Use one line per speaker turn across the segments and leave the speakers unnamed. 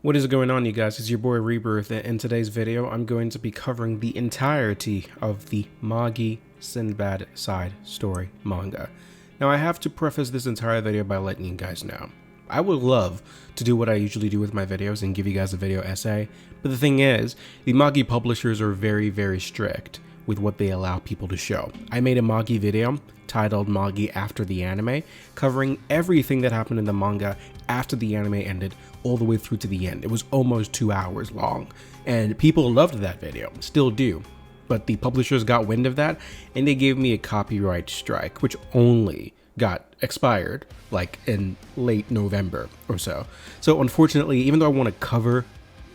What is going on, you guys? It's your boy Rebirth, and in today's video I'm going to be covering the entirety of the Magi Sinbad side story manga. Now I have to preface this entire video by letting you guys know, I would love to do what I usually do with my videos and give you guys a video essay, but the thing is, the Magi publishers are very strict with what they allow people to show. I made a Magi video titled Magi After the Anime, covering everything that happened in the manga after the anime ended all the way through to the end. It was almost 2 hours long, and people loved that video, still do. But the publishers got wind of that, and they gave me a copyright strike, which only got expired like in late November or so. So unfortunately, even though I want to cover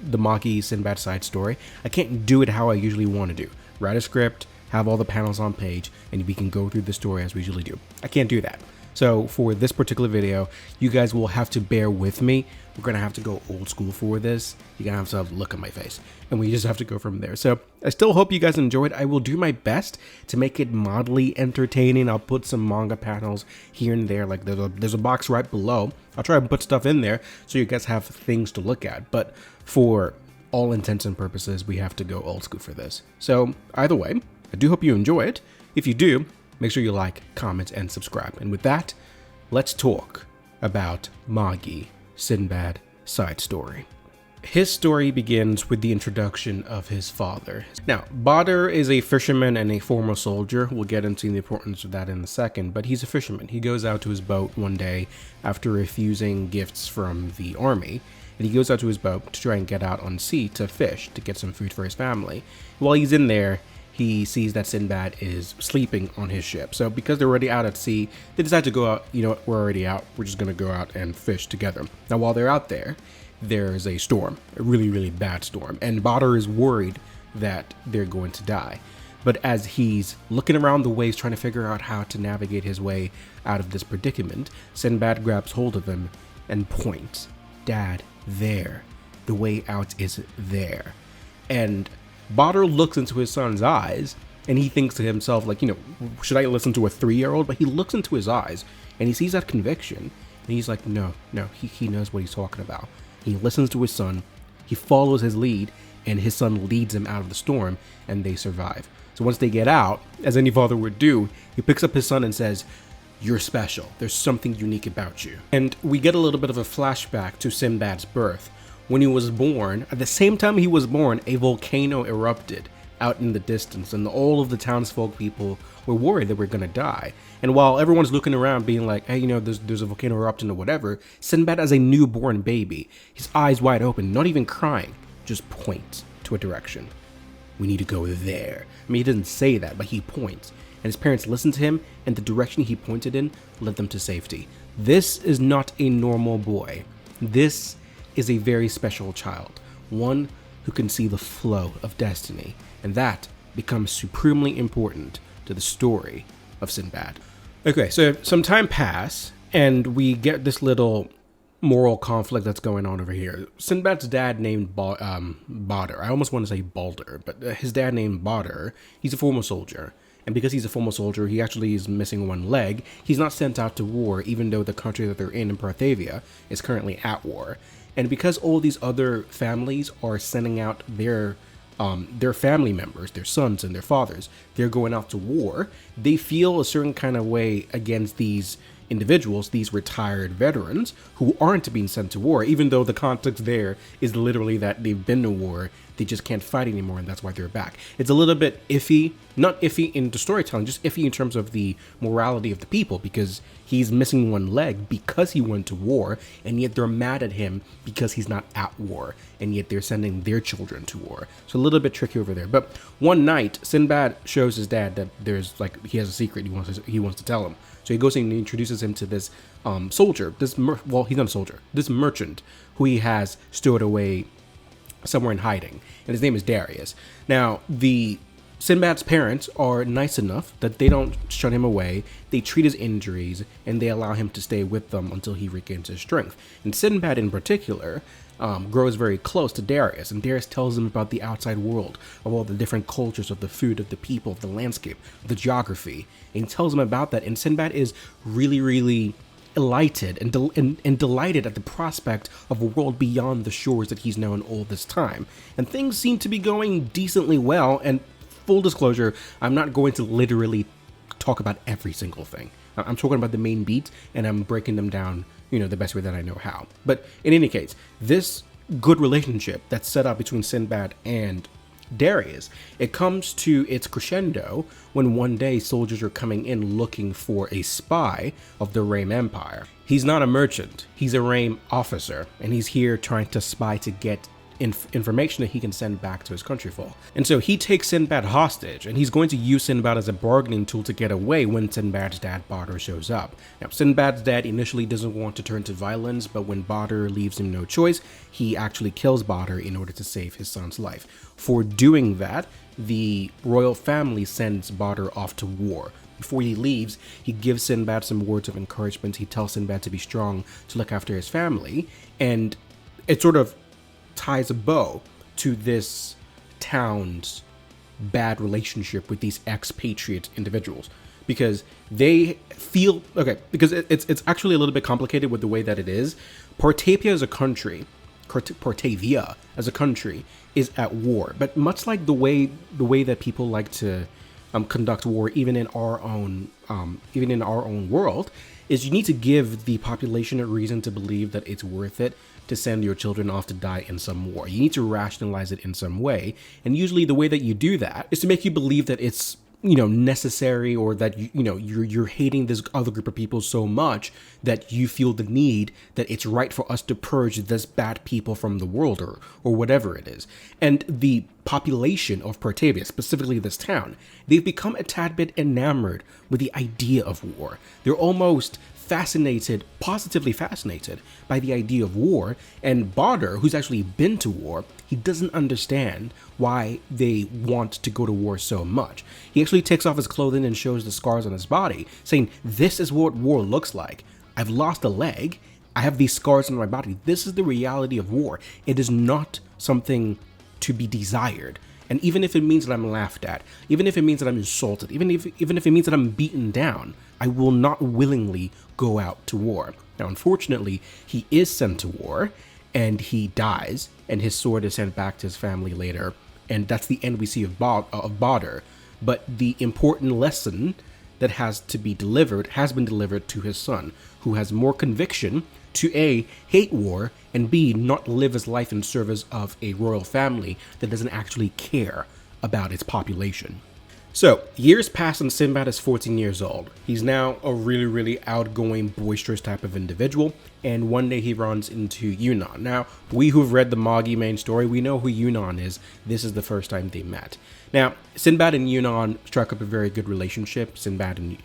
the Magi Sinbad side story, I can't do it how I usually want to do. Write a script, have all the panels on page, and we can go through the story as we usually do. I can't do that. So for this particular video, you guys will have to bear with me. We're gonna have to go old school for this. You're gonna have to look at my face, and we just have to go from there. So I still hope you guys enjoyed. I will do my best to make it mildly entertaining. I'll put some manga panels here and there, like there's a box right below. I'll try and put stuff in there so you guys have things to look at. But for all intents and purposes, we have to go old school for this. So either way, I do hope you enjoy it. If you do, make sure you like, comment, and subscribe. And with that, let's talk about Magi Sinbad side story. His story begins with the introduction of his father. Now, Maader is a fisherman and a former soldier. We'll get into the importance of that in a second, but he's a fisherman. He goes out to his boat one day after refusing gifts from the army, and he goes out to his boat to try and get out on sea to fish, to get some food for his family. While he's in there, he sees that Sinbad is sleeping on his ship. So because they're already out at sea, they decide to go out. You know what, we're already out. We're just going to go out and fish together. Now, while they're out there, there's a storm, a really bad storm. And Maader is worried that they're going to die. But as he's looking around the waves, trying to figure out how to navigate his way out of this predicament, Sinbad grabs hold of him and points. Dad, there. The way out is there. And Maader looks into his son's eyes, and he thinks to himself, like, you know, should I listen to a 3-year-old? But he looks into his eyes, and he sees that conviction, and he's like, no, he knows what he's talking about. He listens to his son, he follows his lead, and his son leads him out of the storm, and they survive. So once they get out, as any father would do, he picks up his son and says, you're special. There's something unique about you. And we get a little bit of a flashback to Sinbad's birth. When he was born, at the same time he was born, a volcano erupted out in the distance, and all of the townsfolk people were worried that we're gonna die. And while everyone's looking around being like, hey, you know, there's a volcano erupting or whatever, Sinbad, as a newborn baby, his eyes wide open, not even crying, just points to a direction. We need to go there. I mean, he doesn't say that, but he points. And his parents listened to him, and the direction he pointed in led them to safety. This is not a normal boy. This is a very special child, one who can see the flow of destiny, and that becomes supremely important to the story of Sinbad. Okay, so some time pass, and we get this little moral conflict that's going on over here. Sinbad's dad named Maader. I almost want to say Balder, but his dad named Maader. He's a former soldier. And because he's a former soldier, he actually is missing one leg. He's not sent out to war, even though the country that they're in Parthavia, is currently at war. And because all these other families are sending out their family members, their sons and their fathers, they're going out to war, they feel a certain kind of way against these individuals, these retired veterans who aren't being sent to war, even though the context there is literally that they've been to war, they just can't fight anymore, and that's why they're back. It's a little bit iffy, not iffy in the storytelling, just iffy in terms of the morality of the people, because he's missing one leg because he went to war, and yet they're mad at him because he's not at war, and yet they're sending their children to war. So a little bit tricky over there. But one night, Sinbad shows his dad that there's, like, he has a secret he wants to tell him. So he goes and he introduces him to this soldier, he's not a soldier, this merchant who he has stowed away somewhere in hiding, and his name is Darius. Now, Sinbad's parents are nice enough that they don't shun him away, they treat his injuries, and they allow him to stay with them until he regains his strength. And Sinbad in particular grows very close to Darius, and Darius tells him about the outside world, of all the different cultures, of the food, of the people, of the landscape, of the geography, and he tells him about that, and Sinbad is really elated and delighted at the prospect of a world beyond the shores that he's known all this time. And things seem to be going decently well, and full disclosure, I'm not going to literally talk about every single thing. I'm talking about the main beats, and I'm breaking them down, the best way that I know how. But in any case, this good relationship that's set up between Sinbad and Darius, it comes to its crescendo when one day soldiers are coming in looking for a spy of the Rame Empire. He's not a merchant, he's a Rame officer, and he's here trying to spy to get information that he can send back to his countryfolk. And so he takes Sinbad hostage, and he's going to use Sinbad as a bargaining tool to get away when Sinbad's dad Maader shows up. Now, Sinbad's dad initially doesn't want to turn to violence, but when Maader leaves him no choice, he actually kills Maader in order to save his son's life. For doing that, the royal family sends Maader off to war. Before he leaves, he gives Sinbad some words of encouragement. He tells Sinbad to be strong, to look after his family, and it sort of ties a bow to this town's bad relationship with these expatriate individuals, because they feel because it's actually a little bit complicated with the way that it is. Portavia as a country is at war, but much like the way that people like to conduct war, even in our own world, is you need to give the population a reason to believe that it's worth it to send your children off to die in some war. You need to rationalize it in some way, and usually the way that you do that is to make you believe that it's necessary, or that you're hating this other group of people so much that you feel the need that it's right for us to purge this bad people from the world, or whatever it is. And the population of Portavia, specifically this town, they've become a tad bit enamored with the idea of war. They're almost positively fascinated by the idea of war. And Maader, who's actually been to war, he doesn't understand why they want to go to war so much. He actually takes off his clothing and shows the scars on his body, saying, "This is what war looks like. I've lost a leg. I have these scars on my body. This is the reality of war. It is not something to be desired. And even if it means that I'm laughed at, even if it means that I'm insulted, even if it means that I'm beaten down, I will not willingly go out to war." Now, unfortunately, he is sent to war, and he dies, and his sword is sent back to his family later, and that's the end we see of Maader. But the important lesson that has been delivered to his son, who has more conviction to A, hate war, and B, not live his life in service of a royal family that doesn't actually care about its population. So, years pass and Sinbad is 14 years old. He's now a really, really outgoing, boisterous type of individual, and one day he runs into Yunnan. Now, we who've read the Magi main story, we know who Yunnan is. This is the first time they met. Now, Sinbad and Yunnan struck up a very good relationship. Sinbad and,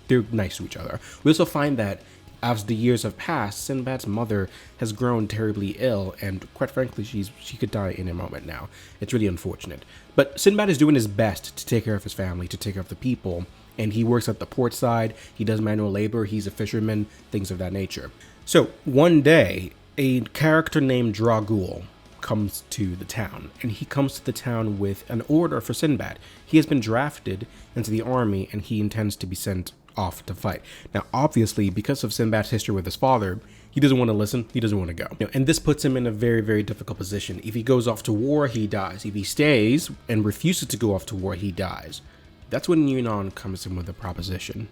they're nice to each other. We also find that as the years have passed, Sinbad's mother has grown terribly ill, and quite frankly, she could die in a moment now. It's really unfortunate. But Sinbad is doing his best to take care of his family, to take care of the people, and he works at the port side, he does manual labor, he's a fisherman, things of that nature. So, one day, a character named Dragul comes to the town, and he comes to the town with an order for Sinbad. He has been drafted into the army, and he intends to be sent off to fight. Now, obviously, because of Sinbad's history with his father, he doesn't want to listen, he doesn't want to go. And this puts him in a very, very difficult position. If he goes off to war, he dies. If he stays and refuses to go off to war, he dies. That's when Yunnan comes in with a proposition.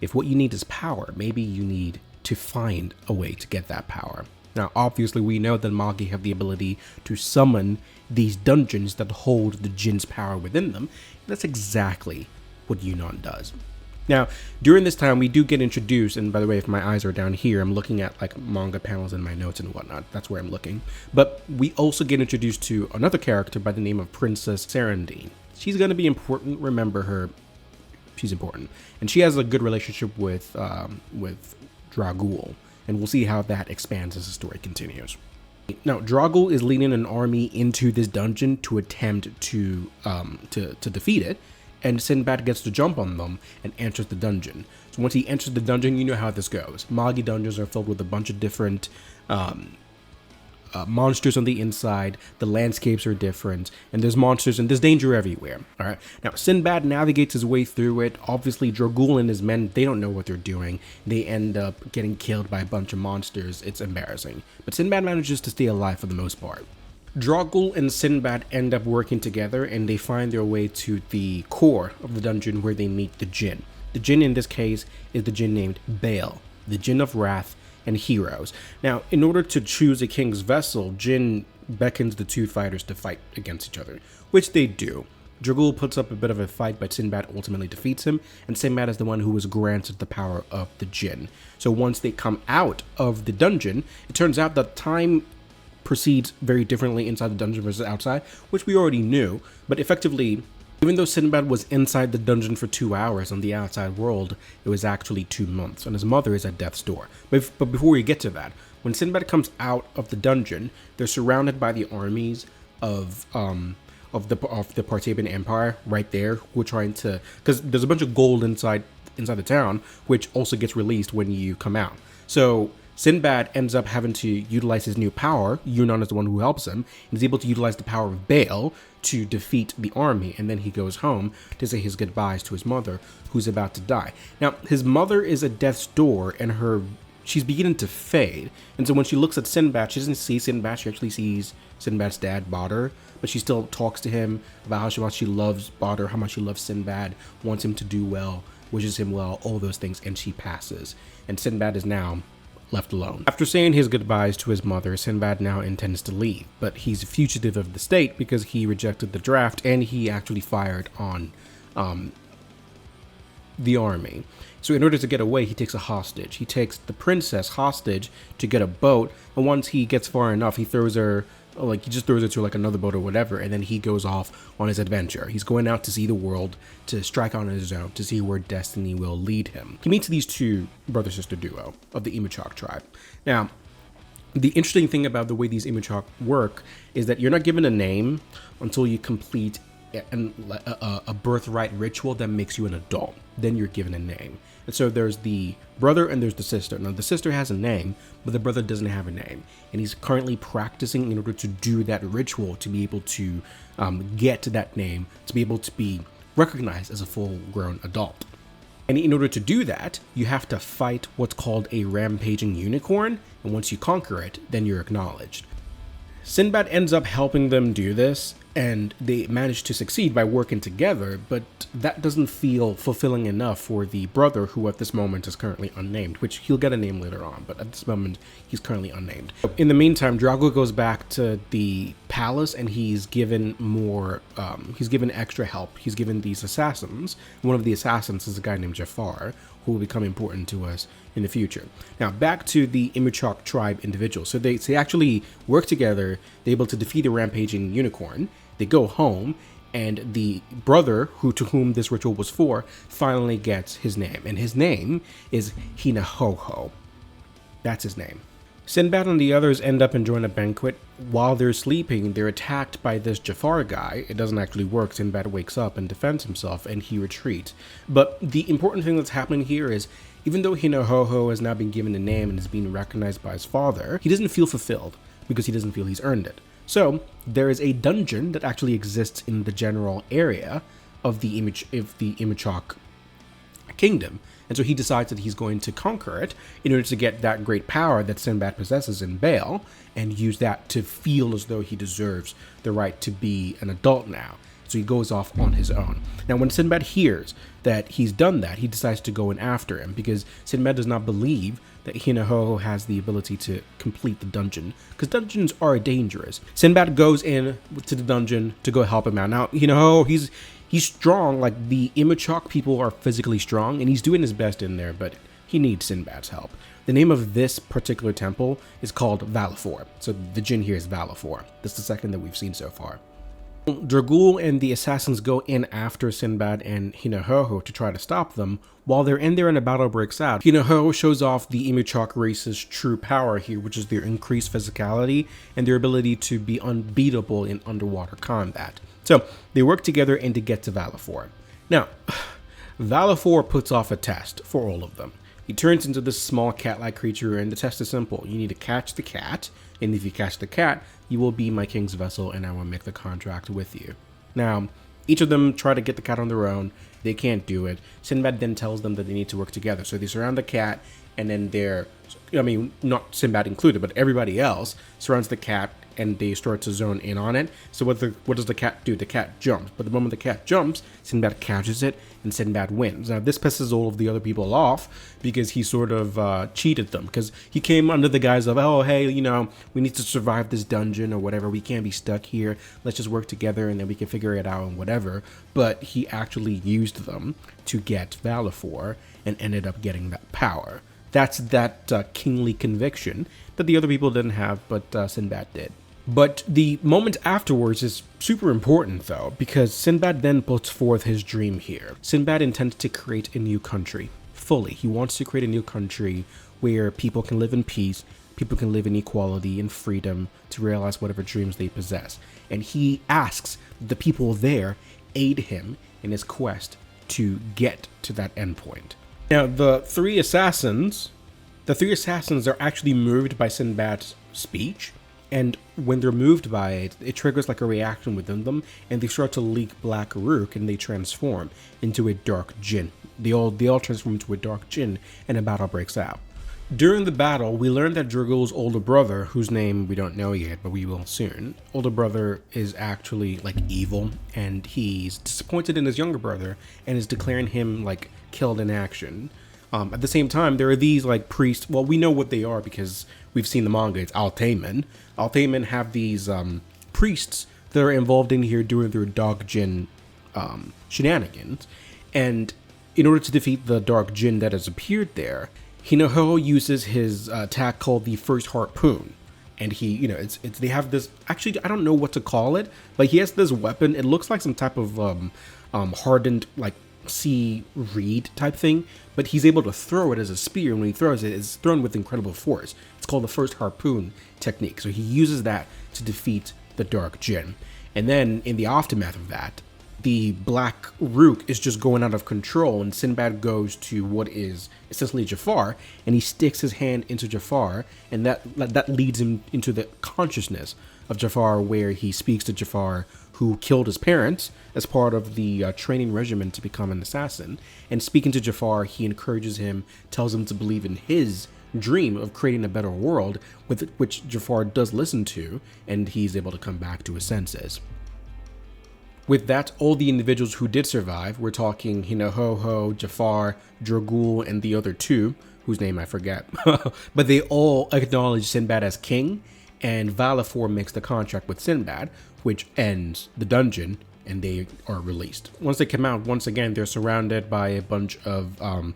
If what you need is power, maybe you need to find a way to get that power. Now, obviously, we know that Magi have the ability to summon these dungeons that hold the Jinn's power within them. That's exactly what Yunnan does. Now, during this time, we do get introduced, and by the way, if my eyes are down here, I'm looking at like manga panels in my notes and whatnot. That's where I'm looking. But we also get introduced to another character by the name of Princess Serendine. She's going to be important. Remember her. She's important. And she has a good relationship with Dragul, and we'll see how that expands as the story continues. Now, Dragul is leading an army into this dungeon to attempt to defeat it. And Sinbad gets to jump on them and enters the dungeon. So once he enters the dungeon, you know how this goes. Magi dungeons are filled with a bunch of different monsters on the inside, the landscapes are different, and there's monsters and there's danger everywhere. All right, now Sinbad navigates his way through it. Obviously, Dragul and his men, they don't know what they're doing. They end up getting killed by a bunch of monsters. It's embarrassing, but Sinbad manages to stay alive for the most part. Dragul and Sinbad end up working together, and they find their way to the core of the dungeon where they meet the Jinn. The Jinn in this case is the Jinn named Baal, the Jinn of Wrath and Heroes. Now, in order to choose a king's vessel, Jinn beckons the two fighters to fight against each other, which they do. Dragul puts up a bit of a fight, but Sinbad ultimately defeats him, and Sinbad is the one who was granted the power of the Jinn. So once they come out of the dungeon, it turns out that time proceeds very differently inside the dungeon versus outside, which we already knew, but effectively, even though Sinbad was inside the dungeon for 2 hours on the outside world, it was actually 2 months, and his mother is at death's door. But before we get to that, when Sinbad comes out of the dungeon, they're surrounded by the armies of the Partabian Empire right there, who are trying to, because there's a bunch of gold inside the town, which also gets released when you come out. So Sinbad ends up having to utilize his new power. Yunnan is the one who helps him, and is able to utilize the power of Baal to defeat the army, and then he goes home to say his goodbyes to his mother, who's about to die. Now, his mother is at death's door, and she's beginning to fade, and so when she looks at Sinbad, she doesn't see Sinbad, she actually sees Sinbad's dad, Maader, but she still talks to him about how much she loves Maader, how much she loves Sinbad, wants him to do well, wishes him well, all those things, and she passes, and Sinbad is now left alone. After saying his goodbyes to his mother, Sinbad now intends to leave, but he's a fugitive of the state because he rejected the draft and he actually fired on the army. So in order to get away, he takes a hostage. He takes the princess hostage to get a boat, and once he gets far enough, he throws her, he just throws her to like another boat or whatever, and then he goes off on his adventure. He's going out to see the world, to strike out on his own, to see where destiny will lead him. He meets these two brother-sister duo of the Imuchakk tribe. Now, the interesting thing about the way these Imuchakk work is that you're not given a name until you complete a birthright ritual that makes you an adult. Then you're given a name. And so there's the brother and there's the sister. Now the sister has a name, but the brother doesn't have a name. And he's currently practicing in order to do that ritual to be able to get to that name, to be able to be recognized as a full-grown adult. And in order to do that, you have to fight what's called a rampaging unicorn. And once you conquer it, then you're acknowledged. Sinbad ends up helping them do this, and they manage to succeed by working together, but that doesn't feel fulfilling enough for the brother, who at this moment is currently unnamed, which he'll get a name later on, but at this moment he's currently unnamed. In the meantime, Dragul goes back to the palace, and he's given he's given extra help. He's given these assassins. One of the assassins is a guy named Jafar, who will become important to us in the future. Now, back to the Imuchakk tribe individuals. So they actually work together. They're able to defeat the rampaging unicorn. They go home, and the brother to whom this ritual was for finally gets his name, and his name is Heliohapt. That's his name. Sinbad and the others end up enjoying a banquet. While they're sleeping, they're attacked by this Jafar guy. It doesn't actually work. Sinbad wakes up and defends himself, and he retreats. But the important thing that's happening here is, even though Heliohapt has now been given a name and is being recognized by his father, he doesn't feel fulfilled because he doesn't feel he's earned it. So there is a dungeon that actually exists in the general area of the Imuchakk kingdom. And so he decides that he's going to conquer it in order to get that great power that Sinbad possesses in Baal, and use that to feel as though he deserves the right to be an adult now. So he goes off on his own. Now, when Sinbad hears that he's done that, he decides to go in after him, because Sinbad does not believe that Heliohapt has the ability to complete the dungeon, because dungeons are dangerous. Sinbad goes in to the dungeon to go help him out. Now, Heliohapt, he's strong. Like, the Imuchakk people are physically strong, and he's doing his best in there, but he needs Sinbad's help. The name of this particular temple is called Valefor. So the Jinn here is Valefor. That's the second that we've seen so far. Dragul and the assassins go in after Sinbad and Heliohapt to try to stop them. While they're in there and a battle breaks out, Heliohapt shows off the Imuchakk race's true power here, which is their increased physicality and their ability to be unbeatable in underwater combat. So they work together and to get to Valefor. Now, Valefor puts off a test for all of them. He turns into this small cat-like creature, and the test is simple. You need to catch the cat, and if you catch the cat, you will be my king's vessel, and I will make the contract with you. Now, each of them try to get the cat on their own. They can't do it. Sinbad then tells them that they need to work together. So they surround the cat, and then not Sinbad included, but everybody else surrounds the cat, and they start to zone in on it. So what does the cat do? The cat jumps. But the moment the cat jumps, Sinbad catches it, and Sinbad wins. Now, this pisses all of the other people off because he sort of cheated them. Because he came under the guise of, oh, hey, we need to survive this dungeon or whatever. We can't be stuck here. Let's just work together, and then we can figure it out and whatever. But he actually used them to get Valefor and ended up getting that power. That's that kingly conviction that the other people didn't have, but Sinbad did. But the moment afterwards is super important, though, because Sinbad then puts forth his dream here. Sinbad intends to create a new country, fully. He wants to create a new country where people can live in peace, people can live in equality and freedom to realize whatever dreams they possess. And he asks the people there aid him in his quest to get to that endpoint. Now, the three assassins are actually moved by Sinbad's speech. And when they're moved by it, it triggers like a reaction within them, and they start to leak black rook, and they transform into a dark djinn. They all transform into a dark djinn, and a battle breaks out. During the battle, we learn that Dragul's older brother, whose name we don't know yet, but we will soon, older brother is actually like evil, and he's disappointed in his younger brother, and is declaring him like killed in action. At the same time, there are these like priests. Well, we know what they are because we've seen the manga. It's Altaimen. Altaimen have these priests that are involved in here doing their dog djinn shenanigans. And in order to defeat the dark djinn that has appeared there, Hinoho uses his attack called the First Harpoon. And he, they have this, actually, I don't know what to call it, but he has this weapon. It looks like some type of hardened, like, sea reed type thing, but he's able to throw it as a spear, and when he throws it, it's thrown with incredible force. It's called the First Harpoon technique. So he uses that to defeat the dark djinn. And then in the aftermath of that, the black rook is just going out of control, and Sinbad goes to what is essentially Jafar, and he sticks his hand into Jafar, and that leads him into the consciousness of Jafar, where he speaks to Jafar, who killed his parents as part of the training regimen to become an assassin. And speaking to Jafar, he encourages him, tells him to believe in his dream of creating a better world, with which Jafar does listen to, and he's able to come back to his senses. With that, all the individuals who did survive, we're talking Hinoho, Jafar, Dragul, and the other two, whose name I forget, but they all acknowledge Sinbad as king, and Valefor makes the contract with Sinbad, which ends the dungeon, and they are released. Once they come out, once again, they're surrounded by a bunch of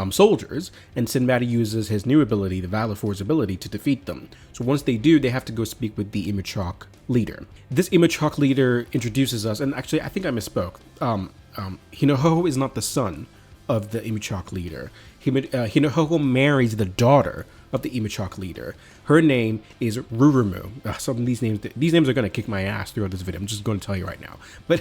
soldiers, and Sinbad uses his new ability, the Valefor's ability, to defeat them. So once they do, they have to go speak with the Imuchakk leader. This Imuchakk leader introduces us, and actually, I think I misspoke. Hinoho is not the son of the Imuchakk leader. Hinoho marries the daughter of the Imuchakk leader. Her name is Rurumu. Some of these names are going to kick my ass throughout this video. I'm just going to tell you right now. But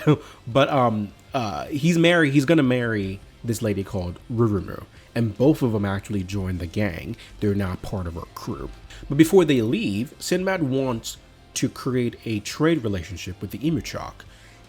he's going to marry this lady called Rurumu, and both of them actually joined the gang. They're now part of our crew. But before they leave, Sinbad wants to create a trade relationship with the Imuchakk,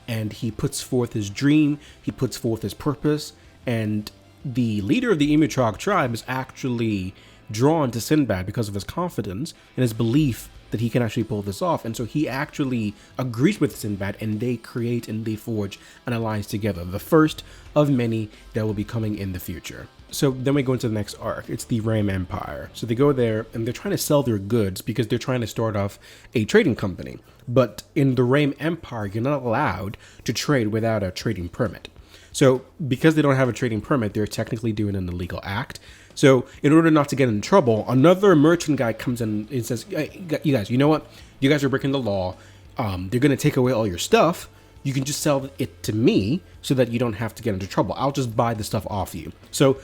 and he puts forth his dream, he puts forth his purpose, and the leader of the Imuchakk tribe is actually drawn to Sinbad because of his confidence and his belief that he can actually pull this off. And so he actually agrees with Sinbad, and they create and they forge an alliance together, the first of many that will be coming in the future. So then we go into the next arc. It's the Rame Empire. So they go there and they're trying to sell their goods because they're trying to start off a trading company. But in the Rame Empire, you're not allowed to trade without a trading permit. So because they don't have a trading permit, they're technically doing an illegal act. So in order not to get in trouble, another merchant guy comes in and says, hey, you guys, you know what? You guys are breaking the law. They're going to take away all your stuff. you can just sell it to me so that you don't have to get into trouble. I'll just buy the stuff off you. So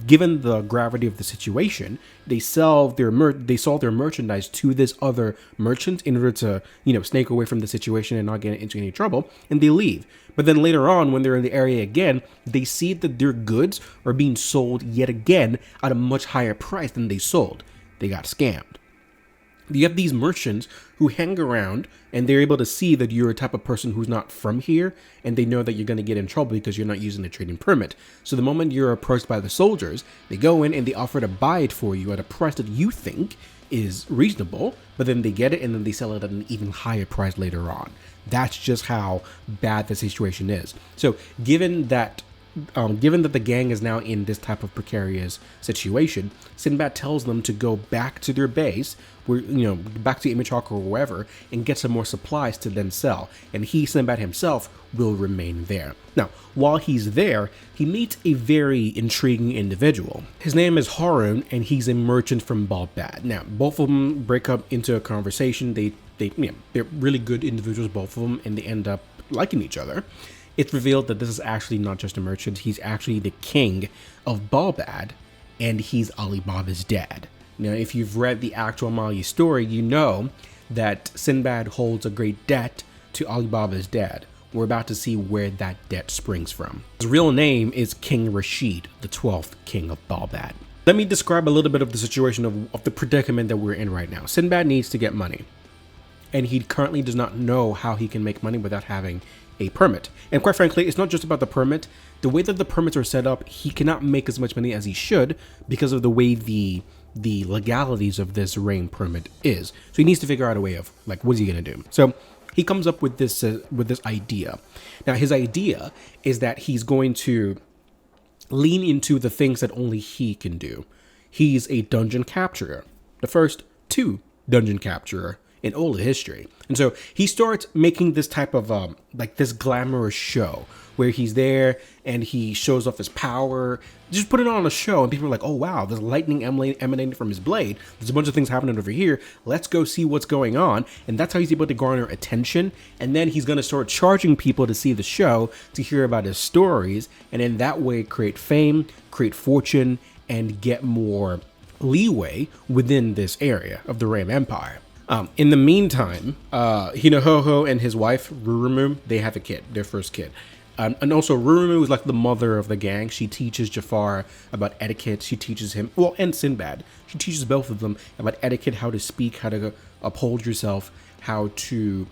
given the gravity of the situation, they sold their merchandise to this other merchant in order to, snake away from the situation and not get into any trouble, and they leave. But then later on, when they're in the area again, they see that their goods are being sold yet again at a much higher price than they sold. They got scammed. You have these merchants who hang around and they're able to see that you're a type of person who's not from here, and they know that you're going to get in trouble because you're not using a trading permit. So the moment you're approached by the soldiers, they go in and they offer to buy it for you at a price that you think is reasonable, but then they get it and then they sell it at an even higher price later on. That's just how bad the situation is. So given that the gang is now in this type of precarious situation, Sinbad tells them to go back to their base, back to Imuchakk or wherever, and get some more supplies to then sell. And Sinbad himself, will remain there. Now, while he's there, he meets a very intriguing individual. His name is Harun, and he's a merchant from Baalbad. Now, both of them break up into a conversation. They're really good individuals, both of them, and they end up liking each other. It's revealed that this is actually not just a merchant, he's actually the king of Baalbad, and he's Alibaba's dad. Now, if you've read the actual Magi story, you know that Sinbad holds a great debt to Alibaba's dad. We're about to see where that debt springs from. His real name is King Rashid, the 12th king of Baalbad. Let me describe a little bit of the situation of the predicament that we're in right now. Sinbad needs to get money, and he currently does not know how he can make money without having a permit. And quite frankly, it's not just about the permit. The way that the permits are set up, he cannot make as much money as he should because of the way the legalities of this reign permit is. So he needs to figure out a way of, what is he going to do? So he comes up with this idea. Now, his idea is that he's going to lean into the things that only he can do. He's a dungeon capturer, the first 2 dungeon capturer in all of history. And so he starts making this type of this glamorous show where he's there and he shows off his power, just put it on a show, and people are like, oh wow, there's lightning emanating from his blade, there's a bunch of things happening over here, let's go see what's going on. And that's how he's able to garner attention. And then he's going to start charging people to see the show, to hear about his stories, and in that way create fame, create fortune, and get more leeway within this area of the Ram Empire. In the meantime, Hinohoho and his wife, Rurumu, they have a kid, their first kid. And also Rurumu is like the mother of the gang. She teaches Jafar about etiquette. She teaches him, and Sinbad. She teaches both of them about etiquette, how to speak, how to uphold yourself, how to,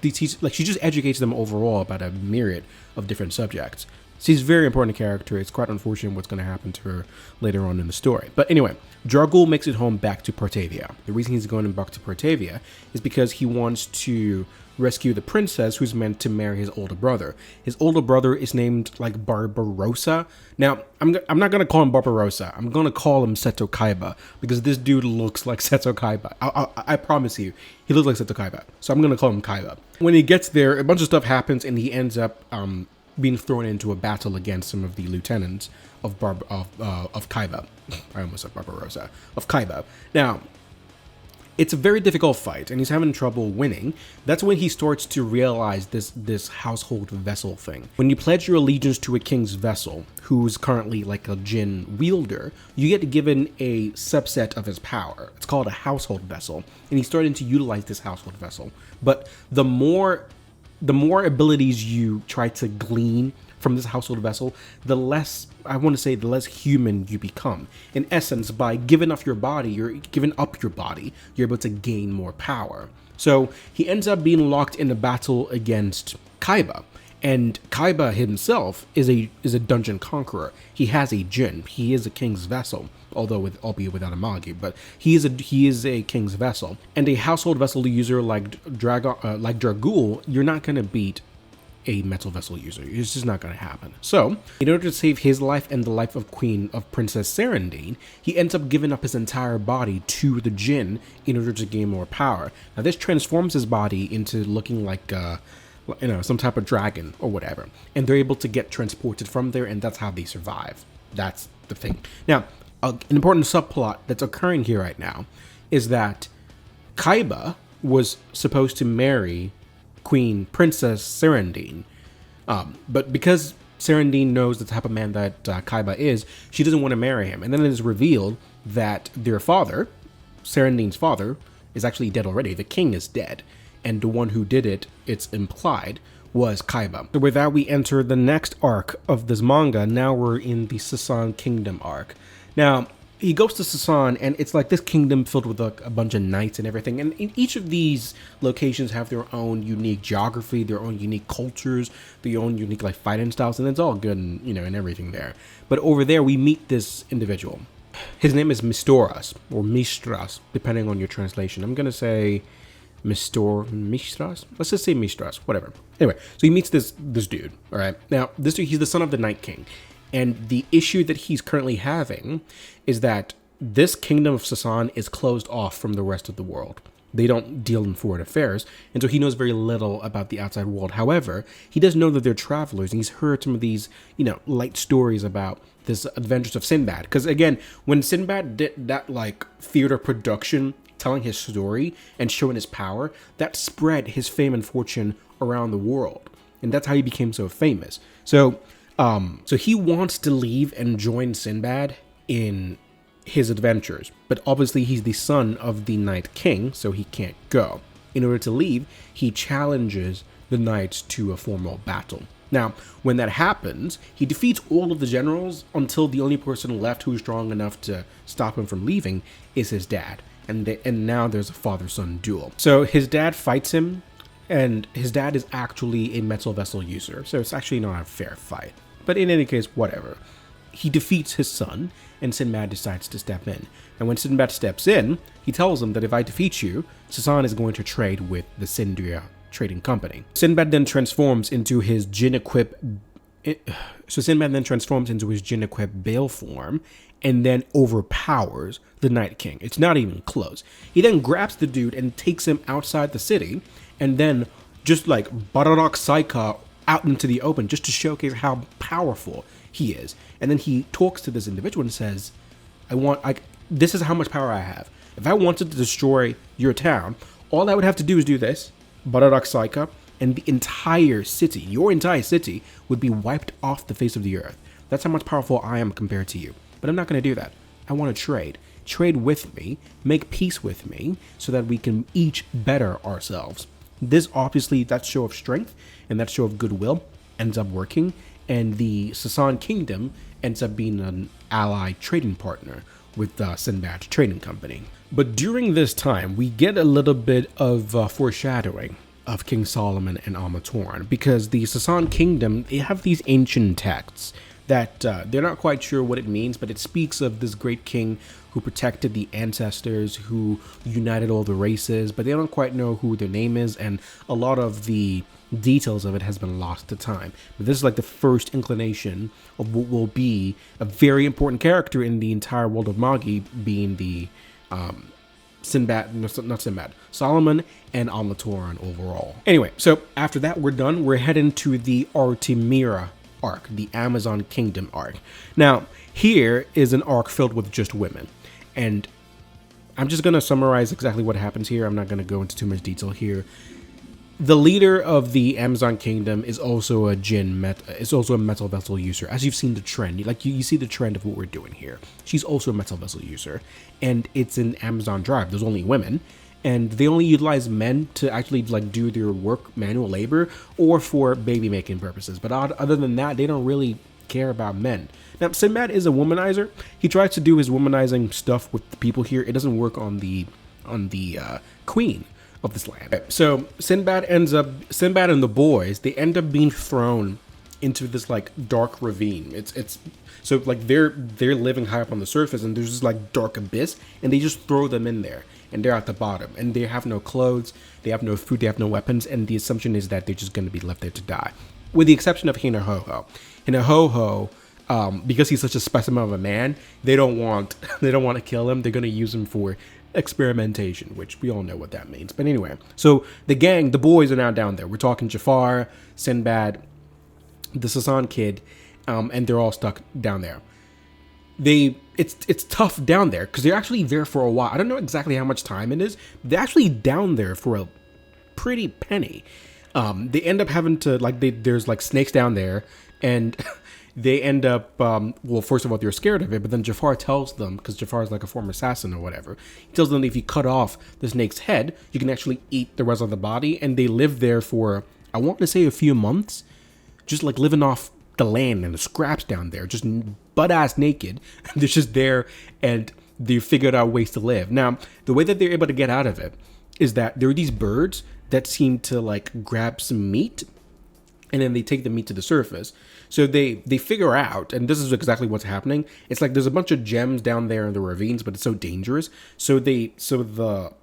she just educates them overall about a myriad of different subjects. She's a very important character. It's quite unfortunate what's going to happen to her later on in the story. But anyway, Dragul makes it home back to Partavia. The reason he's going back to Partavia is because he wants to rescue the princess who's meant to marry his older brother. His older brother is named Barbarossa. Now, I'm not going to call him Barbarossa. I'm going to call him Seto Kaiba because this dude looks like Seto Kaiba. I promise you, he looks like Seto Kaiba. So I'm going to call him Kaiba. When he gets there, a bunch of stuff happens and he ends up being thrown into a battle against some of the lieutenants of Kaiba. I almost said Barbarossa. Of Kaiba. Now, it's a very difficult fight, and he's having trouble winning. That's when he starts to realize this household vessel thing. When you pledge your allegiance to a king's vessel, who's currently like a Jinn wielder, you get given a subset of his power. It's called a household vessel, and he's starting to utilize this household vessel. But the more abilities you try to glean from this household vessel, the less human you become. In essence, by giving up your body, you're able to gain more power. So he ends up being locked in a battle against Kaiba. And Kaiba himself is a dungeon conqueror. He has a Jinn. He is a king's vessel, albeit without a Magi, but he is a king's vessel. And a household vessel user like Dragul, you're not going to beat a metal vessel user. It's just not going to happen. So, in order to save his life and the life of Princess Serendine, he ends up giving up his entire body to the Jinn in order to gain more power. Now, this transforms his body into looking like some type of dragon or whatever, and they're able to get transported from there, and that's how they survive. That's the thing. Now, an important subplot that's occurring here right now is that Kaiba was supposed to marry Princess Serendine, But because Serendine knows the type of man that Kaiba is, she doesn't want to marry him. And then it is revealed that their father, Serendine's father, is actually dead already. The king is dead. And the one who did it, it's implied, was Kaiba. So with that, we enter the next arc of this manga. Now we're in the Sasan Kingdom Arc. Now, he goes to Sasan, and it's like this kingdom filled with like a bunch of knights and everything. And in each of these locations have their own unique geography, their own unique cultures, their own unique like fighting styles, and it's all good and and everything there. But over there, we meet this individual. His name is Mistoras or Mistras, depending on your translation. I'm gonna say Mistras. Let's just say Mistras, whatever. Anyway, so he meets this dude. All right, now this dude, he's the son of the Night King. And the issue that he's currently having is that this kingdom of Sasan is closed off from the rest of the world. They don't deal in foreign affairs, and so he knows very little about the outside world. However, he does know that they're travelers, and he's heard some of these, light stories about this adventures of Sinbad. Because again, when Sinbad did that like theater production telling his story and showing his power, that spread his fame and fortune around the world. And that's how he became so famous. So he wants to leave and join Sinbad in his adventures, but obviously he's the son of the Night King, so he can't go. In order to leave, he challenges the knights to a formal battle. Now, when that happens, he defeats all of the generals until the only person left who's strong enough to stop him from leaving is his dad. And now there's a father-son duel. So his dad fights him, and his dad is actually a metal vessel user, so it's actually not a fair fight. But in any case, whatever. He defeats his son, and Sinbad decides to step in. And when Sinbad steps in, he tells him that if I defeat you, Sasan is going to trade with the Sindria Trading Company. Sinbad then transforms into his Jin-equipped Bale form, and then overpowers the Night King. It's not even close. He then grabs the dude and takes him outside the city, and then just like Bararak Saika out into the open just to showcase how powerful he is. And then he talks to this individual and says, this is how much power I have. If I wanted to destroy your town, all I would have to do is do this, Bararak Saika, and the entire city, your entire city, would be wiped off the face of the earth. That's how much powerful I am compared to you. But I'm not going to do that. I want to trade. Trade with me, make peace with me, so that we can each better ourselves. This, obviously, that show of strength and that show of goodwill ends up working, and the Sasan Kingdom ends up being an ally trading partner with Sinbad Trading Company. But during this time, we get a little bit of foreshadowing of King Solomon and Amatoran, because the Sasan Kingdom, they have these ancient texts that they're not quite sure what it means, but it speaks of this great king who protected the ancestors, who united all the races, but they don't quite know who their name is, and a lot of the details of it has been lost to time. But this is like the first inclination of what will be a very important character in the entire world of Magi, being the Solomon and Amatoran overall. Anyway, so after that we're done. We're heading to the Artemira arc, the Amazon Kingdom arc. Now, here is an arc filled with just women. And I'm just going to summarize exactly what happens here. I'm not going to go into too much detail here. The leader of the Amazon Kingdom is also a metal vessel user, as you've seen the trend. Like you see the trend of what we're doing here. She's also a metal vessel user, and it's an Amazon drive. There's only women, and they only utilize men to actually like do their work, manual labor, or for baby making purposes. But other than that, they don't really care about men. Now, Sinbad is a womanizer. He tries to do his womanizing stuff with the people here. It doesn't work on the queen of this land. So Sinbad and the boys, they end up being thrown into this like dark ravine. It's so like they're living high up on the surface, and there's this like dark abyss, and they just throw them in there, and they're at the bottom, and they have no clothes, they have no food, they have no weapons, and the assumption is that they're just going to be left there to die, with the exception of Hinahoho. Hinahoho, because he's such a specimen of a man, they don't want to kill him. They're going to use him for experimentation, which we all know what that means. But anyway, so the gang, the boys are now down there. We're talking Jafar, Sinbad, the Sasan kid, and they're all stuck down there. It's tough down there because they're actually there for a while. I don't know exactly how much time it is. They're actually down there for a pretty penny. They end up having to, like, there's like snakes down there, and they end up, well, first of all, they're scared of it, but then Jafar tells them, because Jafar is like a former assassin or whatever, he tells them that if you cut off the snake's head, you can actually eat the rest of the body, and they live there for, I want to say, a few months, just like living off the land and the scraps down there, just butt-ass naked. They're just there, and they figured out ways to live. Now, the way that they're able to get out of it is that there are these birds that seem to like grab some meat, and then they take the meat to the surface. So they figure out, and this is exactly what's happening. It's like there's a bunch of gems down there in the ravines, but it's so dangerous. So the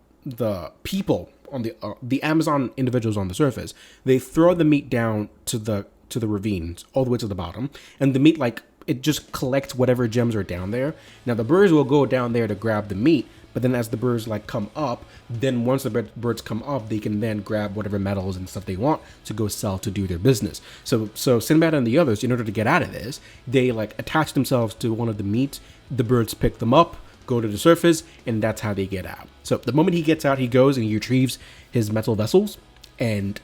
people on the Amazon individuals on the surface, they throw the meat down to the ravines all the way to the bottom, and the meat, like, it just collects whatever gems are down there. Now the birds will go down there to grab the meat, but then as the birds like come up, then once the birds come up, they can then grab whatever metals and stuff they want to go sell to do their business. So Sinbad and the others, in order to get out of this, they like attach themselves to one of the meat. The birds pick them up, go to the surface, and that's how they get out. So the moment he gets out, he goes and he retrieves his metal vessels, and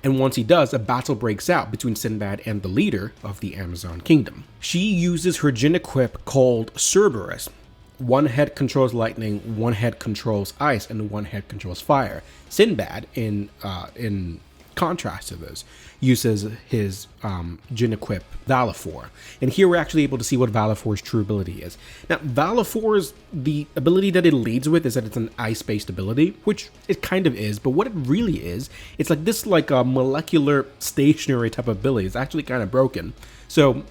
once he does, a battle breaks out between Sinbad and the leader of the Amazon Kingdom. She uses her Jinn equip called Cerberus. One head controls lightning, one head controls ice, and one head controls fire. Sinbad, in contrast to this, uses his Jinn equip Valefor. And here we're actually able to see what Valefor's true ability is. Now, Valefor's, the ability that it leads with is that it's an ice-based ability, which it kind of is, but what it really is, it's like this like a molecular stationary type of ability. It's actually kind of broken. So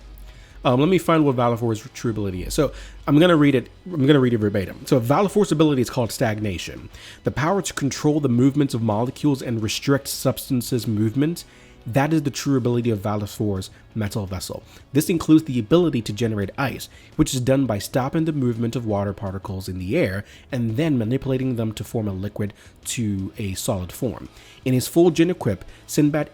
let me find what Valefor's true ability is. So I'm going to read it verbatim. So Valefor's ability is called stagnation. The power to control the movements of molecules and restrict substances' movement. That is the true ability of Valefor's metal vessel. This includes the ability to generate ice, which is done by stopping the movement of water particles in the air and then manipulating them to form a liquid to a solid form. In his full Jinn equip, Sinbad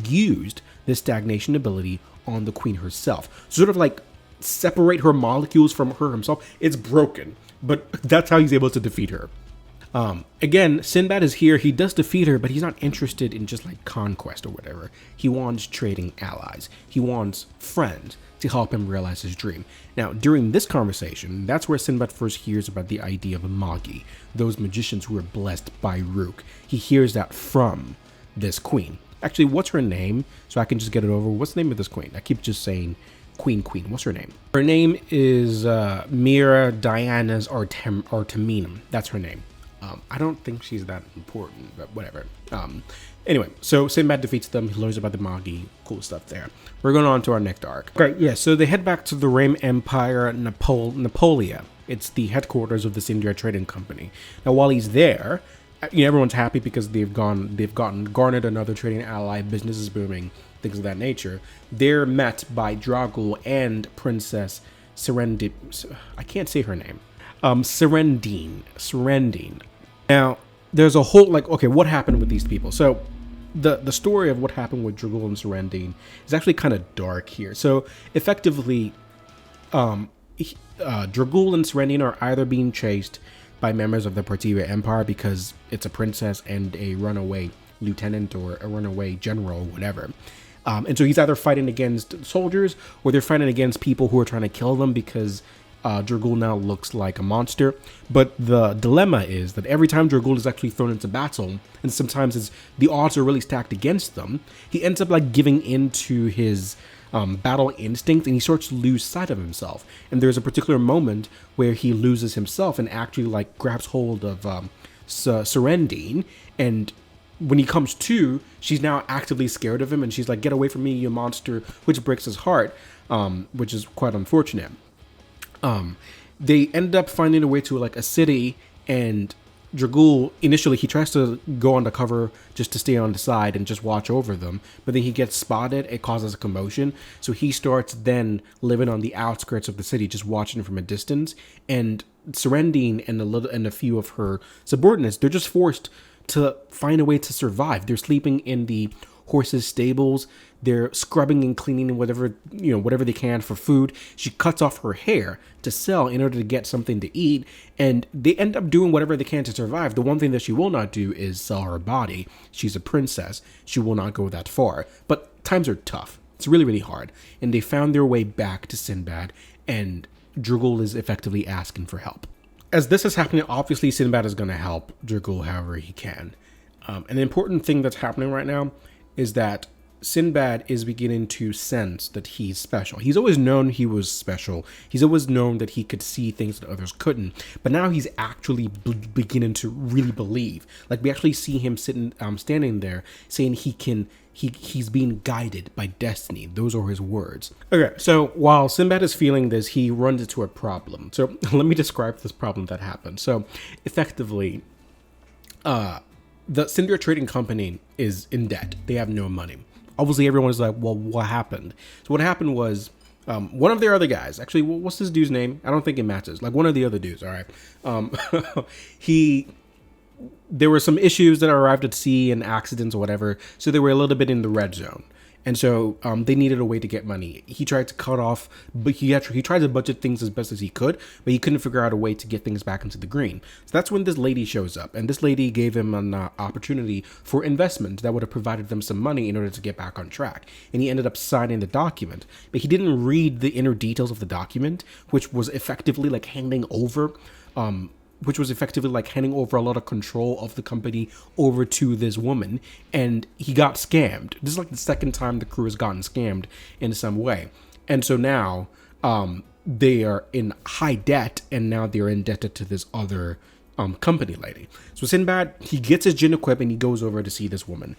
used this stagnation ability on the queen herself. Sort of like separate her molecules from her himself. It's broken, but that's how he's able to defeat her. Again, Sinbad is here. He does defeat her, but he's not interested in just like conquest or whatever. He wants trading allies. He wants friends to help him realize his dream. Now, during this conversation, that's where Sinbad first hears about the idea of Magi, those magicians who were blessed by Rook. He hears that from this queen. Actually, what's her name? So I can just get it over. What's the name of this queen? I keep just saying Queen. What's her name? Her name is Mira Diana's Arteminum. That's her name. I don't think she's that important, but whatever. Anyway, so Sinbad defeats them. He learns about the Magi. Cool stuff there. We're going on to our next arc. Great, yeah, so they head back to the Rame Empire Napoleon. It's the headquarters of the Sindia Trading Company. Now, while he's there, everyone's happy because they've garnered another trading ally, business is booming, things of that nature. They're met by Dragul and Princess Serendine. I can't say her name. Serendine. Now, there's a whole, okay, what happened with these people? So, the story of what happened with Dragul and Serendine is actually kind of dark here. So, effectively, Dragul and Serendine are either being chased by members of the Partiva Empire because it's a princess and a runaway lieutenant or a runaway general, whatever. And so he's either fighting against soldiers or they're fighting against people who are trying to kill them because Dragul now looks like a monster. But the dilemma is that every time Dragul is actually thrown into battle, and sometimes the odds are really stacked against them, he ends up like giving in to his battle instinct, and he starts to lose sight of himself. And there's a particular moment where he loses himself and actually like grabs hold of Serendine, and when he comes to, she's now actively scared of him, and she's like, "Get away from me, you monster," which breaks his heart, which is quite unfortunate. They end up finding a way to like a city, and Dragul, initially, he tries to go undercover just to stay on the side and just watch over them, but then he gets spotted. It causes a commotion, so he starts then living on the outskirts of the city, just watching from a distance. And Serendine and a few of her subordinates, they're just forced to find a way to survive. They're sleeping in the horses' stables. They're scrubbing and cleaning whatever they can for food. She cuts off her hair to sell in order to get something to eat, and they end up doing whatever they can to survive. The one thing that she will not do is sell her body. She's a princess. She will not go that far. But times are tough. It's really, really hard. And they found their way back to Sinbad, and Drugul is effectively asking for help. As this is happening, obviously Sinbad is going to help Drugul however he can. An important thing that's happening right now is that Sinbad is beginning to sense that he's special. He's always known he was special. He's always known that he could see things that others couldn't. But now he's actually beginning to really believe. Like, we actually see him standing there saying he's being guided by destiny. Those are his words. Okay, so while Sinbad is feeling this, he runs into a problem. So let me describe this problem that happened. So effectively, the Cinder Trading Company is in debt. They have no money. Obviously, everyone is like, well, what happened? So what happened was one of their other guys, actually, what's this dude's name? I don't think it matches. Like, one of the other dudes, all right? There were some issues that arrived at sea and accidents or whatever, so they were a little bit in the red zone. And so they needed a way to get money. He tried to cut off, but he tried to budget things as best as he could, but he couldn't figure out a way to get things back into the green. So that's when this lady shows up, and this lady gave him an opportunity for investment that would have provided them some money in order to get back on track. And he ended up signing the document, but he didn't read the inner details of the document, which was effectively like handing over a lot of control of the company over to this woman, and he got scammed. This is like the second time the crew has gotten scammed in some way. And so now they are in high debt, and now they're indebted to this other company lady. So Sinbad, he gets his djinn equipped and he goes over to see this woman.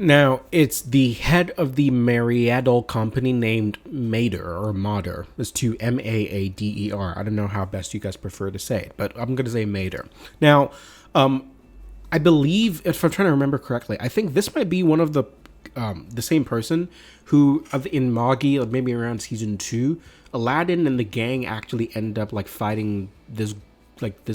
Now, it's the head of the Mariadal company named Maader. It's to Maader. I don't know how best you guys prefer to say it, but I'm going to say Maader. Now, I believe, if I'm trying to remember correctly, I think this might be one of the same person who, in Magi, maybe around season 2, Aladdin and the gang actually end up like fighting this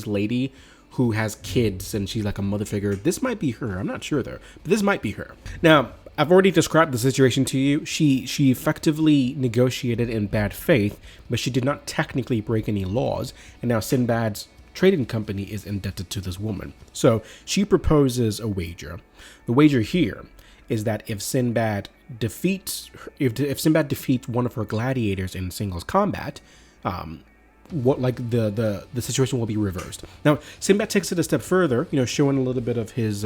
lady who has kids, and she's like a mother figure. This might be her. I'm not sure though, but this might be her. Now, I've already described the situation to you. She effectively negotiated in bad faith, but she did not technically break any laws, and now Sinbad's trading company is indebted to this woman. So she proposes a wager. The wager here is that if Sinbad defeats one of her gladiators in singles combat, the situation will be reversed. Now, Sinbad takes it a step further, showing a little bit of his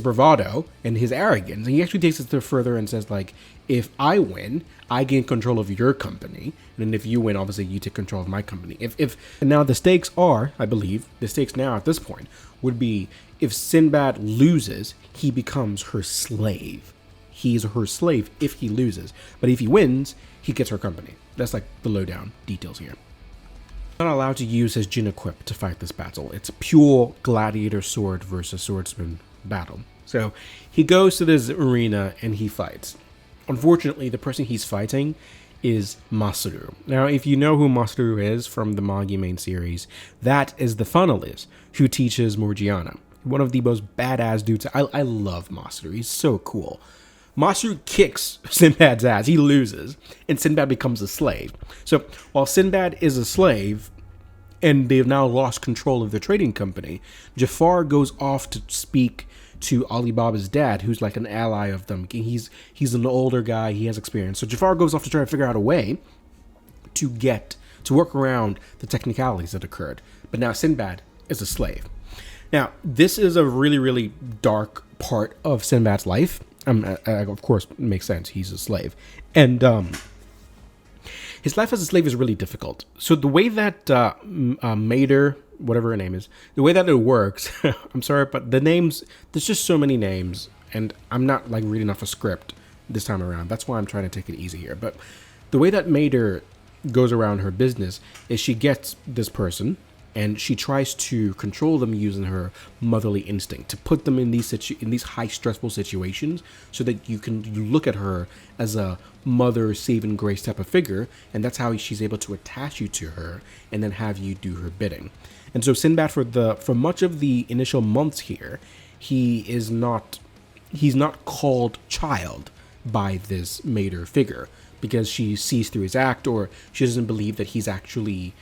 bravado and his arrogance. And he actually takes it a step further and says, like, if I win, I gain control of your company. And then if you win, obviously you take control of my company. And now the stakes are, I believe, the stakes now at this point would be if Sinbad loses, he becomes her slave. He's her slave if he loses. But if he wins, he gets her company. That's like the lowdown details here. Not allowed to use his djinn equip to fight this battle. It's pure gladiator sword versus swordsman battle. So he goes to this arena and he fights. Unfortunately, the person he's fighting is Masaru. Now, if you know who Masaru is from the Magi main series, that is the funnelist who teaches Morgiana. One of the most badass dudes. I love Masaru. He's so cool. Masaru kicks Sinbad's ass. He loses, and Sinbad becomes a slave. So while Sinbad is a slave, and they've now lost control of the trading company, Jafar goes off to speak to Alibaba's dad, who's like an ally of them. He's an older guy. He has experience. So Jafar goes off to try to figure out a way to work around the technicalities that occurred. But now Sinbad is a slave. Now, this is a really, really dark part of Sinbad's life. Of course, it makes sense. He's a slave. And his life as a slave is really difficult. So the way that Maader, whatever her name is, the way that it works, I'm sorry, but the names, there's just so many names, and I'm not like reading off a script this time around. That's why I'm trying to take it easy here. But the way that Maader goes around her business is she gets this person, and she tries to control them using her motherly instinct to put them in these high stressful situations, so that you look at her as a mother saving grace type of figure, and that's how she's able to attach you to her and then have you do her bidding. And so Sinbad, for much of the initial months here, he is not he's not called child by this Maader figure, because she sees through his act, or she doesn't believe that he's actually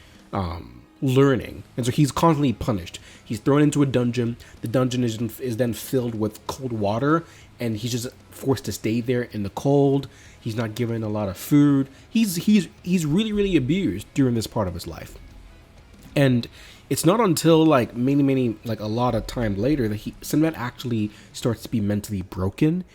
learning. And so he's constantly punished. He's thrown into a dungeon. The dungeon is then filled with cold water, and he's just forced to stay there in the cold. He's not given a lot of food. He's really, really abused during this part of his life. And it's not until like like a lot of time later that Sinbad actually starts to be mentally broken.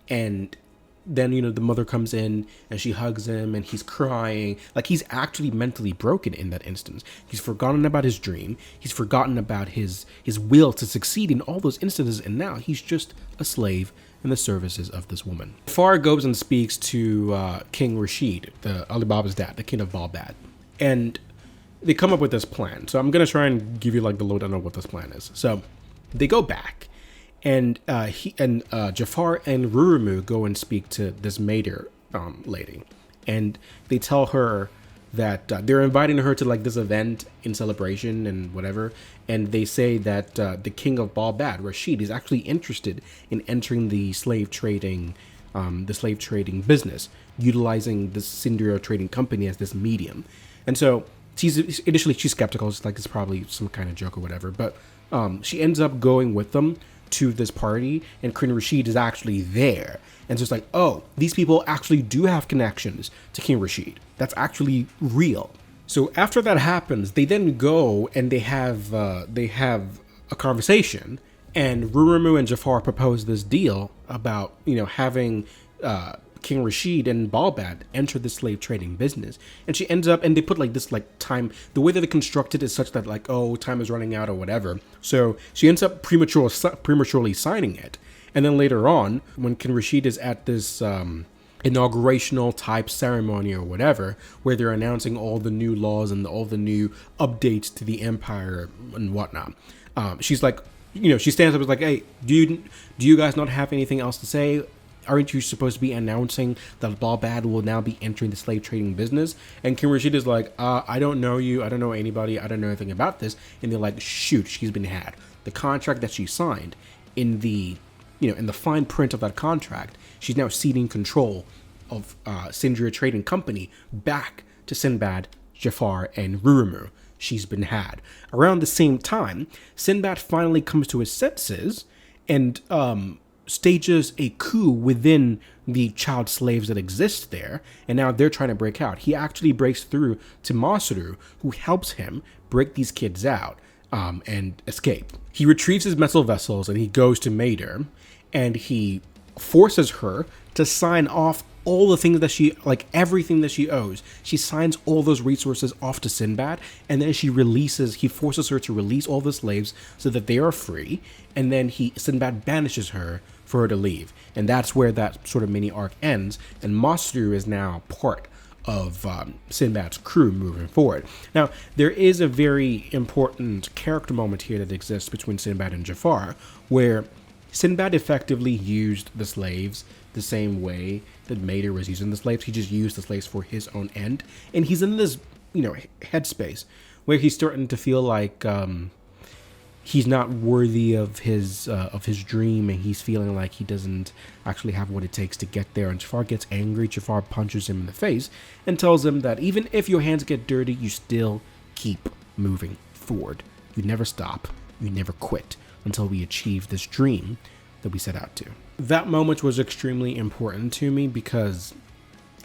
And then, you know, the mother comes in and she hugs him and he's crying. Like, he's actually mentally broken in that instance. He's forgotten about his dream. He's forgotten about his will to succeed in all those instances. And now he's just a slave in the services of this woman. Jafar goes and speaks to King Rashid, Ali Baba's dad, the king of Baalbad. And they come up with this plan. So I'm going to try and give you like the lowdown of what this plan is. So they go back, and Jafar and Rurumu go and speak to this Maader lady. And they tell her that they're inviting her to like this event in celebration and whatever. And they say that the king of Baalbad, Rashid, is actually interested in entering the slave trading business, utilizing the Sindrio Trading Company as this medium. And so initially she's skeptical. It's like it's probably some kind of joke or whatever. But she ends up going with them to this party, and King Rashid is actually there. And so it's like, oh, these people actually do have connections to King Rashid. That's actually real. So after that happens, they then go and they have a conversation, and Rurumu and Jafar propose this deal about, you know, having King Rashid and Baalbad enter the slave trading business. And she ends up, and they put like this like time, the way that they constructed is such that like, oh, time is running out or whatever. So she ends up prematurely signing it. And then later on, when King Rashid is at this inaugurational type ceremony or whatever, where they're announcing all the new laws and all the new updates to the empire and whatnot, she's like, you know, she stands up and is like, hey, do you guys not have anything else to say? Aren't you supposed to be announcing that Baalbad will now be entering the slave trading business? And King Rashid is like, I don't know you. I don't know anybody. I don't know anything about this. And they're like, shoot, she's been had. The contract that she signed, in the fine print of that contract, she's now ceding control of Sindrio Trading Company back to Sinbad, Jafar, and Rurumu. She's been had. Around the same time, Sinbad finally comes to his senses and stages a coup within the child slaves that exist there, and now they're trying to break out. He actually breaks through to Masuru, who helps him break these kids out and escape. He retrieves his metal vessels and he goes to Maader, and he forces her to sign off all the things that she, like everything that she owes. She signs all those resources off to Sinbad, and then he forces her to release all the slaves so that they are free, and then Sinbad banishes her for her to leave. And that's where that sort of mini arc ends, and Masuru is now part of Sinbad's crew moving forward. Now, there is a very important character moment here that exists between Sinbad and Jafar, where Sinbad effectively used the slaves the same way that Maader was using the slaves. He just used the slaves for his own end. And he's in this, headspace where he's starting to feel like he's not worthy of his dream, and he's feeling like he doesn't actually have what it takes to get there. And Jafar gets angry. Jafar punches him in the face and tells him that even if your hands get dirty, you still keep moving forward. You never stop. You never quit until we achieve this dream that we set out to. That moment was extremely important to me because,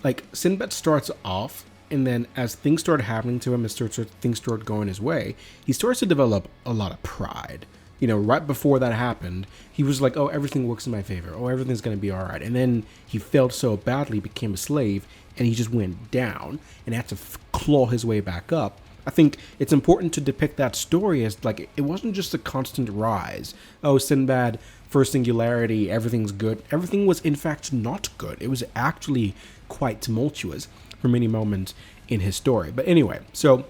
like, Sinbad starts off, and then as things start happening to him, things start going his way, he starts to develop a lot of pride. Right before that happened, he was like, oh, everything works in my favor. Oh, everything's going to be all right. And then he failed so badly, became a slave, and he just went down and had to claw his way back up. I think it's important to depict that story as, like, it wasn't just a constant rise. Oh, Sinbad, first singularity, everything's good. Everything was, in fact, not good. It was actually quite tumultuous for many moments in his story. But anyway, so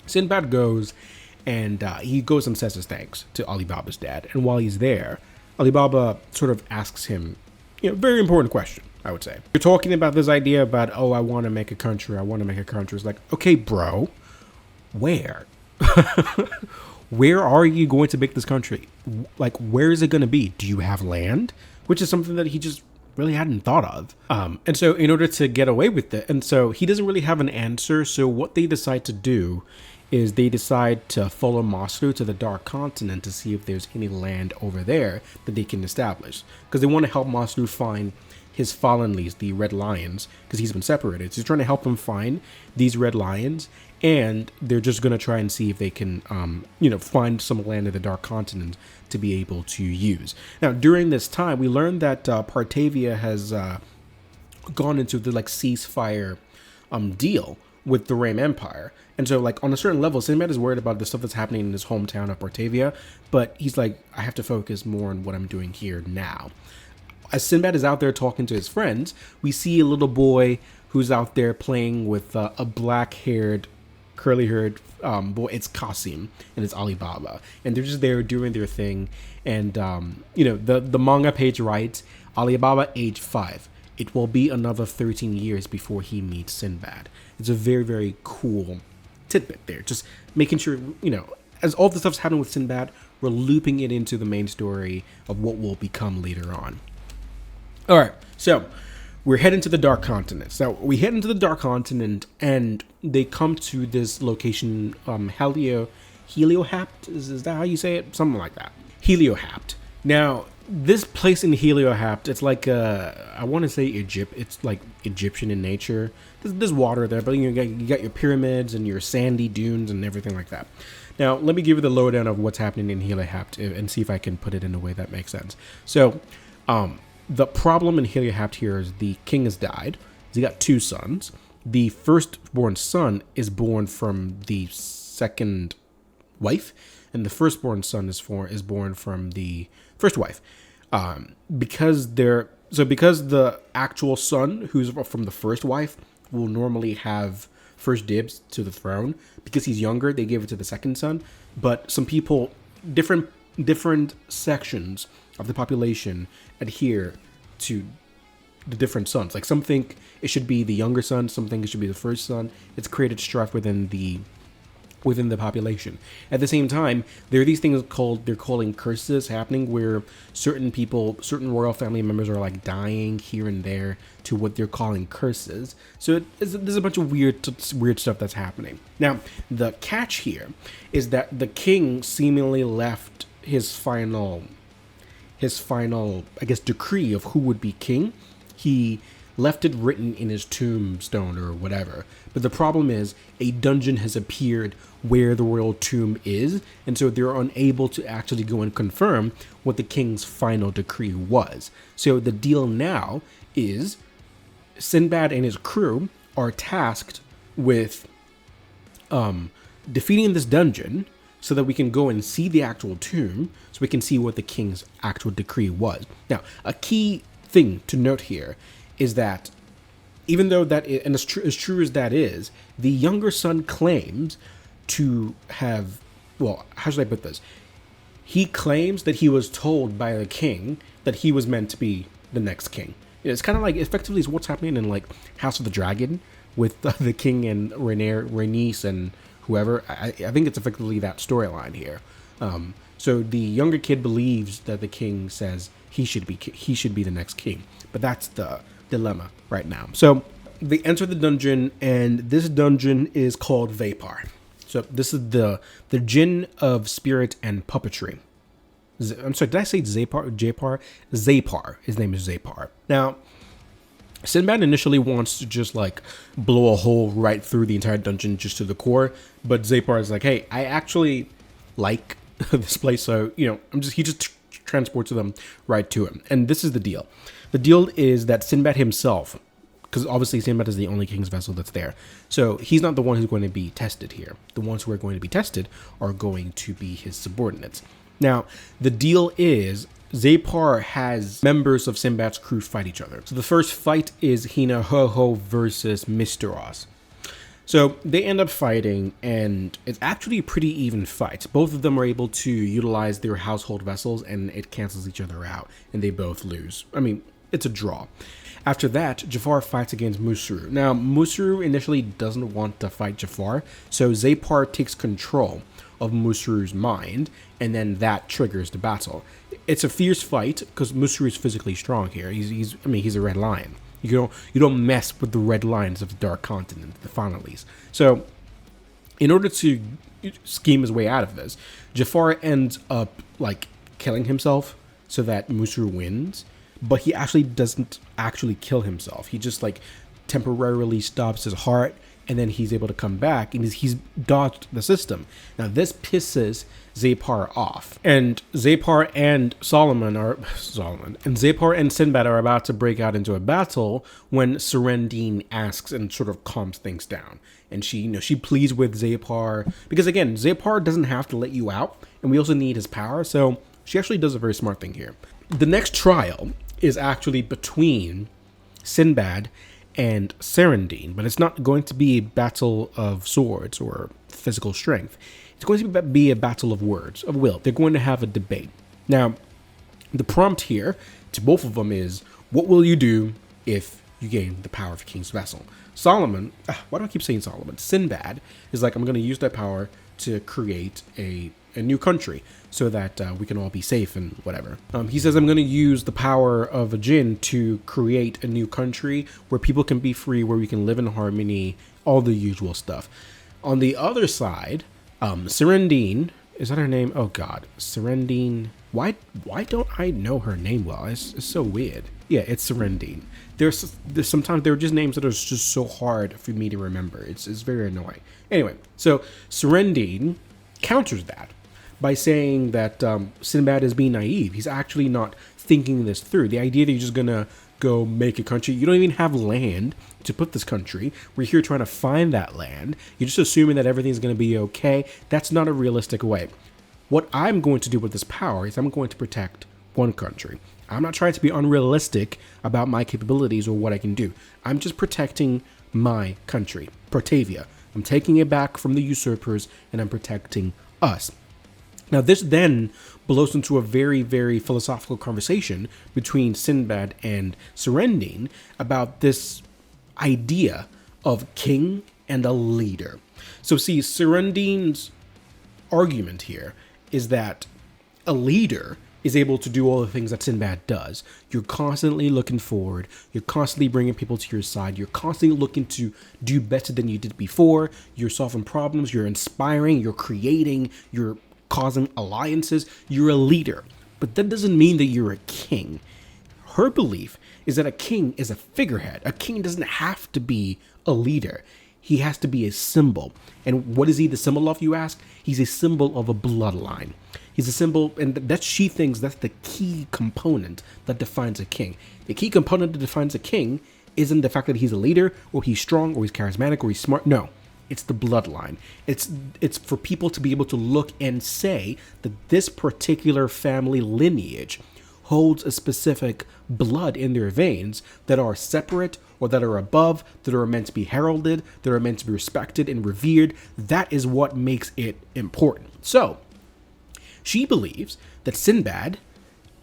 Sinbad goes, and he goes and says his thanks to Ali Baba's dad. And while he's there, Ali Baba sort of asks him, very important question, I would say. You're talking about this idea about, oh, I want to make a country. It's like, okay, bro, where? Where are you going to make this country? Like, where is it going to be? Do you have land? which is something that he just really hadn't thought of. And so in order to get away with it, and so he doesn't really have an answer. So what they decide to do is they decide to follow Masru to the Dark Continent to see if there's any land over there that they can establish. Because they want to help Masru find his fallen leads, the Red Lions, because he's been separated. So he's trying to help him find these Red Lions, and they're just going to try and see if they can, find some land in the Dark Continent to be able to use. Now, during this time, we learned that Partavia has gone into the ceasefire deal with the Ram Empire. And so, on a certain level, Sinbad is worried about the stuff that's happening in his hometown of Partavia, but he's like, I have to focus more on what I'm doing here now. As Sinbad is out there talking to his friends, we see a little boy who's out there playing with a black-haired, curly-haired boy. It's Qasim, and it's Alibaba. And they're just there doing their thing. And, the manga page writes, Alibaba, age 5. It will be another 13 years before he meets Sinbad. It's a very, very cool tidbit there. Just making sure, as all the stuff's happening with Sinbad, we're looping it into the main story of what will become later on. All right, so we're heading to the Dark Continent. Now, we head into the Dark Continent, and they come to this location, Heliohapt. Is that how you say it? Something like that. Heliohapt. Now, this place in Heliohapt, it's like, I want to say it's like Egyptian in nature. There's water there, but you got your pyramids and your sandy dunes and everything like that. Now, let me give you the lowdown of what's happening in Heliohapt and see if I can put it in a way that makes sense. So, the problem in Heliohapt here is the king has died. He got 2 sons. The firstborn son is born from the second wife, and the firstborn son is born from the first wife. Because the actual son, who's from the first wife, will normally have first dibs to the throne. Because he's younger, they give it to the second son. But some people, different sections of the population adhere to the different sons. Like, some think it should be the younger son, some think it should be the first son. It's created strife within the population. At the same time, there are these things they're calling curses happening, where certain royal family members are dying here and there to what they're calling curses. So there's a bunch of weird stuff that's happening. Now, the catch here is that the king seemingly left his final, I guess, decree of who would be king. He left it written in his tombstone or whatever. But the problem is, a dungeon has appeared where the royal tomb is, and so they're unable to actually go and confirm what the king's final decree was. So the deal now is Sinbad and his crew are tasked with defeating this dungeon so that we can go and see the actual tomb, so we can see what the king's actual decree was. Now, a key thing to note here is that even though and as true as that is, the younger son claims to have, well, how should I put this? He claims that he was told by the king that he was meant to be the next king. It's kind of like, effectively, is what's happening in House of the Dragon with the king and Rhaenys and whoever. I think it's effectively that storyline here. So the younger kid believes that the king says he should be the next king, but that's the dilemma right now. So they enter the dungeon, and this dungeon is called Vapor. So this is the djinn of spirit and puppetry. I'm sorry, did I say Zapar? Zapar. His name is Zapar. Now, Sinbad initially wants to just blow a hole right through the entire dungeon just to the core, but Zapar is like, hey, I actually like this place, so he just transports them right to him. And this is the deal. The deal is that Sinbad himself, because obviously Sinbad is the only king's vessel that's there, so he's not the one who's going to be tested here. The ones who are going to be tested are going to be his subordinates. Now, the deal is Zapar has members of Sinbad's crew fight each other. So the first fight is Hina Ho-Ho versus Misteros. So they end up fighting, and it's actually a pretty even fight. Both of them are able to utilize their household vessels, and it cancels each other out, and they both lose. I mean, it's a draw. After that, Jafar fights against Musuru. Now, Musuru initially doesn't want to fight Jafar, so Zapar takes control of Musru's mind, and then that triggers the battle. It's a fierce fight because Musru is physically strong here. He's a red lion. You don't mess with the red lions of the Dark Continent, the Finales. So, in order to scheme his way out of this, Jafar ends up like killing himself so that Musru wins, but he actually doesn't actually kill himself. He just like temporarily stops his heart, and then he's able to come back, and he's dodged the system. Now this pisses Xapar off, and Xapar and Xapar and Sinbad are about to break out into a battle when Serendine asks and sort of calms things down, and she pleads with Xapar because again, Xapar doesn't have to let you out, and we also need his power, so she actually does a very smart thing here. The next trial is actually between Sinbad and Serendine, but it's not going to be a battle of swords or physical strength. It's going to be a battle of words, of will. They're going to have a debate. Now, the prompt here to both of them is, what will you do if you gain the power of a king's vessel? Solomon, why do I keep saying Solomon? Sinbad is like, I'm going to use that power to create a new country so that we can all be safe and whatever. He says, I'm going to use the power of a jinn to create a new country where people can be free, where we can live in harmony, all the usual stuff. On the other side, Serendine, is that her name? Oh God, Serendine. Why don't I know her name well? It's so weird. Yeah, it's Serendine. There's sometimes there are just names that are just so hard for me to remember. It's very annoying. Anyway, so Serendine counters that by saying that Sinbad is being naive. He's actually not thinking this through. The idea that you're just gonna go make a country, you don't even have land to put this country. We're here trying to find that land. You're just assuming that everything's gonna be okay. That's not a realistic way. What I'm going to do with this power is I'm going to protect one country. I'm not trying to be unrealistic about my capabilities or what I can do. I'm just protecting my country, Protavia. I'm taking it back from the usurpers, and I'm protecting us. Now, this then blows into a very, very philosophical conversation between Sinbad and Serendine about this idea of king and a leader. So see, Serendine's argument here is that a leader is able to do all the things that Sinbad does. You're constantly looking forward. You're constantly bringing people to your side. You're constantly looking to do better than you did before. You're solving problems. You're inspiring. You're creating. You're causing alliances. You're a leader. But that doesn't mean that you're a king. Her belief is that a king is a figurehead. A king doesn't have to be a leader. He has to be a symbol. And what is he the symbol of, you ask? He's a symbol of a bloodline. He's a symbol, and that she thinks that's the key component that defines a king. The key component that defines a king isn't the fact that he's a leader, or he's strong, or he's charismatic, or he's smart. No, it's the bloodline. It's for people to be able to look and say that this particular family lineage holds a specific blood in their veins that are separate or that are above, that are meant to be heralded, that are meant to be respected and revered. That is what makes it important. So, she believes that Sinbad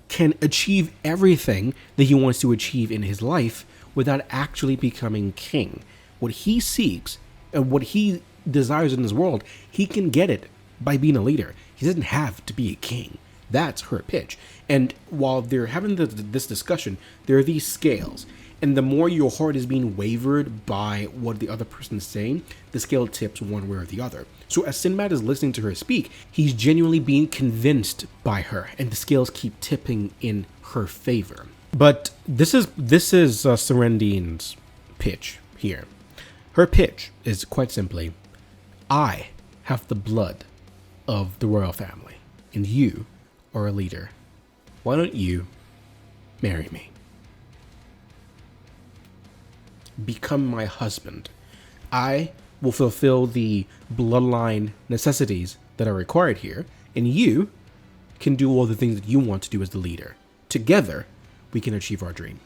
can achieve everything that he wants to achieve in his life without actually becoming king. What he seeks and what he desires in this world, he can get it by being a leader. He doesn't have to be a king. That's her pitch. And while they're having this discussion, there are these scales. And the more your heart is being wavered by what the other person is saying, the scale tips one way or the other. So as Sinbad is listening to her speak, he's genuinely being convinced by her, and the scales keep tipping in her favor. But this is Serendine's pitch here. Her pitch is quite simply, I have the blood of the royal family, and you are a leader. Why don't you marry me? Become my husband. I will fulfill the bloodline necessities that are required here, and you can do all the things that you want to do as the leader. Together, we can achieve our dream.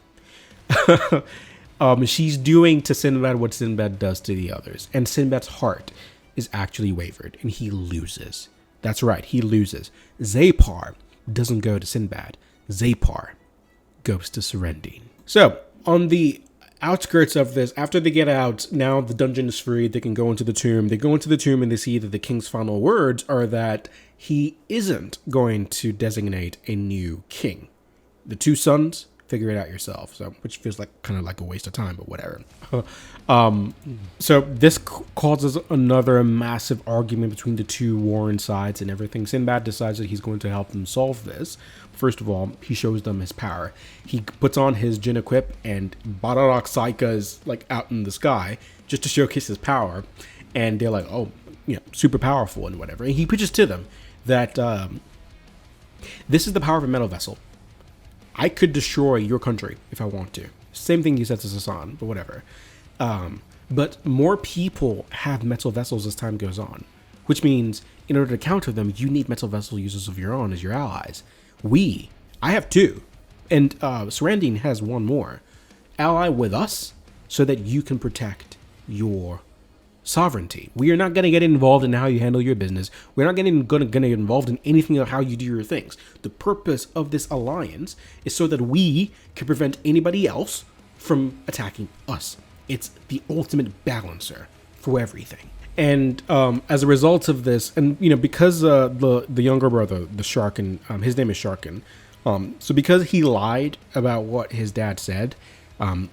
She's doing to Sinbad what Sinbad does to the others, and Sinbad's heart is actually wavered, and he loses. That's right, he loses. Xapar doesn't go to Sinbad. Xapar goes to Serendine. So, on the outskirts of this, after they get out, now the dungeon is free. They can go into the tomb. They go into the tomb and they see that the king's final words are that he isn't going to designate a new king. The two sons, figure it out yourself. So, which feels like kind of like a waste of time, but whatever. So this causes another massive argument between the two warring sides and everything. Sinbad decides that he's going to help them solve this. First of all, he shows them his power. He puts on his Jin equip and Maader Arc Saika is like out in the sky just to showcase his power. And they're like, oh, you know, super powerful and whatever. And he pitches to them that this is the power of a metal vessel. I could destroy your country if I want to. Same thing he said to Sasan, but whatever. But more people have metal vessels as time goes on, which means in order to counter them, you need metal vessel users of your own as your allies. I have two, and Sarandine has one more. Ally with us so that you can protect your sovereignty. We are not going to get involved in how you handle your business. We're not going to get involved in anything of how you do your things. The purpose of this alliance is so that we can prevent anybody else from attacking us. It's the ultimate balancer for everything. And as a result of this, and you know, because the younger brother, the Sharkin, his name is Sharkin. So because he lied about what his dad said,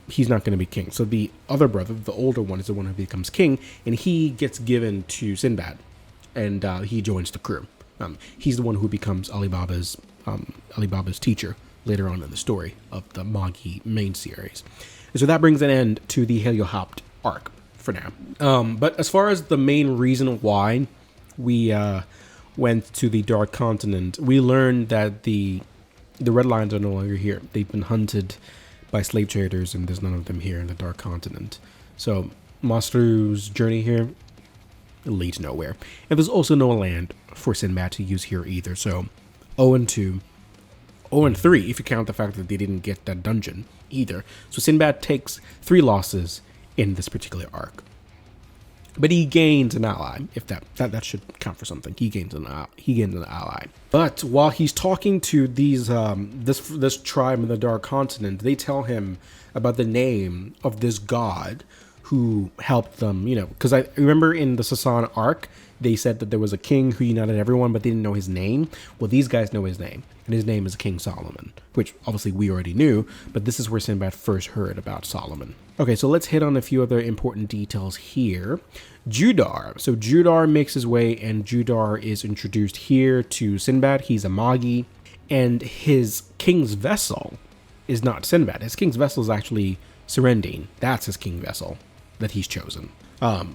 he's not going to be king. So the other brother, the older one, is the one who becomes king, and he gets given to Sinbad, and he joins the crew. He's the one who becomes Alibaba's teacher later on in the story of the Magi main series. And so that brings an end to the Heliohapt Arc for now. But as far as the main reason why we went to the Dark Continent, we learned that the Red Lions are no longer here. They've been hunted by slave traders, and there's none of them here in the Dark Continent. So Mastru's journey here leads nowhere. And there's also no land for Sinbad to use here either. So 0-2, 0-3 if you count the fact that they didn't get that dungeon either. So Sinbad takes 3 losses in this particular arc. But he gains an ally, if that should count for something. He gains an ally. But while he's talking to these this tribe in the Dark Continent, they tell him about the name of this god who helped them. You know, because I remember in the Sasan Arc, they said that there was a king who united everyone, but they didn't know his name. Well, these guys know his name, and his name is King Solomon, which obviously we already knew, but this is where Sinbad first heard about Solomon. Okay, so let's hit on a few other important details here. Judar. So Judar makes his way, and Judar is introduced here to Sinbad. He's a Magi, and his king's vessel is not Sinbad. His king's vessel is actually Sarandine. That's his king vessel that he's chosen.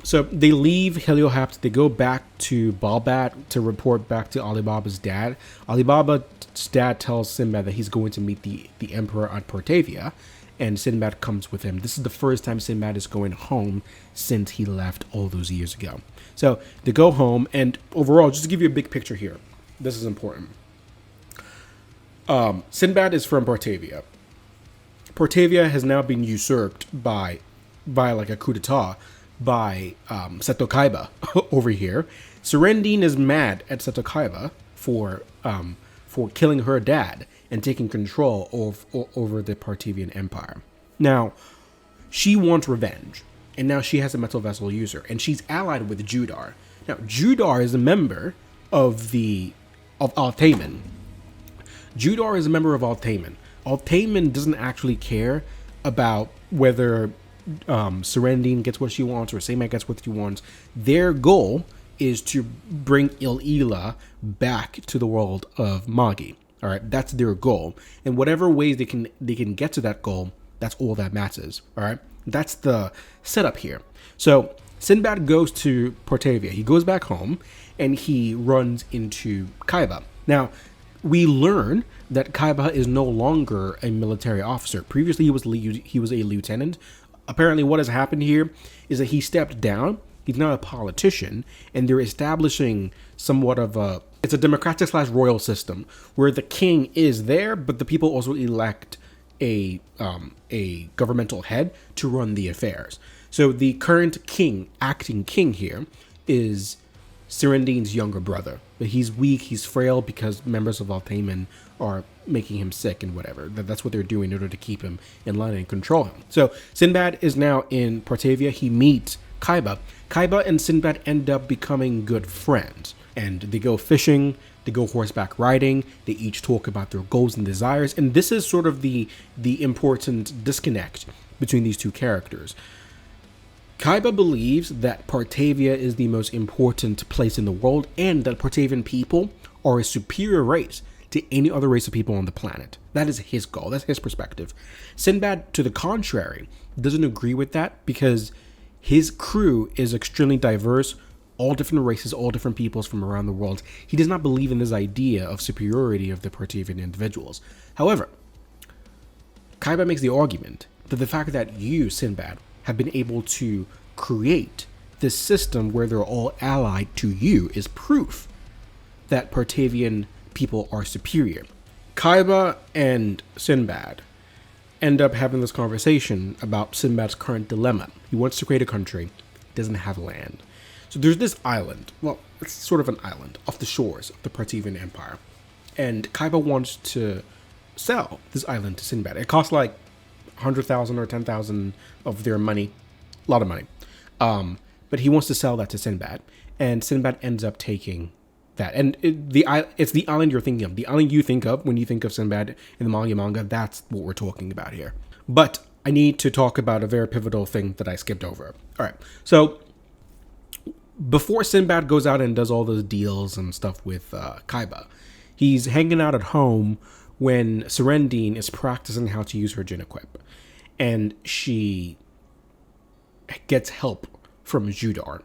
So they leave Heliohapt, they go back to Balbat to report back to Alibaba's dad. Alibaba's dad tells Sinbad that he's going to meet the emperor at Portavia, and Sinbad comes with him. This is the first time Sinbad is going home since he left all those years ago. So they go home, and overall, just to give you a big picture here, this is important. Sinbad is from Portavia. Portavia has now been usurped by like a coup d'etat by Seto Kaiba over here. Sarandine is mad at Seto Kaiba for killing her dad and taking control over the Partavian Empire. Now, she wants revenge, and now she has a metal vessel user, and she's allied with Judar. Now, Judar is a member of Altamen. Judar is a member of Altamen. Altamen doesn't actually care about whether Sarandine gets what she wants or Sinbad gets what she wants. Their goal is to bring Il-Ila back to the world of Magi. All right, that's their goal, and whatever ways they can get to that goal, that's all that matters. All right, that's the setup here. So Sinbad goes to Portavia. He goes back home, and he runs into Kaiba. Now, we learn that Kaiba is no longer a military officer. Previously, he was a lieutenant. Apparently, what has happened here is that he stepped down. He's now a politician, and they're establishing somewhat of it's a democratic / royal system where the king is there, but the people also elect a governmental head to run the affairs. So the current acting king here, is Sarandine's younger brother. But he's weak, he's frail, because members of Altamen are making him sick and whatever. That's what they're doing in order to keep him in line and control him. So Sinbad is now in Partavia. He meets Kaiba. Kaiba and Sinbad end up becoming good friends, and they go fishing, they go horseback riding, they each talk about their goals and desires, and this is sort of the important disconnect between these two characters. Kaiba believes that Partavia is the most important place in the world, and that Partavian people are a superior race to any other race of people on the planet. That is his goal, that's his perspective. Sinbad, to the contrary, doesn't agree with that because his crew is extremely diverse, all different races, all different peoples from around the world. He does not believe in this idea of superiority of the Partavian individuals. However, Kaiba makes the argument that the fact that you, Sinbad, have been able to create this system where they're all allied to you is proof that Partavian people are superior. Kaiba and Sinbad end up having this conversation about Sinbad's current dilemma. He wants to create a country, doesn't have land. So there's this island, well, it's sort of an island off the shores of the Partavian Empire. And Kaiba wants to sell this island to Sinbad. It costs like 100,000 or 10,000 of their money, a lot of money. But he wants to sell that to Sinbad, and Sinbad ends up taking that. And it's the island you're thinking of. The island you think of when you think of Sinbad in the manga, that's what we're talking about here. But I need to talk about a very pivotal thing that I skipped over. All right, so before Sinbad goes out and does all those deals and stuff with Kaiba, he's hanging out at home when Serendine is practicing how to use her Jin equip. And she gets help from Judar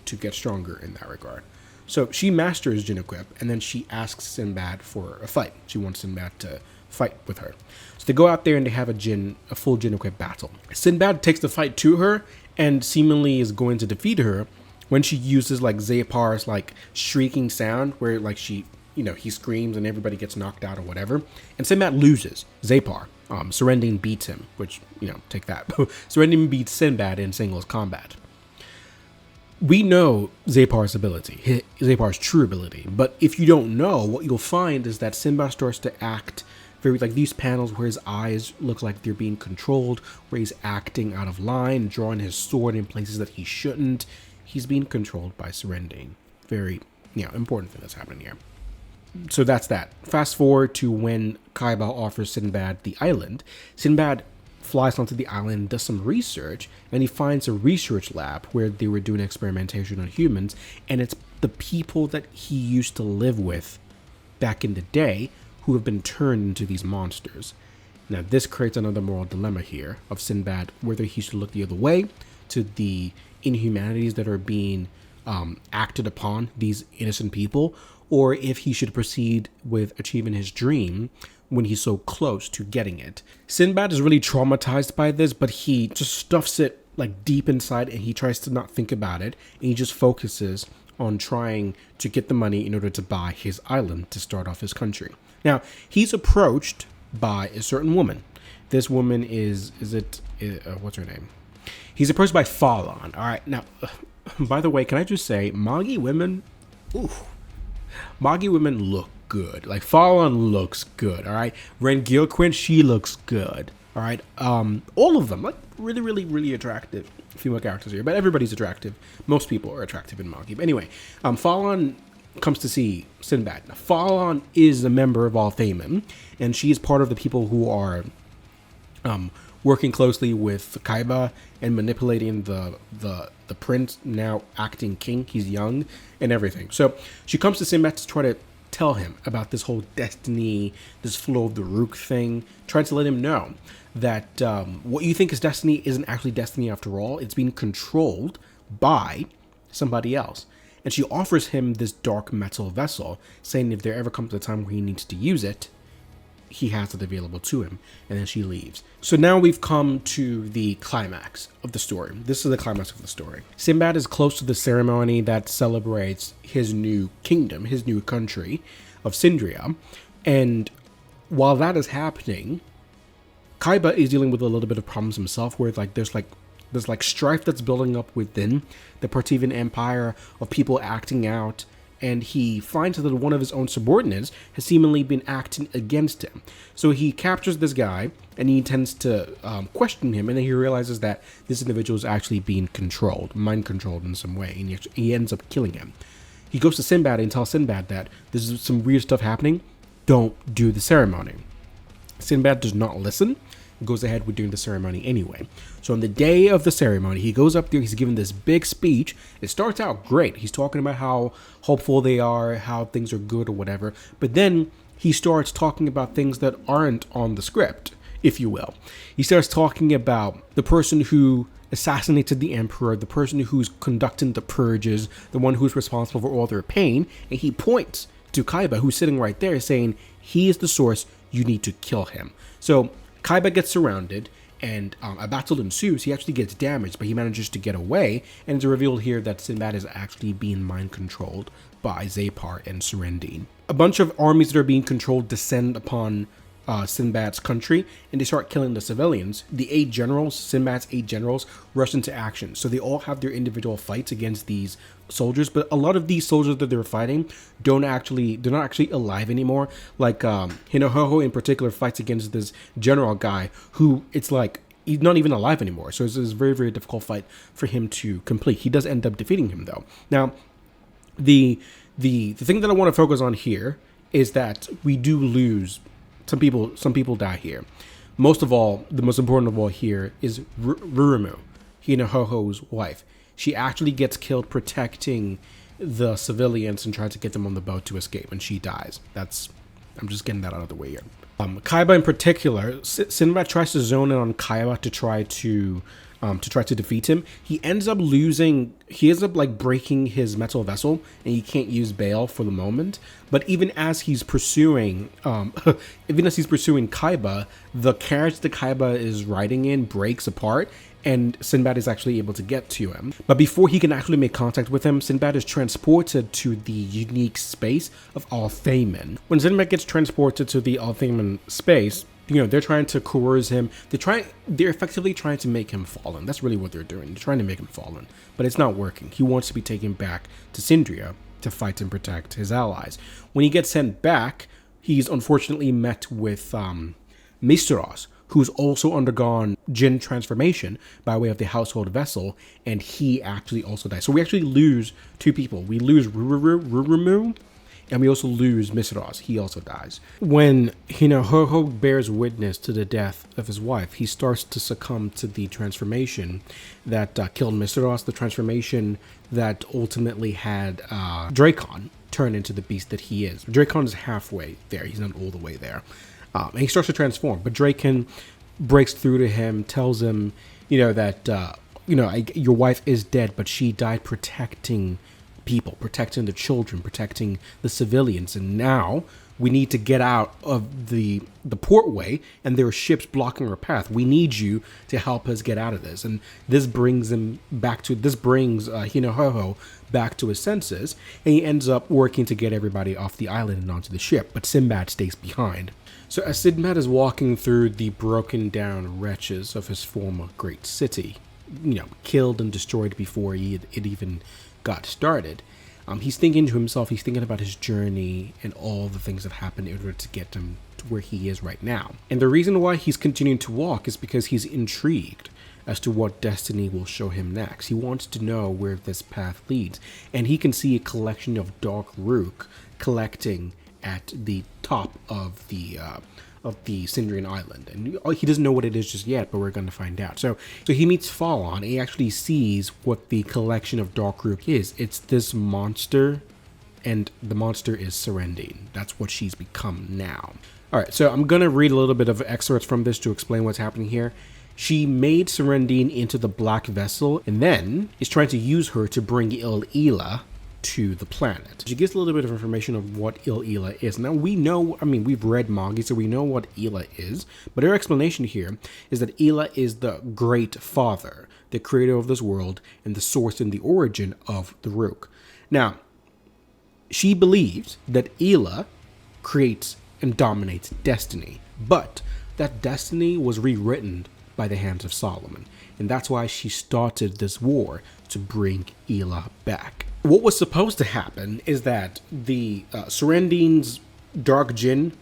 to get stronger in that regard. So she masters Jin equip, and then she asks Sinbad for a fight. She wants Sinbad to fight with her. So they go out there and they have a full Jin equip battle. Sinbad takes the fight to her and seemingly is going to defeat her when she uses like Zepar's like shrieking sound where like she, he screams and everybody gets knocked out or whatever. And Sinbad loses. Zepar. Serendine beats him, which, take that. Serendine beats Sinbad in singles combat. We know Zepar's ability, Zepar's true ability, but if you don't know, what you'll find is that Sinbad starts to act very like these panels where his eyes look like they're being controlled, where he's acting out of line, drawing his sword in places that he shouldn't. He's being controlled by Serendine. Very, important thing that's happening here. So that's that. Fast forward to when Kaiba offers Sinbad the island. Sinbad flies onto the island, does some research, and he finds a research lab where they were doing experimentation on humans, and it's the people that he used to live with back in the day who have been turned into these monsters. Now this creates another moral dilemma here of Sinbad, whether he should look the other way to the inhumanities that are being acted upon these innocent people, or if he should proceed with achieving his dream when he's so close to getting it. Sinbad is really traumatized by this, but he just stuffs it like deep inside and he tries to not think about it, and he just focuses on trying to get the money in order to buy his island to start off his country. Now, he's approached by a certain woman. This woman what's her name? He's approached by Falon. All right, now, by the way, can I just say, Magi women, Magi women look good. Like, Falon looks good, all right? Ren Gilquin, she looks good, all right? All of them, like, really, really, really attractive female characters here, but everybody's attractive. Most people are attractive in Magi. But anyway, Falon comes to see Sinbad. Now, Falon is a member of Althamen, and she is part of the people who are working closely with Kaiba and manipulating the prince, now acting king. He's young and everything. So she comes to Sinbad to try to tell him about this whole destiny, this flow of the Rook thing, trying to let him know that what you think is destiny isn't actually destiny after all. It's being controlled by somebody else. And she offers him this dark metal vessel, saying if there ever comes a time where he needs to use it, he has it available to him. And then she leaves. So now we've come to the climax of the story. This is the climax of the story. Sinbad is close to the ceremony that celebrates his new kingdom, his new country of Sindria. And while that is happening, Kaiba is dealing with a little bit of problems himself, where there's strife that's building up within the Partavian Empire of people acting out and he finds that one of his own subordinates has seemingly been acting against him. So he captures this guy, and he intends to question him, and then he realizes that this individual is actually being controlled, mind controlled in some way, and he ends up killing him. He goes to Sinbad and tells Sinbad that this is some weird stuff happening. Don't do the ceremony. Sinbad does not listen. He goes ahead with doing the ceremony anyway. So on the day of the ceremony, he goes up there. He's giving this big speech. It starts out great. He's talking about how hopeful they are, how things are good or whatever. But then he starts talking about things that aren't on the script, if you will. He starts talking about the person who assassinated the emperor, the person who's conducting the purges, the one who's responsible for all their pain, and he points to Kaiba, who's sitting right there, saying, he is the source, you need to kill him. So Kaiba gets surrounded, and a battle ensues. He actually gets damaged, but he manages to get away, and it's revealed here that Sinbad is actually being mind-controlled by Xapar and Serendine. A bunch of armies that are being controlled descend upon Sinbad's country, and they start killing the civilians. The 8 generals, Sinbad's 8 generals, rush into action. So they all have their individual fights against these soldiers, but a lot of these soldiers that they're fighting they're not actually alive anymore. Like Hinohoho in particular fights against this general guy who it's like he's not even alive anymore. So it's a very, very difficult fight for him to complete. He does end up defeating him though. Now, the thing that I want to focus on here is that we do lose some people die here. Most of all, the most important of all here is Rurumu, Hinohoho's wife. She actually gets killed protecting the civilians and trying to get them on the boat to escape, and she dies. I'm just getting that out of the way here. Kaiba in particular, Sinbad tries to zone in on Kaiba to try to defeat him. He ends up like breaking his metal vessel, and he can't use Bail for the moment. But even as he's pursuing Kaiba, the carriage that Kaiba is riding in breaks apart, and Sinbad is actually able to get to him. But before he can actually make contact with him, Sinbad is transported to the unique space of Althamen. When Sinbad gets transported to the Althamen space, they're trying to coerce him. They're effectively trying to make him fallen. That's really what they're doing. They're trying to make him fallen, but it's not working. He wants to be taken back to Sindria to fight and protect his allies. When he gets sent back, he's unfortunately met with Mistros, who's also undergone Jin transformation by way of the household vessel, and he actually also dies. So we actually lose 2 people. We lose Rurumu, and we also lose Mistros. He also dies. When Hinohoho bears witness to the death of his wife, he starts to succumb to the transformation that killed Mistros, the transformation that ultimately had Dracon turn into the beast that he is. Dracon is halfway there. He's not all the way there. And he starts to transform, but Dracon breaks through to him, tells him, that, your wife is dead, but she died protecting people, protecting the children, protecting the civilians. And now we need to get out of the portway, and there are ships blocking our path. We need you to help us get out of this. And this brings Hinohoho back to his senses, and he ends up working to get everybody off the island and onto the ship, but Sinbad stays behind. So as Sinbad is walking through the broken down wretches of his former great city, killed and destroyed before it even got started, he's thinking to himself, he's thinking about his journey and all the things that happened in order to get him to where he is right now. And the reason why he's continuing to walk is because he's intrigued as to what destiny will show him next. He wants to know where this path leads, and he can see a collection of dark rook collecting at the top of the Sindrian island, and he doesn't know what it is just yet, but we're going to find out. So he meets Falon, and he actually sees what the collection of dark rook is. It's this monster, and the monster is Serendine. That's what she's become now. All right, so I'm going to read a little bit of excerpts from this to explain what's happening here. She made Serendine into the black vessel, and then is trying to use her to bring Il-Ila to the planet. She gives a little bit of information of what Il-Ila is. Now we know, we've read Magi, so we know what Ila is, but her explanation here is that Ila is the great father, the creator of this world, and the source and the origin of the Rook. Now, she believes that Ila creates and dominates destiny, but that destiny was rewritten by the hands of Solomon. And that's why she started this war to bring Ela back. What was supposed to happen is that the Serendine's dark djinn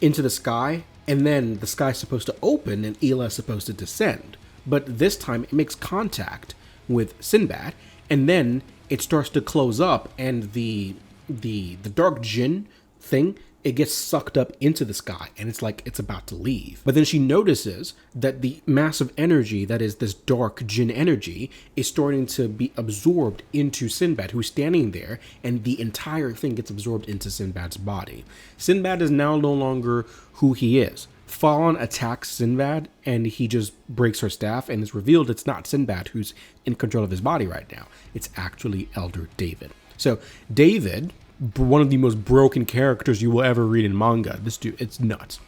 into the sky, and then the sky's supposed to open and Ela is supposed to descend. But this time it makes contact with Sinbad, and then it starts to close up, and the dark djinn thing, it gets sucked up into the sky, and it's like it's about to leave. But then she notices that the massive energy that is this dark djinn energy is starting to be absorbed into Sinbad, who's standing there, and the entire thing gets absorbed into Sinbad's body. Sinbad is now no longer who he is. Falon attacks Sinbad, and he just breaks her staff, and it's revealed it's not Sinbad who's in control of his body right now. It's actually Elder David. So David, one of the most broken characters you will ever read in manga. This dude, it's nuts.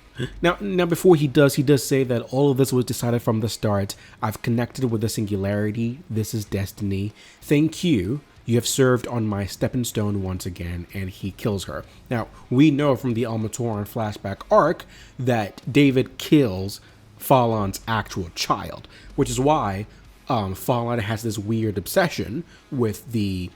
Now before he does say that all of this was decided from the start. I've connected with the singularity. This is destiny. Thank you. You have served on my stepping stone once again, and he kills her. Now, we know from the Almatoran flashback arc that David kills Falon's actual child, which is why Falon has this weird obsession with the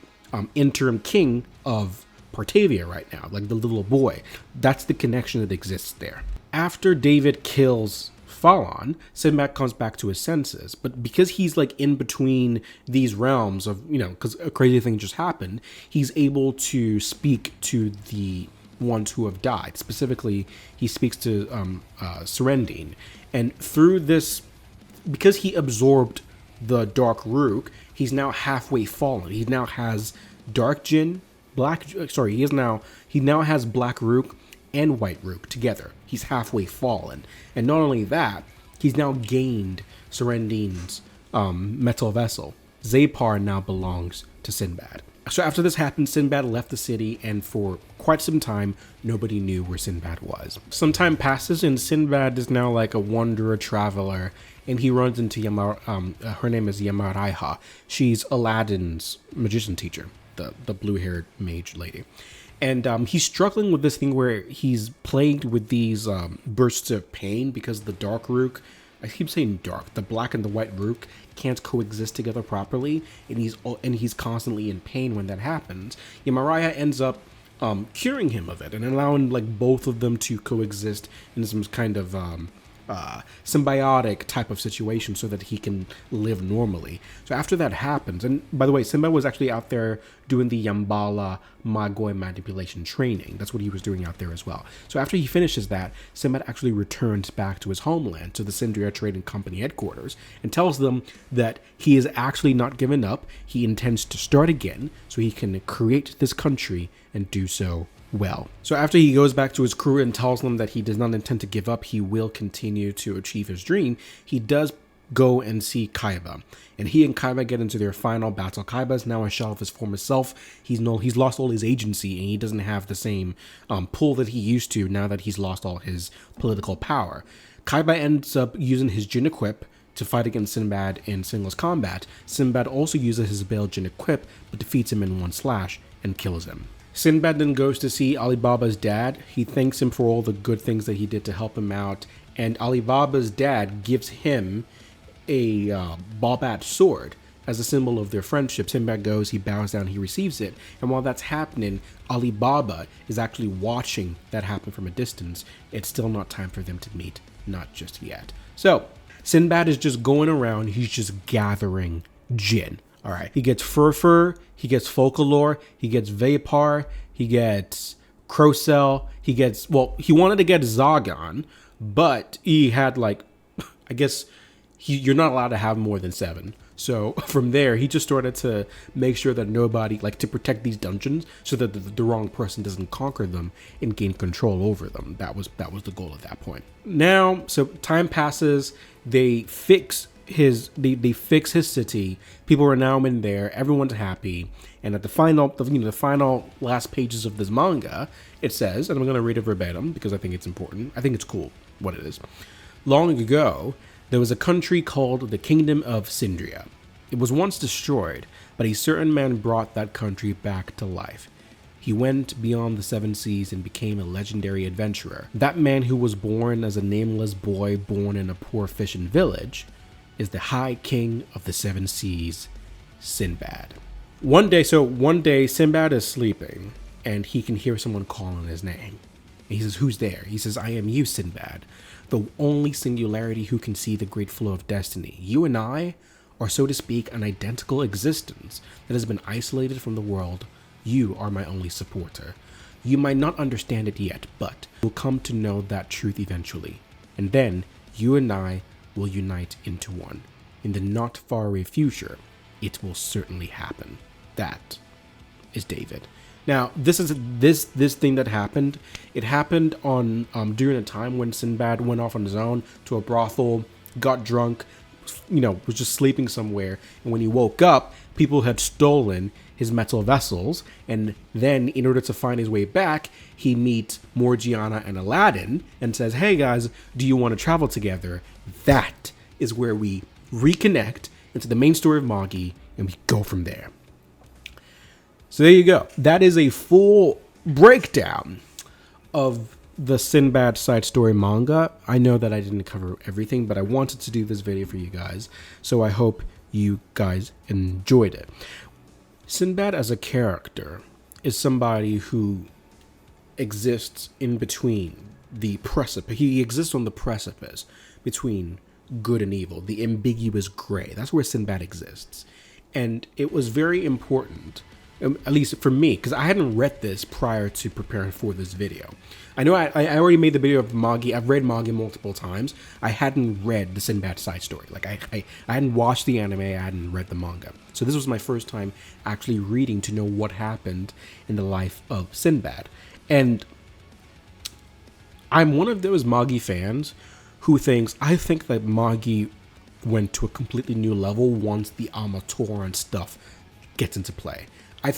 interim king of Partavia right now, like the little boy. That's the connection that exists there. After David kills Falon, Sinbad comes back to his senses, but because he's like in between these realms of, because a crazy thing just happened, he's able to speak to the ones who have died. Specifically, he speaks to Serendine, and through this, because he absorbed the Dark Rook, he's now halfway fallen. He now has Dark Djinn, he now has Black Rook and White Rook together. He's halfway fallen. And not only that, he's now gained Serendine's metal vessel. Zapar now belongs to Sinbad. So after this happened, Sinbad left the city, and for quite some time, nobody knew where Sinbad was. Some time passes, and Sinbad is now like a wanderer traveler, and he runs into her name is Yamaraiha. She's Aladdin's magician teacher, the blue-haired mage lady. And he's struggling with this thing where he's plagued with these bursts of pain because the Dark Rook, I keep saying dark, the Black and the White Rook can't coexist together properly, and he's constantly in pain when that happens. Yamaraiha ends up curing him of it and allowing like both of them to coexist in some kind of symbiotic type of situation so that he can live normally. So after that happens, and by the way, Sinbad was actually out there doing the Yambala Magoi manipulation training. That's what he was doing out there as well. So after he finishes that, Sinbad actually returns back to his homeland, to the Sindria Trading Company headquarters, and tells them that he is actually not given up. He intends to start again so he can create this country and do so well. So after he goes back to his crew and tells them that he does not intend to give up, he will continue to achieve his dream, he does go and see Kaiba. And he and Kaiba get into their final battle. Kaiba is now a shell of his former self. He's lost all his agency, and he doesn't have the same pull that he used to now that he's lost all his political power. Kaiba ends up using his Jin equip to fight against Sinbad in singles combat. Sinbad also uses his Bail Jin equip, but defeats him in one slash and kills him. Sinbad then goes to see Alibaba's dad. He thanks him for all the good things that he did to help him out, and Alibaba's dad gives him a Babat sword as a symbol of their friendship. Sinbad goes, he bows down, he receives it, and while that's happening, Alibaba is actually watching that happen from a distance. It's still not time for them to meet, not just yet. So, Sinbad is just going around, he's just gathering Jinn. All right, he gets Furfur, he gets Folklore, he gets Vapar, he gets Crocell, he wanted to get Zagan, but he had you're not allowed to have more than 7. So from there, he just started to make sure that nobody, to protect these dungeons so that the wrong person doesn't conquer them and gain control over them. That was the goal at that point. Now, so time passes, they fix his city. People are now in there. Everyone's happy. And at the final last pages of this manga, it says, and I'm going to read it verbatim because I think it's important. I think it's cool what it is. Long ago, there was a country called the Kingdom of Sindria. It was once destroyed, but a certain man brought that country back to life. He went beyond the 7 seas and became a legendary adventurer. That man who was born as a nameless boy born in a poor fishing village is the High King of the 7 seas, Sinbad. One day, Sinbad is sleeping and he can hear someone calling his name. And he says, "Who's there?" He says, "I am you, Sinbad, the only singularity who can see the great flow of destiny. You and I are, so to speak, an identical existence that has been isolated from the world. You are my only supporter. You might not understand it yet, but you'll come to know that truth eventually. And then you and I will unite into one. In the not far away future, it will certainly happen." That is David. Now, this thing that happened. It happened on during a time when Sinbad went off on his own to a brothel, got drunk, was just sleeping somewhere, and when he woke up, people had stolen his metal vessels, and then in order to find his way back, he meets Morgiana and Aladdin and says, "Hey guys, do you want to travel together?" That is where we reconnect into the main story of Magi, and we go from there. So there you go. That is a full breakdown of the Sinbad side story manga. I know that I didn't cover everything, but I wanted to do this video for you guys, so I hope you guys enjoyed it. Sinbad as a character is somebody who exists in between the precipice. He exists on the precipice between good and evil, the ambiguous gray. That's where Sinbad exists. And it was very important, at least for me, because I hadn't read this prior to preparing for this video. I know I already made the video of Magi. I've read Magi multiple times. I hadn't read the Sinbad side story. Like I hadn't watched the anime. I hadn't read the manga. So this was my first time actually reading to know what happened in the life of Sinbad. And I'm one of those Magi fans who I think that Magi went to a completely new level once the Almatoran stuff gets into play. I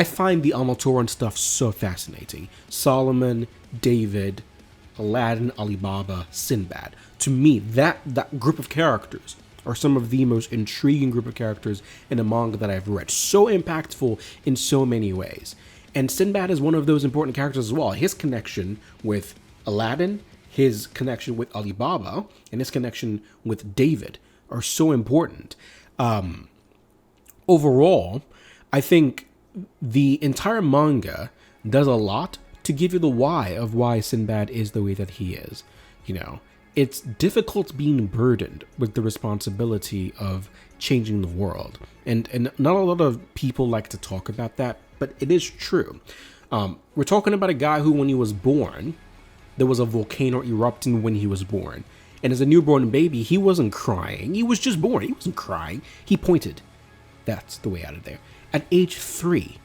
find the Almatoran stuff so fascinating. Solomon, David, Aladdin, Alibaba, Sinbad. To me, that group of characters are some of the most intriguing group of characters in a manga that I've read. So impactful in so many ways. And Sinbad is one of those important characters as well. His connection with Aladdin, his connection with Alibaba, and his connection with David are so important. Overall, I think the entire manga does a lot to give you the why of why Sinbad is the way that he is. It's difficult being burdened with the responsibility of changing the world. And not a lot of people like to talk about that, but it is true. We're talking about a guy who, when he was born, there was a volcano erupting when he was born. And as a newborn baby, he wasn't crying. He was just born. He wasn't crying. He pointed. That's the way out of there. At age 3,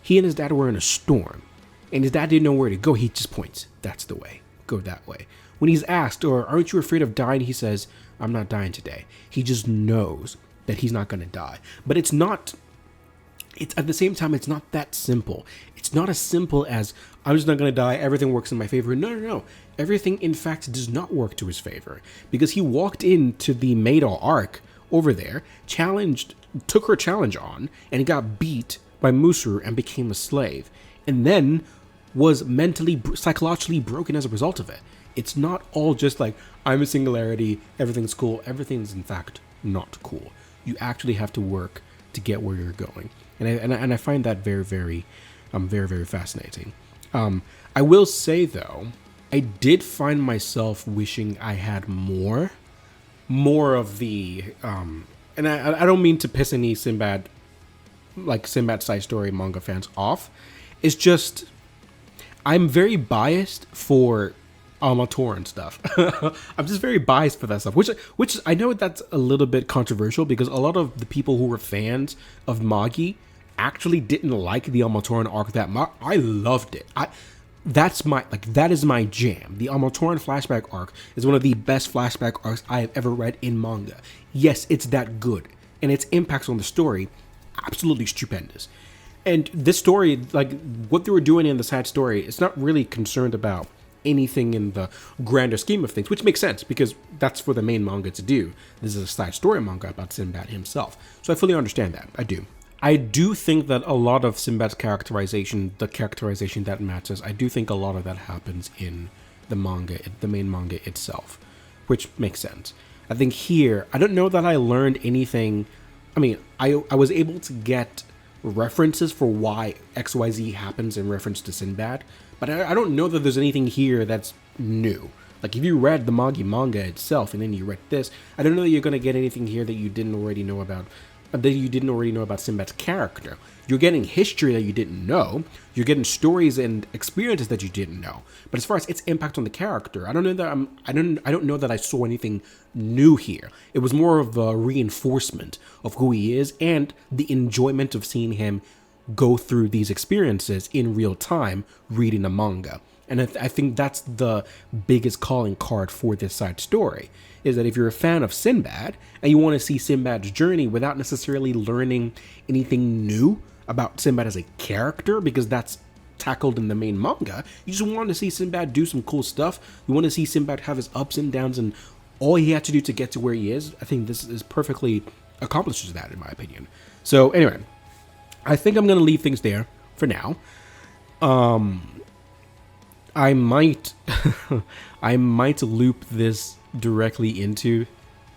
he and his dad were in a storm. And his dad didn't know where to go. He just points. That's the way. Go that way. When he's asked, aren't you afraid of dying? He says, "I'm not dying today." He just knows that he's not going to die. But it's at the same time, it's not that simple. It's not as simple as, "I'm just not going to die. Everything works in my favor." No. Everything, in fact, does not work to his favor. Because he walked into the Maader Arc over there, took her challenge on, and got beat by Musur and became a slave. And then was mentally, psychologically broken as a result of it. It's not all just like, I'm a singularity, everything's cool. Everything's, in fact, not cool. You actually have to work to get where you're going. And I find that very, very, very fascinating. I will say, though, I did find myself wishing I had more of the, and I don't mean to piss any Sinbad side story manga fans off. It's just, I'm very biased for Almatoran stuff. I'm just very biased for that stuff, which I know that's a little bit controversial because a lot of the people who were fans of Magi actually didn't like the Almatoran arc that much. I loved it. That is my jam. The Almatoran flashback arc is one of the best flashback arcs I have ever read in manga. Yes, it's that good, and its impacts on the story, absolutely stupendous. And this story, what they were doing in the side story, it's not really concerned about anything in the grander scheme of things, which makes sense because that's for the main manga to do. This is a side story manga about Sinbad himself. So I fully understand that. I do. I do think that a lot of Sinbad's characterization, the characterization that matters, I do think a lot of that happens in the manga, the main manga itself, which makes sense. I think here, I don't know that I learned anything. I mean, I was able to get references for why XYZ happens in reference to Sinbad, but I don't know that there's anything here that's new. Like, if you read the Magi manga itself and then you read this, I don't know that you're going to get anything here that you didn't already know about Sinbad's character. You're getting history that you didn't know. You're getting stories and experiences that you didn't know. But as far as its impact on the character, I don't know that I saw anything new here. It was more of a reinforcement of who he is and the enjoyment of seeing him go through these experiences in real time reading a manga. And I think that's the biggest calling card for this side story, is that if you're a fan of Sinbad and you want to see Sinbad's journey without necessarily learning anything new about Sinbad as a character, because that's tackled in the main manga, you just want to see Sinbad do some cool stuff. You want to see Sinbad have his ups and downs and all he had to do to get to where he is. I think this is perfectly accomplishes that, in my opinion. So anyway, I think I'm going to leave things there for now. I might loop this directly into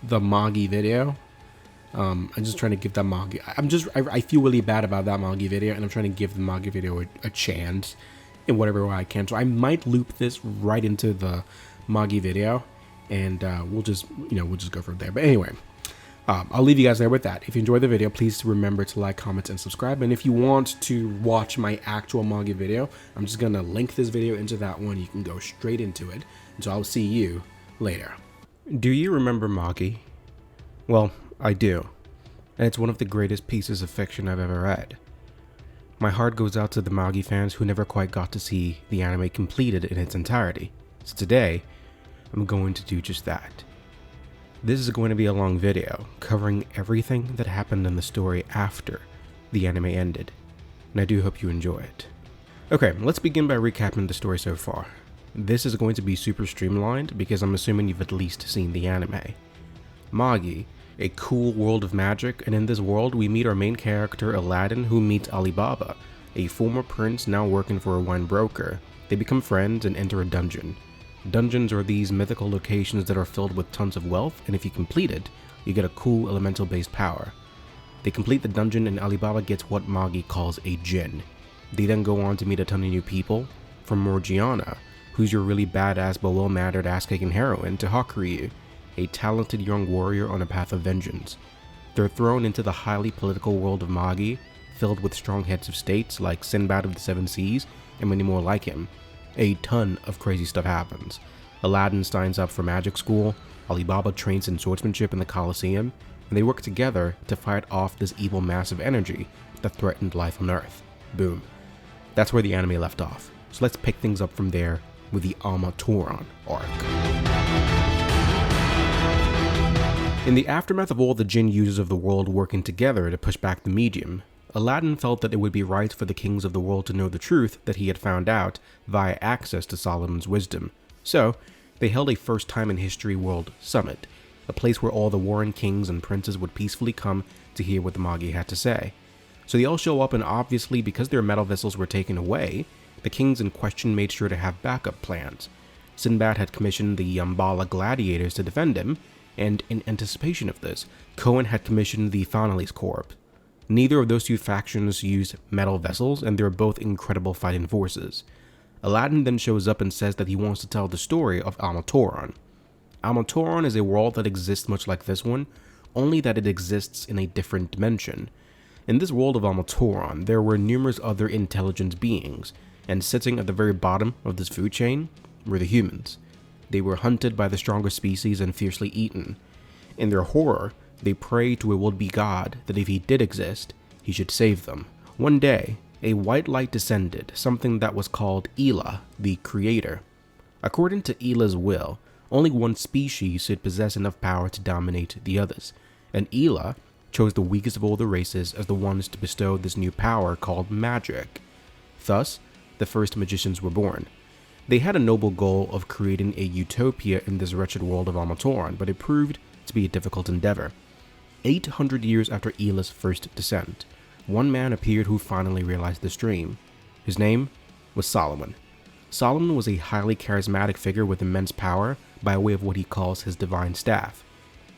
the Magi video. I'm just trying to give that Magi. I feel really bad about that Magi video, and I'm trying to give the Magi video a chance in whatever way I can. So I might loop this right into the Magi video, and we'll just go from there. But anyway, I'll leave you guys there with that. If you enjoyed the video, please remember to like, comment, and subscribe. And if you want to watch my actual Manga video, I'm just going to link this video into that one. You can go straight into it. And so I'll see you later. Do you remember Magi? Well, I do. And it's one of the greatest pieces of fiction I've ever read. My heart goes out to the Magi fans who never quite got to see the anime completed in its entirety. So today, I'm going to do just that. This is going to be a long video, covering everything that happened in the story after the anime ended, and I do hope you enjoy it. Okay, let's begin by recapping the story so far. This is going to be super streamlined because I'm assuming you've at least seen the anime. Magi, a cool world of magic, and in this world we meet our main character Aladdin, who meets Alibaba, a former prince now working for a wine broker. They become friends and enter a dungeon. Dungeons are these mythical locations that are filled with tons of wealth, and if you complete it, you get a cool elemental based power. They complete the dungeon and Alibaba gets what Magi calls a djinn. They then go on to meet a ton of new people, from Morgiana, who's your really badass but well-mannered ass-kicking heroine, to Hakuryu, a talented young warrior on a path of vengeance. They're thrown into the highly political world of Magi, filled with strong heads of states like Sinbad of the Seven Seas and many more like him. A ton of crazy stuff happens. Aladdin signs up for magic school, Alibaba trains in swordsmanship in the Colosseum, and they work together to fight off this evil mass of energy that threatened life on Earth. Boom. That's where the anime left off. So let's pick things up from there with the Maader Arc. In the aftermath of all the Jinn users of the world working together to push back the medium, Aladdin felt that it would be right for the kings of the world to know the truth that he had found out via access to Solomon's wisdom. So, they held a first time in history world summit, a place where all the warring kings and princes would peacefully come to hear what the Magi had to say. So they all show up, and obviously because their metal vessels were taken away, the kings in question made sure to have backup plans. Sinbad had commissioned the Yambala gladiators to defend him, and in anticipation of this, Cohen had commissioned the Thonales Corps. Neither of those two factions use metal vessels, and they're both incredible fighting forces. Aladdin then shows up and says that he wants to tell the story of Maader. Maader is a world that exists much like this one, only that it exists in a different dimension. In this world of Maader, there were numerous other intelligent beings, and sitting at the very bottom of this food chain were the humans. They were hunted by the stronger species and fiercely eaten. In their horror, they pray to a would-be god that if he did exist, he should save them. One day, a white light descended, something that was called Ela, the creator. According to Ela's will, only one species should possess enough power to dominate the others, and Ela chose the weakest of all the races as the ones to bestow this new power called magic. Thus, the first magicians were born. They had a noble goal of creating a utopia in this wretched world of Maader, but it proved to be a difficult endeavor. 800 years after Ela's first descent, one man appeared who finally realized this dream. His name was Solomon. Solomon was a highly charismatic figure with immense power by way of what he calls his divine staff.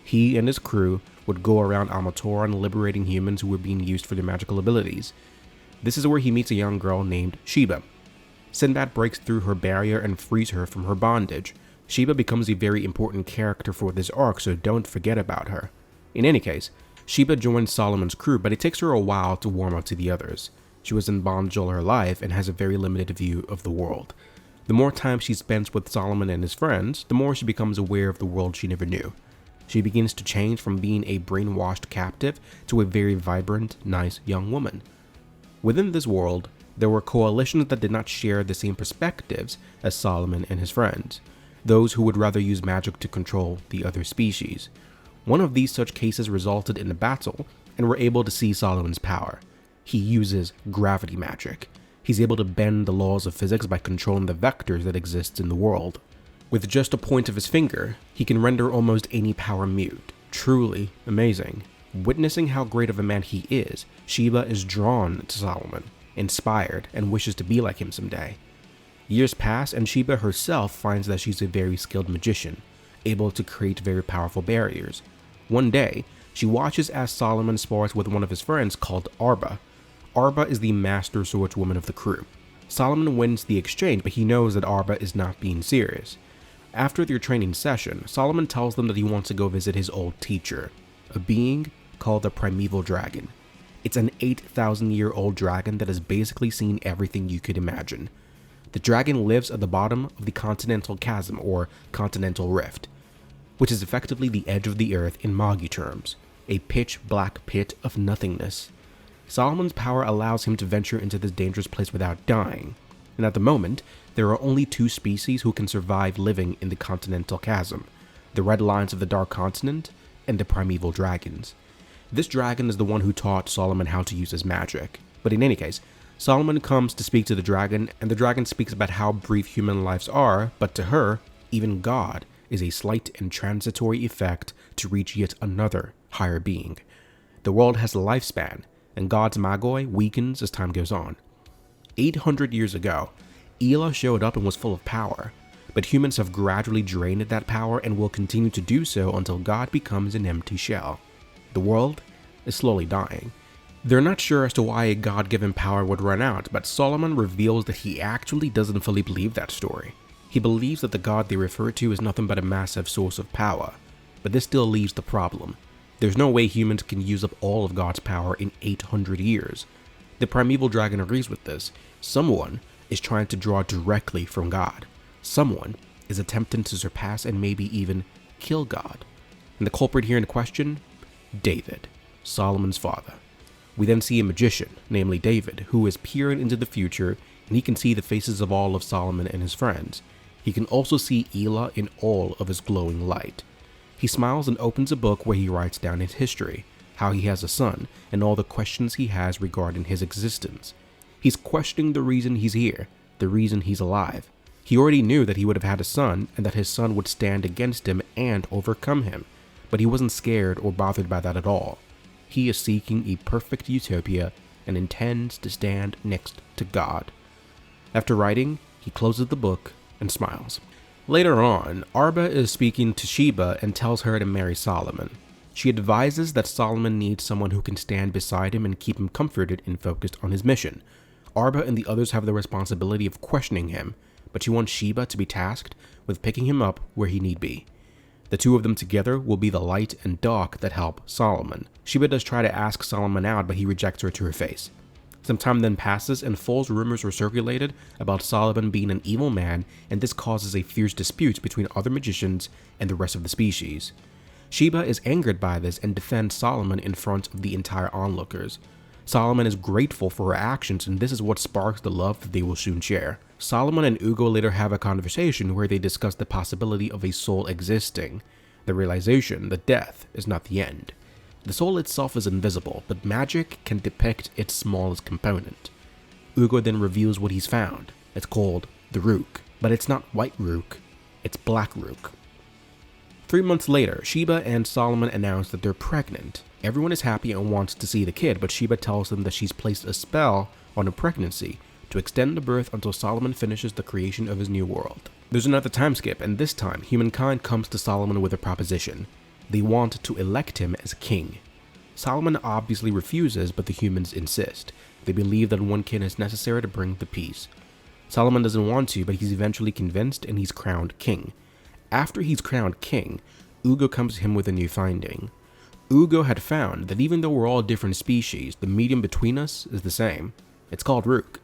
He and his crew would go around Amatoran liberating humans who were being used for their magical abilities. This is where he meets a young girl named Sheba. Sinbad breaks through her barrier and frees her from her bondage. Sheba becomes a very important character for this arc, so don't forget about her. In any case, Sheba joins Solomon's crew, but it takes her a while to warm up to the others. She was in bondage all her life and has a very limited view of the world. The more time she spends with Solomon and his friends, the more she becomes aware of the world she never knew. She begins to change from being a brainwashed captive to a very vibrant, nice young woman. Within this world, there were coalitions that did not share the same perspectives as Solomon and his friends, those who would rather use magic to control the other species. One of these such cases resulted in a battle, and we're able to see Solomon's power. He uses gravity magic. He's able to bend the laws of physics by controlling the vectors that exist in the world. With just a point of his finger, he can render almost any power mute. Truly amazing. Witnessing how great of a man he is, Sheba is drawn to Solomon, inspired, and wishes to be like him someday. Years pass, and Sheba herself finds that she's a very skilled magician, able to create very powerful barriers. One day, she watches as Solomon spars with one of his friends called Arba. Arba is the master swordswoman of the crew. Solomon wins the exchange, but he knows that Arba is not being serious. After their training session, Solomon tells them that he wants to go visit his old teacher, a being called the Primeval Dragon. It's an 8,000-year-old dragon that has basically seen everything you could imagine. The dragon lives at the bottom of the Continental Chasm, or Continental Rift, which is effectively the edge of the earth in Magi terms, a pitch-black pit of nothingness. Solomon's power allows him to venture into this dangerous place without dying, and at the moment, there are only two species who can survive living in the Continental Chasm, the Red Lions of the Dark Continent and the Primeval Dragons. This dragon is the one who taught Solomon how to use his magic, but in any case, Solomon comes to speak to the dragon, and the dragon speaks about how brief human lives are, but to her, even God is a slight and transitory effect to reach yet another higher being. The world has a lifespan, and God's Magi weakens as time goes on. 800 years ago, Ela showed up and was full of power, but humans have gradually drained that power and will continue to do so until God becomes an empty shell. The world is slowly dying. They're not sure as to why a God-given power would run out, but Solomon reveals that he actually doesn't fully believe that story. He believes that the God they refer to is nothing but a massive source of power, but this still leaves the problem. There's no way humans can use up all of God's power in 800 years. The Primeval Dragon agrees with this. Someone is trying to draw directly from God. Someone is attempting to surpass and maybe even kill God. And the culprit here in question? David, Solomon's father. We then see a magician, namely David, who is peering into the future, and he can see the faces of all of Solomon and his friends. He can also see Ela in all of his glowing light. He smiles and opens a book where he writes down his history, how he has a son, and all the questions he has regarding his existence. He's questioning the reason he's here, the reason he's alive. He already knew that he would have had a son, and that his son would stand against him and overcome him, but he wasn't scared or bothered by that at all. He is seeking a perfect utopia and intends to stand next to God. After writing, he closes the book and smiles. Later on, Arba is speaking to Sheba and tells her to marry Solomon. She advises that Solomon needs someone who can stand beside him and keep him comforted and focused on his mission. Arba and the others have the responsibility of questioning him, but she wants Sheba to be tasked with picking him up where he need be. The two of them together will be the light and dark that help Solomon. Sheba does try to ask Solomon out, but he rejects her to her face. Some time then passes, and false rumors are circulated about Solomon being an evil man, and this causes a fierce dispute between other magicians and the rest of the species. Sheba is angered by this and defends Solomon in front of the entire onlookers. Solomon is grateful for her actions, and this is what sparks the love that they will soon share. Solomon and Ugo later have a conversation where they discuss the possibility of a soul existing, the realization that death is not the end. The soul itself is invisible, but magic can depict its smallest component. Ugo then reveals what he's found. It's called the Rook, but it's not white Rook, it's black Rook. 3 months later, Sheba and Solomon announce that they're pregnant. Everyone is happy and wants to see the kid, but Sheba tells them that she's placed a spell on a pregnancy to extend the birth until Solomon finishes the creation of his new world. There's another time skip, and this time, humankind comes to Solomon with a proposition. They want to elect him as king. Solomon obviously refuses, but the humans insist. They believe that one king is necessary to bring the peace. Solomon doesn't want to, but he's eventually convinced and he's crowned king. After he's crowned king, Ugo comes to him with a new finding. Ugo had found that even though we're all different species, the medium between us is the same. It's called Rook.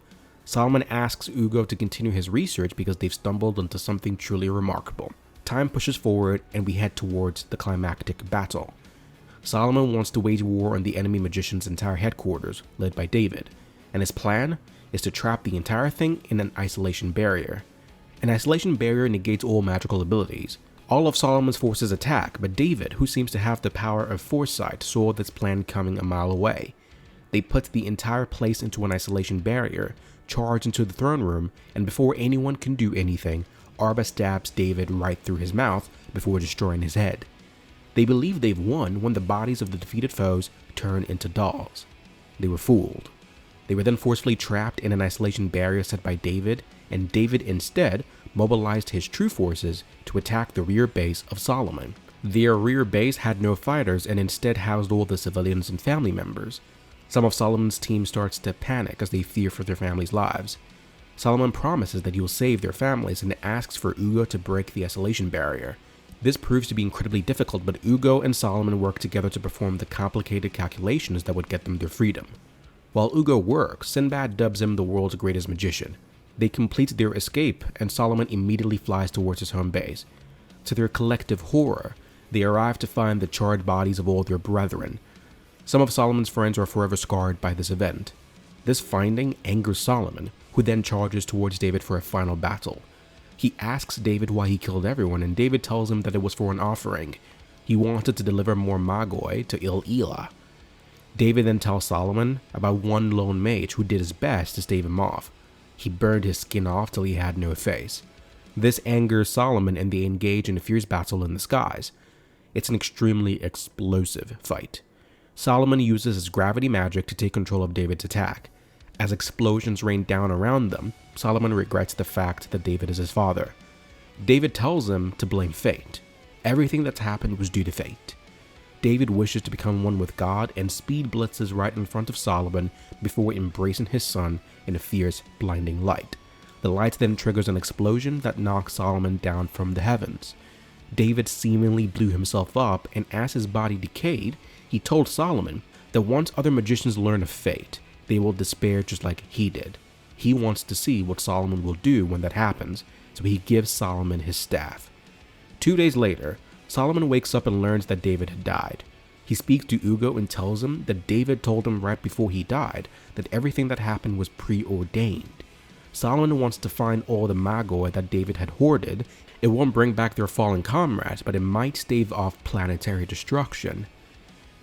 Solomon asks Ugo to continue his research because they've stumbled into something truly remarkable. Time pushes forward and we head towards the climactic battle. Solomon wants to wage war on the enemy magician's entire headquarters, led by David, and his plan is to trap the entire thing in an isolation barrier. An isolation barrier negates all magical abilities. All of Solomon's forces attack, but David, who seems to have the power of foresight, saw this plan coming a mile away. They put the entire place into an isolation barrier, charge into the throne room, and before anyone can do anything, Arba stabs David right through his mouth before destroying his head. They believe they've won when the bodies of the defeated foes turn into dolls. They were fooled. They were then forcefully trapped in an isolation barrier set by David, and David instead mobilized his true forces to attack the rear base of Solomon. Their rear base had no fighters and instead housed all the civilians and family members. Some of Solomon's team starts to panic as they fear for their families' lives. Solomon promises that he will save their families and asks for Ugo to break the isolation barrier. This proves to be incredibly difficult, but Ugo and Solomon work together to perform the complicated calculations that would get them their freedom. While Ugo works, Sinbad dubs him the world's greatest magician. They complete their escape, and Solomon immediately flies towards his home base. To their collective horror, they arrive to find the charred bodies of all their brethren. Some of Solomon's friends are forever scarred by this event. This finding angers Solomon, who then charges towards David for a final battle. He asks David why he killed everyone, and David tells him that it was for an offering. He wanted to deliver more Magoi to Il-Elah. David then tells Solomon about one lone mage who did his best to stave him off. He burned his skin off till he had no face. This angers Solomon and they engage in a fierce battle in the skies. It's an extremely explosive fight. Solomon uses his gravity magic to take control of David's attack. As explosions rain down around them, Solomon regrets the fact that David is his father. David tells him to blame fate. Everything that's happened was due to fate. David wishes to become one with God and speed blitzes right in front of Solomon before embracing his son in a fierce, blinding light. The light then triggers an explosion that knocks Solomon down from the heavens. David seemingly blew himself up, and as his body decayed, he told Solomon that once other magicians learn of fate, they will despair just like he did. He wants to see what Solomon will do when that happens, so he gives Solomon his staff. 2 days later, Solomon wakes up and learns that David had died. He speaks to Ugo and tells him that David told him right before he died that everything that happened was preordained. Solomon wants to find all the Magoi that David had hoarded. It won't bring back their fallen comrades, but it might stave off planetary destruction.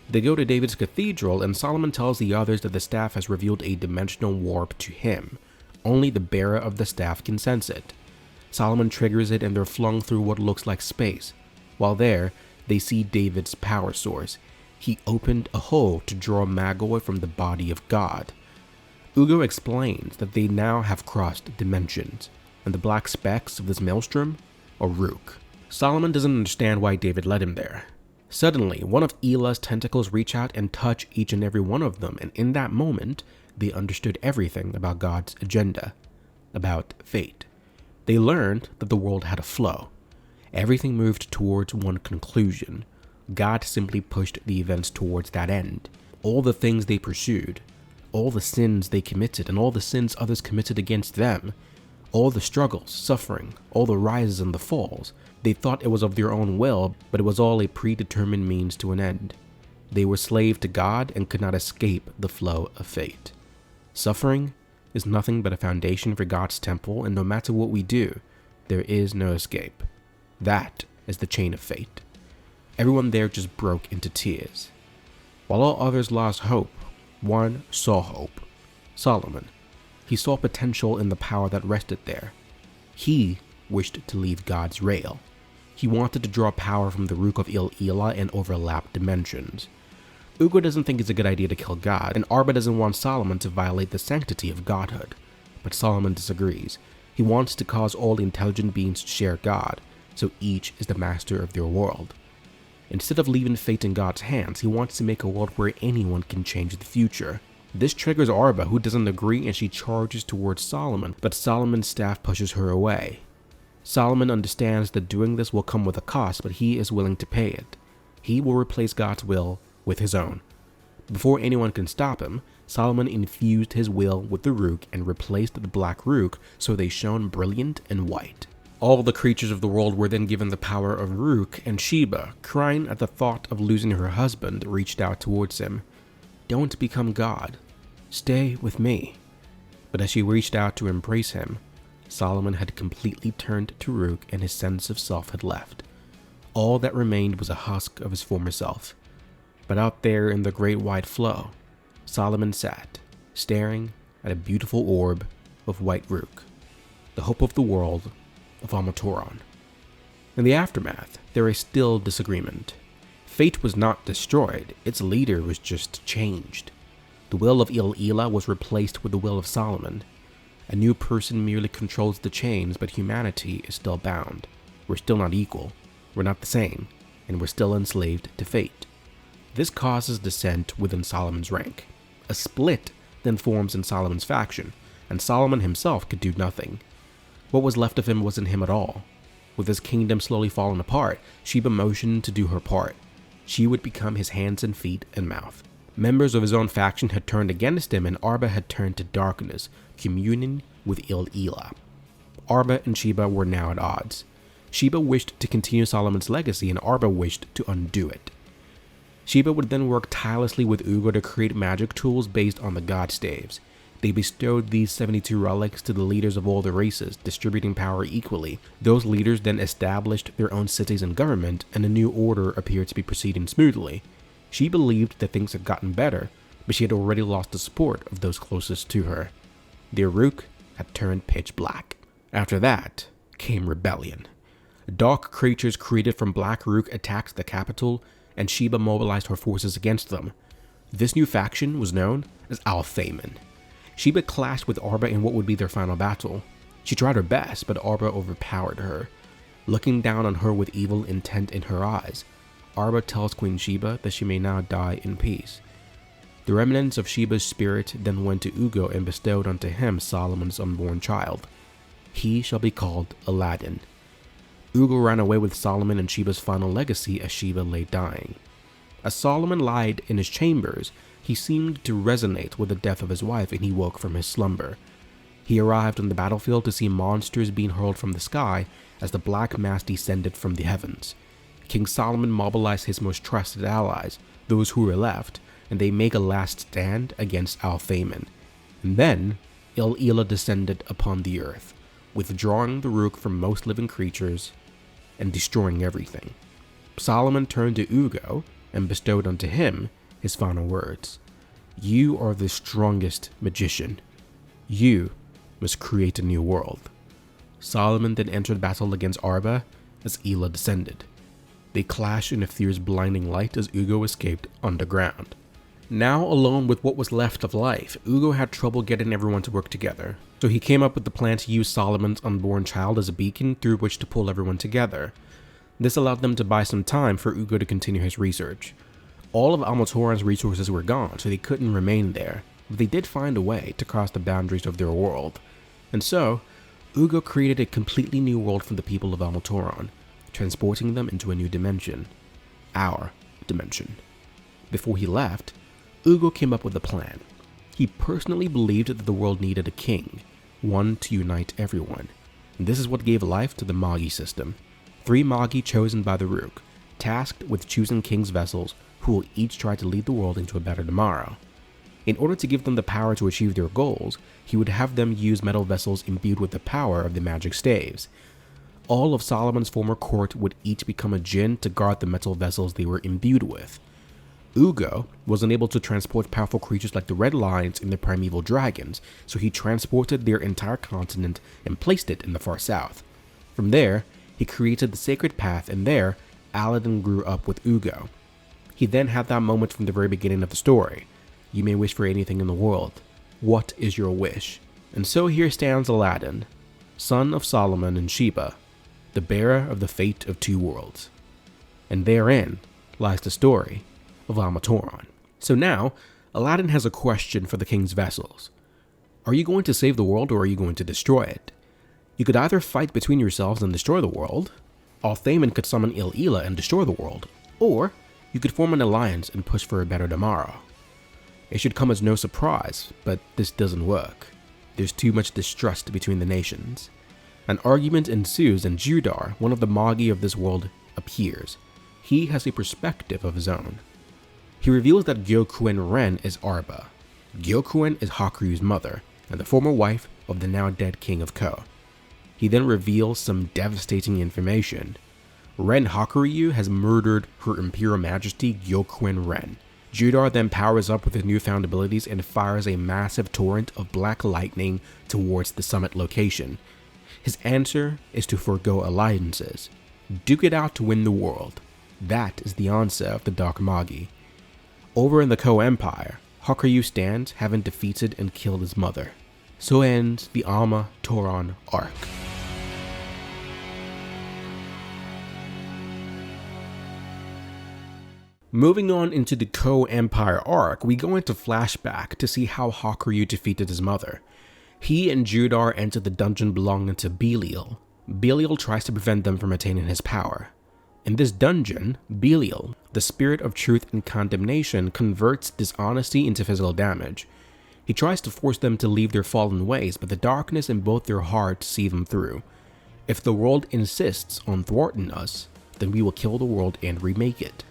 They go to David's cathedral, and Solomon tells the others that the staff has revealed a dimensional warp to him. Only the bearer of the staff can sense it. Solomon triggers it and they're flung through what looks like space. While there, they see David's power source. He opened a hole to draw Magoi from the body of God. Ugo explains that they now have crossed dimensions, and the black specks of this maelstrom are Rook. Solomon doesn't understand why David led him there. Suddenly, one of Elah's tentacles reach out and touch each and every one of them, and in that moment, they understood everything about God's agenda, about fate. They learned that the world had a flow. Everything moved towards one conclusion. God simply pushed the events towards that end. All the things they pursued, all the sins they committed, and all the sins others committed against them, all the struggles, suffering, all the rises and the falls, they thought it was of their own will, but it was all a predetermined means to an end. They were slave to God and could not escape the flow of fate. Suffering is nothing but a foundation for God's temple, and no matter what we do, there is no escape. That is the chain of fate. Everyone there just broke into tears. While all others lost hope, one saw hope. Solomon. He saw potential in the power that rested there. He wished to leave God's rail. He wanted to draw power from the Rook of Il-Ila and overlap dimensions. Ugo doesn't think it's a good idea to kill God, and Arba doesn't want Solomon to violate the sanctity of godhood. But Solomon disagrees. He wants to cause all intelligent beings to share God, so each is the master of their world. Instead of leaving fate in God's hands, he wants to make a world where anyone can change the future. This triggers Arba, who doesn't agree, and she charges towards Solomon, but Solomon's staff pushes her away. Solomon understands that doing this will come with a cost, but he is willing to pay it. He will replace God's will with his own. Before anyone can stop him, Solomon infused his will with the Rook and replaced the black Rook so they shone brilliant and white. All the creatures of the world were then given the power of Rook, and Sheba, crying at the thought of losing her husband, reached out towards him. "Don't become God. Stay with me." But as she reached out to embrace him, Solomon had completely turned to Rook and his sense of self had left. All that remained was a husk of his former self. But out there in the great wide flow, Solomon sat, staring at a beautiful orb of white Rook, the hope of the world of Amaltoron. In the aftermath, there is still disagreement. Fate was not destroyed, its leader was just changed. The will of Il-Ila was replaced with the will of Solomon. A new person merely controls the chains, but humanity is still bound. We're still not equal, we're not the same, and we're still enslaved to fate. This causes dissent within Solomon's rank. A split then forms in Solomon's faction, and Solomon himself could do nothing. What was left of him wasn't him at all. With his kingdom slowly falling apart, Sheba motioned to do her part. She would become his hands and feet and mouth. Members of his own faction had turned against him, and Arba had turned to darkness, communing with Il-Ila. Arba and Sheba were now at odds. Sheba wished to continue Solomon's legacy, and Arba wished to undo it. Sheba would then work tirelessly with Ugo to create magic tools based on the god staves. They bestowed these 72 relics to the leaders of all the races, distributing power equally. Those leaders then established their own cities and government, and a new order appeared to be proceeding smoothly. She believed that things had gotten better, but she had already lost the support of those closest to her. Their Rook had turned pitch black. After that came rebellion. Dark creatures created from black Rook attacked the capital, and Sheba mobilized her forces against them. This new faction was known as Al-Thaman. Sheba clashed with Arba in what would be their final battle. She tried her best, but Arba overpowered her. Looking down on her with evil intent in her eyes, Arba tells Queen Sheba that she may now die in peace. The remnants of Sheba's spirit then went to Ugo and bestowed unto him Solomon's unborn child. He shall be called Aladdin. Ugo ran away with Solomon and Sheba's final legacy as Sheba lay dying. As Solomon lied in his chambers, he seemed to resonate with the death of his wife, and he woke from his slumber. He arrived on the battlefield to see monsters being hurled from the sky as the black mass descended from the heavens. King Solomon mobilized his most trusted allies, those who were left, and they make a last stand against Al-Thaman. And then, Il-Ila descended upon the earth, withdrawing the Rook from most living creatures and destroying everything. Solomon turned to Ugo and bestowed unto him his final words. "You are the strongest magician. You must create a new world." Solomon then entered battle against Arba as Ila descended. They clashed in a fierce blinding light as Ugo escaped underground. Now alone with what was left of life, Ugo had trouble getting everyone to work together. So he came up with the plan to use Solomon's unborn child as a beacon through which to pull everyone together. This allowed them to buy some time for Ugo to continue his research. All of Amaltoron's resources were gone, so they couldn't remain there, but they did find a way to cross the boundaries of their world. And so, Ugo created a completely new world for the people of Amaltoron, transporting them into a new dimension. Our dimension. Before he left, Ugo came up with a plan. He personally believed that the world needed a king, one to unite everyone. And this is what gave life to the Magi system. 3 Magi chosen by the Rook, tasked with choosing king's vessels who will each try to lead the world into a better tomorrow. In order to give them the power to achieve their goals, he would have them use metal vessels imbued with the power of the magic staves. All of Solomon's former court would each become a djinn to guard the metal vessels they were imbued with. Ugo was unable to transport powerful creatures like the red lions and the primeval dragons, so he transported their entire continent and placed it in the far south. From there, He created the sacred path, and there, Aladdin grew up with Ugo. He then had that moment from the very beginning of the story. You may wish for anything in the world. What is your wish? And so here stands Aladdin, son of Solomon and Sheba, the bearer of the fate of two worlds. And therein lies the story of Amatauron. So now, Aladdin has a question for the king's vassals. Are you going to save the world, or are you going to destroy it? You could either fight between yourselves and destroy the world, Al-Thaman could summon Il-Ila and destroy the world, or you could form an alliance and push for a better tomorrow. It should come as no surprise, but this doesn't work. There's too much distrust between the nations. An argument ensues, and Judar, one of the Magi of this world, appears. He has a perspective of his own. He reveals that Gyokuin Ren is Arba. Gyokuin is Hakuryu's mother, and the former wife of the now dead king of Ko. He then reveals some devastating information. Ren Hakuryu has murdered her Imperial Majesty Gyokuin Ren. Judar then powers up with his newfound abilities and fires a massive torrent of black lightning towards the summit location. His answer is to forego alliances. Duke it out to win the world. That is the answer of the Dark Magi. Over in the Ko Empire, Hakuryu stands, having defeated and killed his mother. So ends the Amatauron arc. Moving on into the Ko Empire arc, we go into flashback to see how Hakuryu defeated his mother. He and Judar enter the dungeon belonging to Belial. Belial tries to prevent them from attaining his power. In this dungeon, Belial, the spirit of truth and condemnation, converts dishonesty into physical damage. He tries to force them to leave their fallen ways, but the darkness in both their hearts see them through. If the world insists on thwarting us, then we will kill the world and remake it.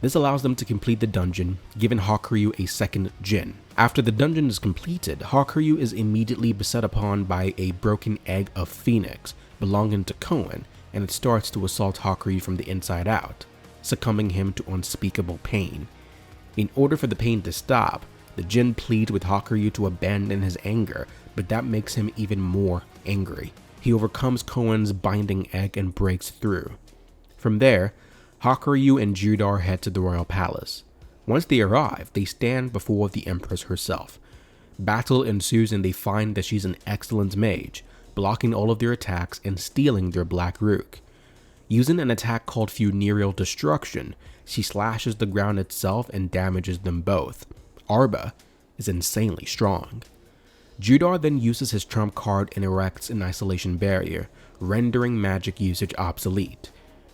This allows them to complete the dungeon, giving Hakuryu a second Jin. After the dungeon is completed, Hakuryu is immediately beset upon by a broken egg of Phoenix belonging to Koan, and it starts to assault Hakuryu from the inside out, succumbing him to unspeakable pain. In order for the pain to stop, the Jin pleads with Hakuryu to abandon his anger, but that makes him even more angry. He overcomes Koan's binding egg and breaks through. From there, Hakuryu and Judar head to the royal palace. Once they arrive, they stand before the Empress herself. Battle ensues and they find that she's an excellent mage, blocking all of their attacks and stealing their Black Rook. Using an attack called Funereal Destruction, she slashes the ground itself and damages them both. Arba is insanely strong. Judar then uses his trump card and erects an isolation barrier, rendering magic usage obsolete.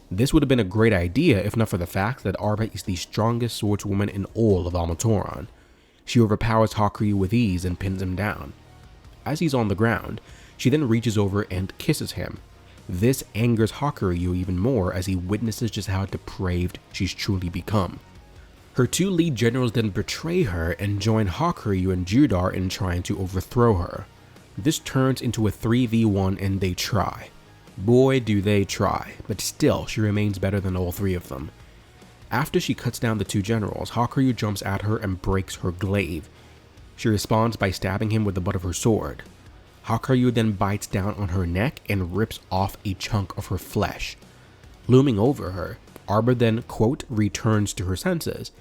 This would have been a great idea if not for the fact that Arba is the strongest swordswoman in all of Amatauron. She overpowers Hakuryu with ease and pins him down. As he's on the ground, she then reaches over and kisses him. This angers Hakuryu even more as he witnesses just how depraved she's truly become. Her two lead generals then betray her and join Hakuryu and Judar in trying to overthrow her. This turns into a 3v1 and they try. Boy, do they try, but still, she remains better than all three of them. After she cuts down the two generals, Hakuryu jumps at her and breaks her glaive. She responds by stabbing him with the butt of her sword. Hakuryu then bites down on her neck and rips off a chunk of her flesh. Looming over her, Arba then, quote, returns to her senses,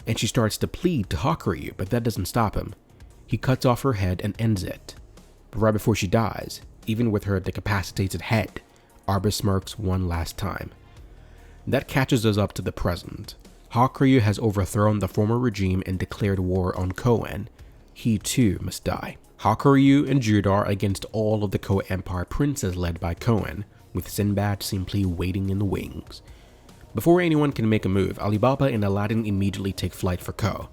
and she starts to plead to Hakuryu, but that doesn't stop him. He cuts off her head and ends it. But right before she dies, even with her decapitated head, Arba smirks one last time. That catches us up to the present. Hakuryu has overthrown the former regime and declared war on Koan. He too must die. Hakuryu and Judar against all of the Ko Empire princes led by Koan, with Sinbad simply waiting in the wings. Before anyone can make a move, Alibaba and Aladdin immediately take flight for Ko.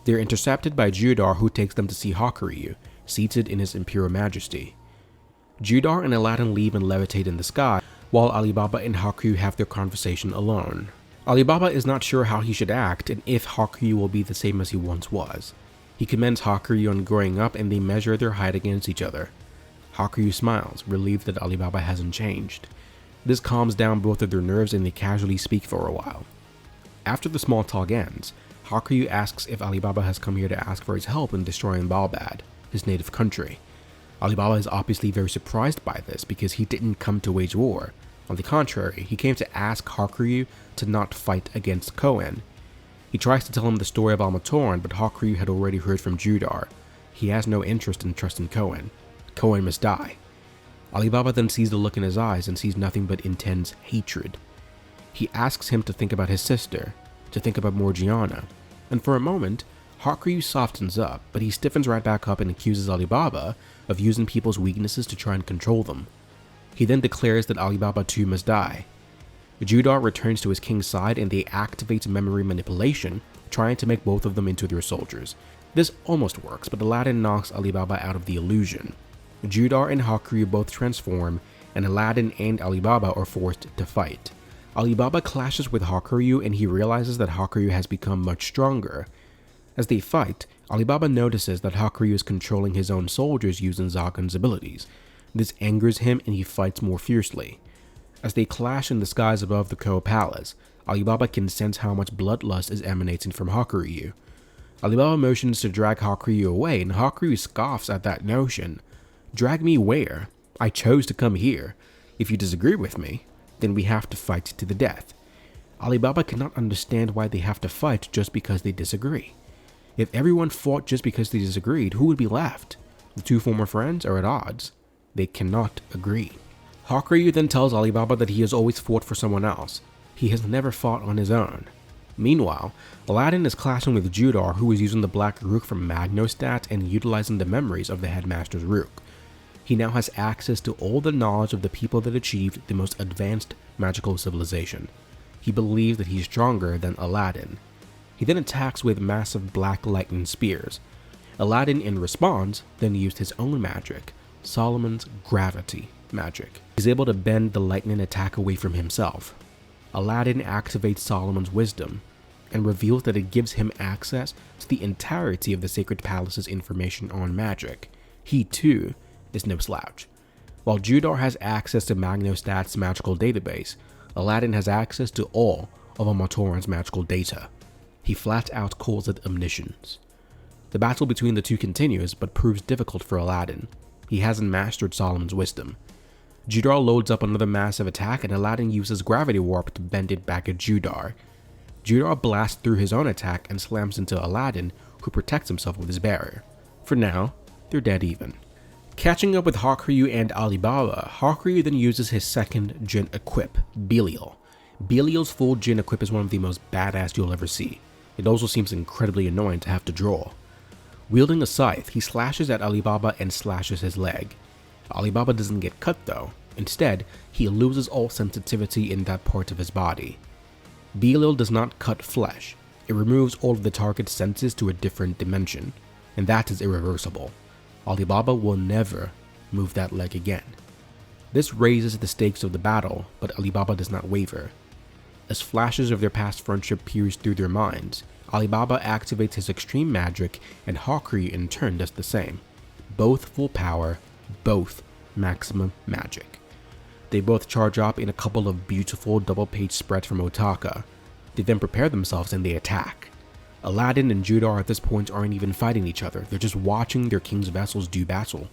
They're intercepted by Judar, who takes them to see Hakuryu, seated in his Imperial Majesty. Judar and Aladdin leave and levitate in the sky, while Alibaba and Hakuryu have their conversation alone. Alibaba is not sure how he should act and if Hakuryu will be the same as he once was. He commends Hakuryu on growing up and they measure their height against each other. Hakuryu smiles, relieved that Alibaba hasn't changed. This calms down both of their nerves and they casually speak for a while. After the small talk ends, Hakuryu asks if Alibaba has come here to ask for his help in destroying Balbad, his native country. Alibaba is obviously very surprised by this because he didn't come to wage war. On the contrary, he came to ask Hakuryu to not fight against Koen. He tries to tell him the story of Almatoran, but Hakuryu had already heard from Judar. He has no interest in trusting Koen. Koen must die. Alibaba then sees the look in his eyes and sees nothing but intense hatred. He asks him to think about his sister, to think about Morgiana, and for a moment, Hakuryu softens up, but he stiffens right back up and accuses Alibaba of using people's weaknesses to try and control them. He then declares that Alibaba too must die. Judar returns to his king's side and they activate memory manipulation, trying to make both of them into their soldiers. This almost works, but Aladdin knocks Alibaba out of the illusion. Judar and Hakuryu both transform, and Aladdin and Alibaba are forced to fight. Alibaba clashes with Hakuryu and he realizes that Hakuryu has become much stronger. As they fight, Alibaba notices that Hakuryu is controlling his own soldiers using Zagan's abilities. This angers him and he fights more fiercely. As they clash in the skies above the Ko Palace, Alibaba can sense how much bloodlust is emanating from Hakuryu. Alibaba motions to drag Hakuryu away and Hakuryu scoffs at that notion. "Drag me where? I chose to come here. If you disagree with me, then we have to fight to the death." Alibaba cannot understand why they have to fight just because they disagree. If everyone fought just because they disagreed, who would be left? The two former friends are at odds. They cannot agree. Hakuryu then tells Alibaba that he has always fought for someone else. He has never fought on his own. Meanwhile, Aladdin is clashing with Judar, who is using the Black Rook from Magnostat and utilizing the memories of the Headmaster's Rook. He now has access to all the knowledge of the people that achieved the most advanced magical civilization. He believes that he's stronger than Aladdin. He then attacks with massive black lightning spears. Aladdin, in response, then used his own magic, Solomon's gravity magic. He's able to bend the lightning attack away from himself. Aladdin activates Solomon's wisdom and reveals that it gives him access to the entirety of the Sacred Palace's information on magic. He too is no slouch. While Judar has access to Magnostat's magical database, Aladdin has access to all of Almatoran's magical data. He flat out calls it omniscience. The battle between the two continues, but proves difficult for Aladdin. He hasn't mastered Solomon's wisdom. Judar loads up another massive attack and Aladdin uses gravity warp to bend it back at Judar. Judar blasts through his own attack and slams into Aladdin, who protects himself with his barrier. For now, they're dead even. Catching up with Hakuryu and Alibaba, Hakuryu then uses his second Jin equip, Belial. Belial's full Jin equip is one of the most badass you'll ever see. It also seems incredibly annoying to have to draw. Wielding a scythe, he slashes at Alibaba and slashes his leg. Alibaba doesn't get cut though. Instead, he loses all sensitivity in that part of his body. Belial does not cut flesh. It removes all of the target's senses to a different dimension, and that is irreversible. Alibaba will never move that leg again. This raises the stakes of the battle, but Alibaba does not waver. As flashes of their past friendship pierce through their minds, Alibaba activates his extreme magic and Hakuryu in turn does the same. Both full power, both maximum magic. They both charge up in a couple of beautiful double-page spreads from Otaka. They then prepare themselves and they attack. Aladdin and Judar at this point aren't even fighting each other, they're just watching their king's vessels do battle.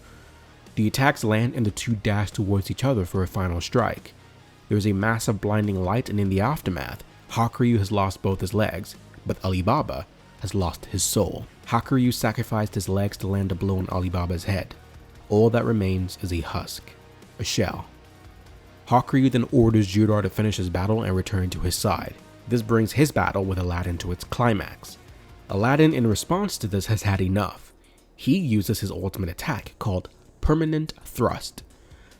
The attacks land and the two dash towards each other for a final strike. There is a massive blinding light and in the aftermath, Hakuryu has lost both his legs, but Alibaba has lost his soul. Hakuryu sacrificed his legs to land a blow on Alibaba's head. All that remains is a husk, a shell. Hakuryu then orders Judar to finish his battle and return to his side. This brings his battle with Aladdin to its climax. Aladdin, in response to this, has had enough. He uses his ultimate attack, called Permanent Thrust.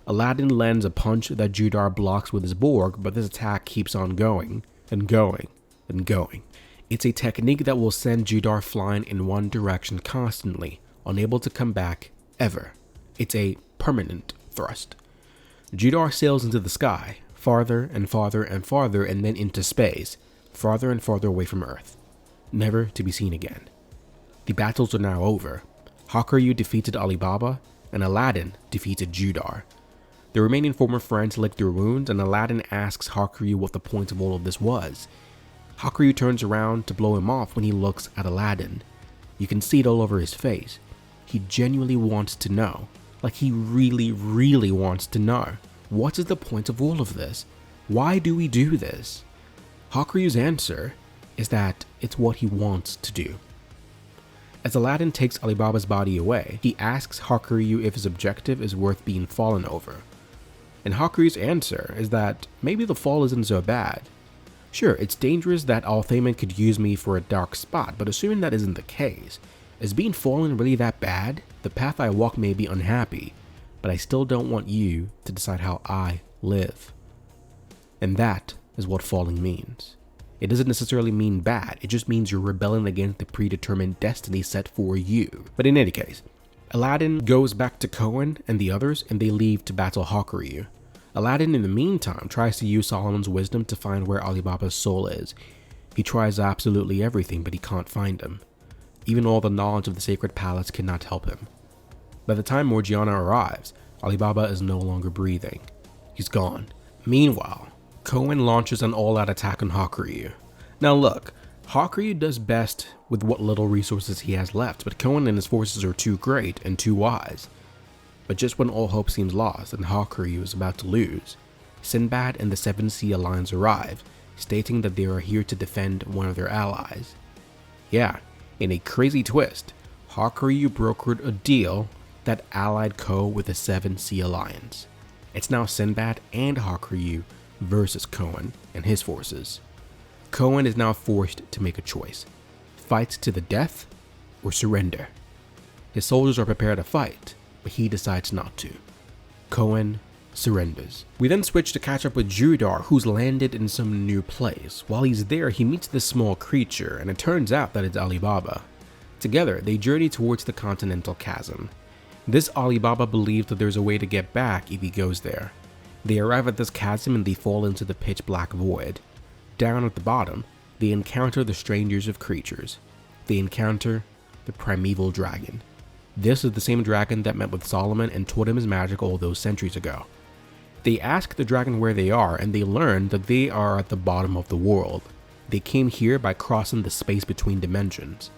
Aladdin lands a punch that Judar blocks with his Borg, but this attack keeps on going, and going, and going. It's a technique that will send Judar flying in one direction constantly, unable to come back, ever. It's a permanent thrust. Judar sails into the sky, farther and farther and farther, and then into space, farther and farther away from Earth, never to be seen again. The battles are now over. Hakuryu defeated Alibaba, and Aladdin defeated Judar. The remaining former friends lick their wounds, and Aladdin asks Hakuryu what the point of all of this was. Hakuryu turns around to blow him off when he looks at Aladdin. You can see it all over his face. He genuinely wants to know. Like he really, really wants to know. What is the point of all of this? Why do we do this? Hakuryu's answer is that it's what he wants to do. As Aladdin takes Alibaba's body away, he asks Hakuryu if his objective is worth being fallen over. And Hakuryu's answer is that maybe the fall isn't so bad. Sure, it's dangerous that Althaman could use me for a dark spot, but assuming that isn't the case, is being fallen really that bad? The path I walk may be unhappy, but I still don't want you to decide how I live. And that is what falling means. It doesn't necessarily mean bad, it just means you're rebelling against the predetermined destiny set for you. But in any case, Aladdin goes back to Kohen and the others, and they leave to battle Hakuryu. Aladdin in the meantime tries to use Solomon's wisdom to find where Alibaba's soul is. He tries absolutely everything, but he can't find him. Even all the knowledge of the sacred palace cannot help him. By the time Morgiana arrives, Alibaba is no longer breathing. He's gone. Meanwhile, Kohen launches an all-out attack on Hakuryu. Now look, Hakuryu does best with what little resources he has left, but Kohen and his forces are too great and too wise. But just when all hope seems lost and Hakuryu is about to lose, Sinbad and the Seven Sea Alliance arrive, stating that they are here to defend one of their allies. Yeah, in a crazy twist, Hakuryu brokered a deal that allied Ko with the Seven Sea Alliance. It's now Sinbad and Hakuryu versus Kohen and his forces. Kohen is now forced to make a choice: fight to the death or surrender. His soldiers are prepared to fight, but he decides not to. Kohen surrenders. We then switch to catch up with Judar, who's landed in some new place. While he's there, he meets this small creature, and it turns out that it's Alibaba. Together, they journey towards the Continental Chasm. This Alibaba believes that there's a way to get back if he goes there. They arrive at this chasm and they fall into the pitch black void. Down at the bottom, they encounter the strangers of creatures. They encounter the primeval dragon. This is the same dragon that met with Solomon and taught him his magic all those centuries ago. They ask the dragon where they are, and they learn that they are at the bottom of the world. They came here by crossing the space between dimensions.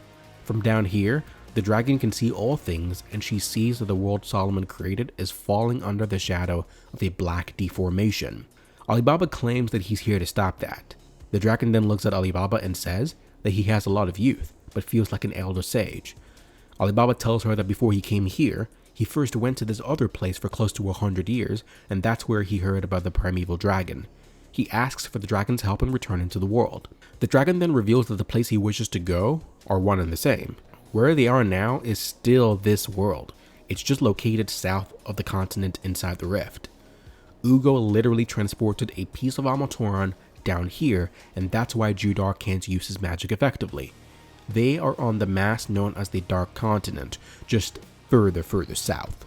From down here, the dragon can see all things, and she sees that the world Solomon created is falling under the shadow of a black deformation. Alibaba claims that he's here to stop that. The dragon then looks at Alibaba and says that he has a lot of youth, but feels like an elder sage. Alibaba tells her that before he came here, he first went to this other place for close to 100 years, and that's where he heard about the primeval dragon. He asks for the dragon's help in returning to the world. The dragon then reveals that the place he wishes to go are one and the same. Where they are now is still this world. It's just located south of the continent inside the rift. Ugo literally transported a piece of Almatoran down here, and that's why Judar can't use his magic effectively. They are on the mass known as the Dark Continent, just further south.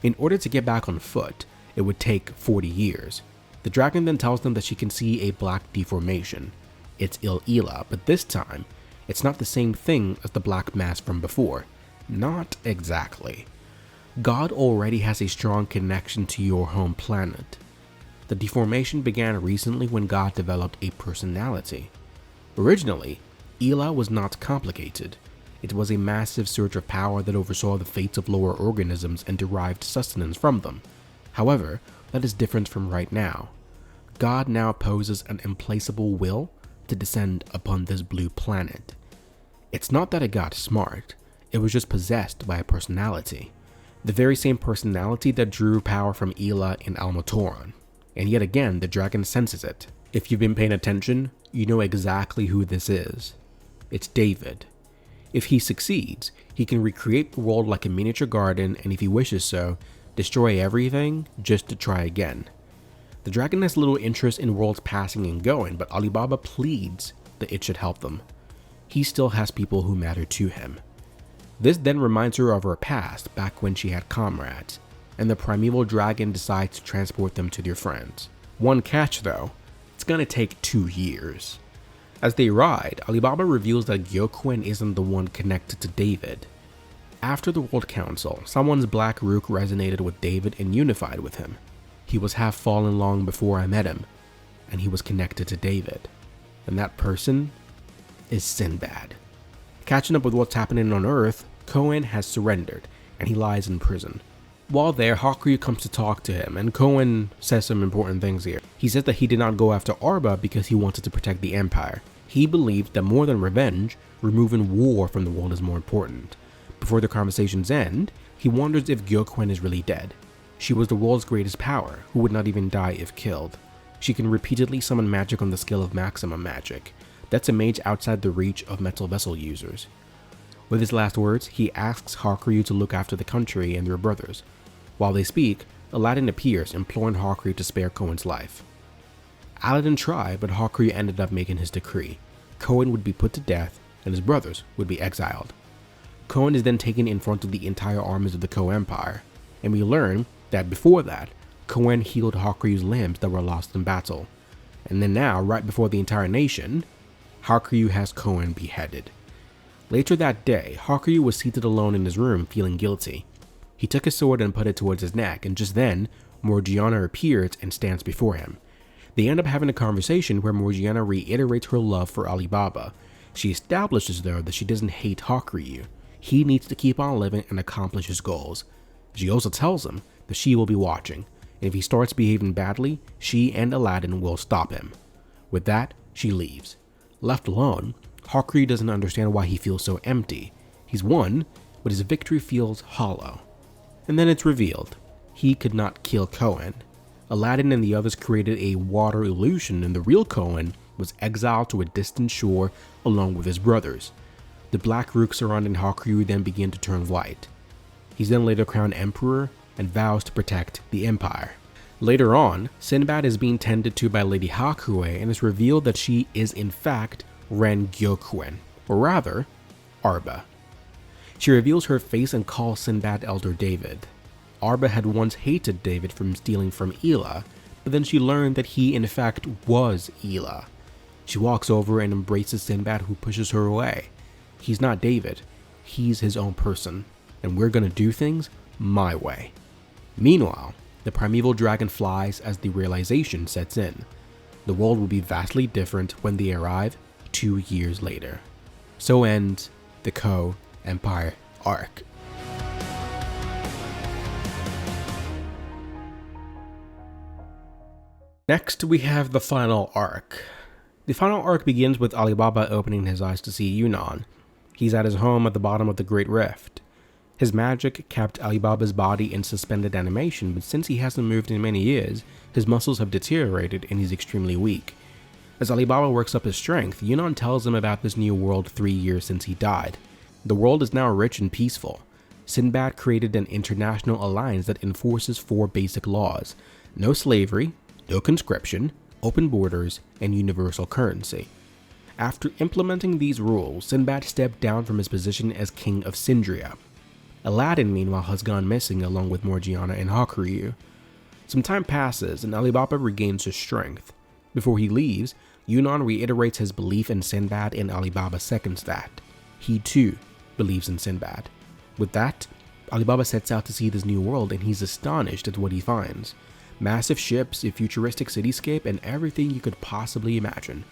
In order to get back on foot, it would take 40 years. The dragon then tells them that she can see a black deformation. It's Il-Ila, but this time, it's not the same thing as the black mass from before. Not exactly. God already has a strong connection to your home planet. The deformation began recently when God developed a personality. Originally, Ila was not complicated. It was a massive surge of power that oversaw the fates of lower organisms and derived sustenance from them. However, that is different from right now. God now poses an implacable will to descend upon this blue planet. It's not that it got smart, it was just possessed by a personality. The very same personality that drew power from Ila in Almatoran. And yet again, the dragon senses it. If you've been paying attention, you know exactly who this is. It's David. If he succeeds, he can recreate the world like a miniature garden, and if he wishes so, destroy everything just to try again. The dragon has little interest in worlds passing and going, but Alibaba pleads that it should help them. He still has people who matter to him. This then reminds her of her past, back when she had comrades, and the primeval dragon decides to transport them to their friends. One catch though, it's gonna take 2 years. As they ride, Alibaba reveals that Gyokwen isn't the one connected to David. After the World Council, someone's black rook resonated with David and unified with him. He was half fallen long before I met him, and he was connected to David. And that person is Sinbad. Catching up with what's happening on Earth, Kohen has surrendered, and he lies in prison. While there, Hakuryu comes to talk to him, and Kohen says some important things here. He says that he did not go after Arba because he wanted to protect the Empire. He believed that more than revenge, removing war from the world is more important. Before the conversations end, he wonders if Gyokwen is really dead. She was the world's greatest power, who would not even die if killed. She can repeatedly summon magic on the scale of maximum magic. That's a mage outside the reach of metal vessel users. With his last words, he asks Hakuryu to look after the country and their brothers. While they speak, Aladdin appears, imploring Hakuryu to spare Kohen's life. Aladdin tried, but Hakuryu ended up making his decree. Kohen would be put to death, and his brothers would be exiled. Kohen is then taken in front of the entire armies of the Ko Empire, and we learn that before that, Kohen healed Hakuryu's limbs that were lost in battle. And then now, right before the entire nation, Hakuryu has Kohen beheaded. Later that day, Hakuryu was seated alone in his room feeling guilty. He took his sword and put it towards his neck, and just then, Morgiana appears and stands before him. They end up having a conversation where Morgiana reiterates her love for Alibaba. She establishes, though, that she doesn't hate Hakuryu. He needs to keep on living and accomplish his goals. She also tells him that she will be watching, and if he starts behaving badly, she and Aladdin will stop him. With that, she leaves. Left alone, Hakuryu doesn't understand why he feels so empty. He's won, but his victory feels hollow. And then it's revealed. He could not kill Kohen. Aladdin and the others created a water illusion, and the real Kohen was exiled to a distant shore along with his brothers. The black rook surrounding Hakuryu then began to turn white. He's then later crowned emperor and vows to protect the empire. Later on, Sinbad is being tended to by Lady Hakuei, and it's revealed that she is in fact Ren Gyokwen, or rather, Arba. She reveals her face and calls Sinbad Elder David. Arba had once hated David from stealing from Ela, but then she learned that he in fact was Ela. She walks over and embraces Sinbad, who pushes her away. He's not David, he's his own person, and we're gonna do things my way. Meanwhile, the primeval dragon flies as the realization sets in. The world will be vastly different when they arrive 2 years later. So ends the Ko Empire arc. Next, we have the final arc. The final arc begins with Alibaba opening his eyes to see Yunnan. He's at his home at the bottom of the Great Rift. His magic kept Alibaba's body in suspended animation, but since he hasn't moved in many years, his muscles have deteriorated and he's extremely weak. As Alibaba works up his strength, Yunnan tells him about this new world 3 years since he died. The world is now rich and peaceful. Sinbad created an international alliance that enforces 4 basic laws: no slavery, no conscription, open borders, and universal currency. After implementing these rules, Sinbad stepped down from his position as King of Sindria. Aladdin, meanwhile, has gone missing along with Morgiana and Hakuryu. Some time passes and Alibaba regains his strength. Before he leaves, Yunnan reiterates his belief in Sinbad, and Alibaba seconds that. He too believes in Sinbad. With that, Alibaba sets out to see this new world, and he's astonished at what he finds. Massive ships, a futuristic cityscape, and everything you could possibly imagine.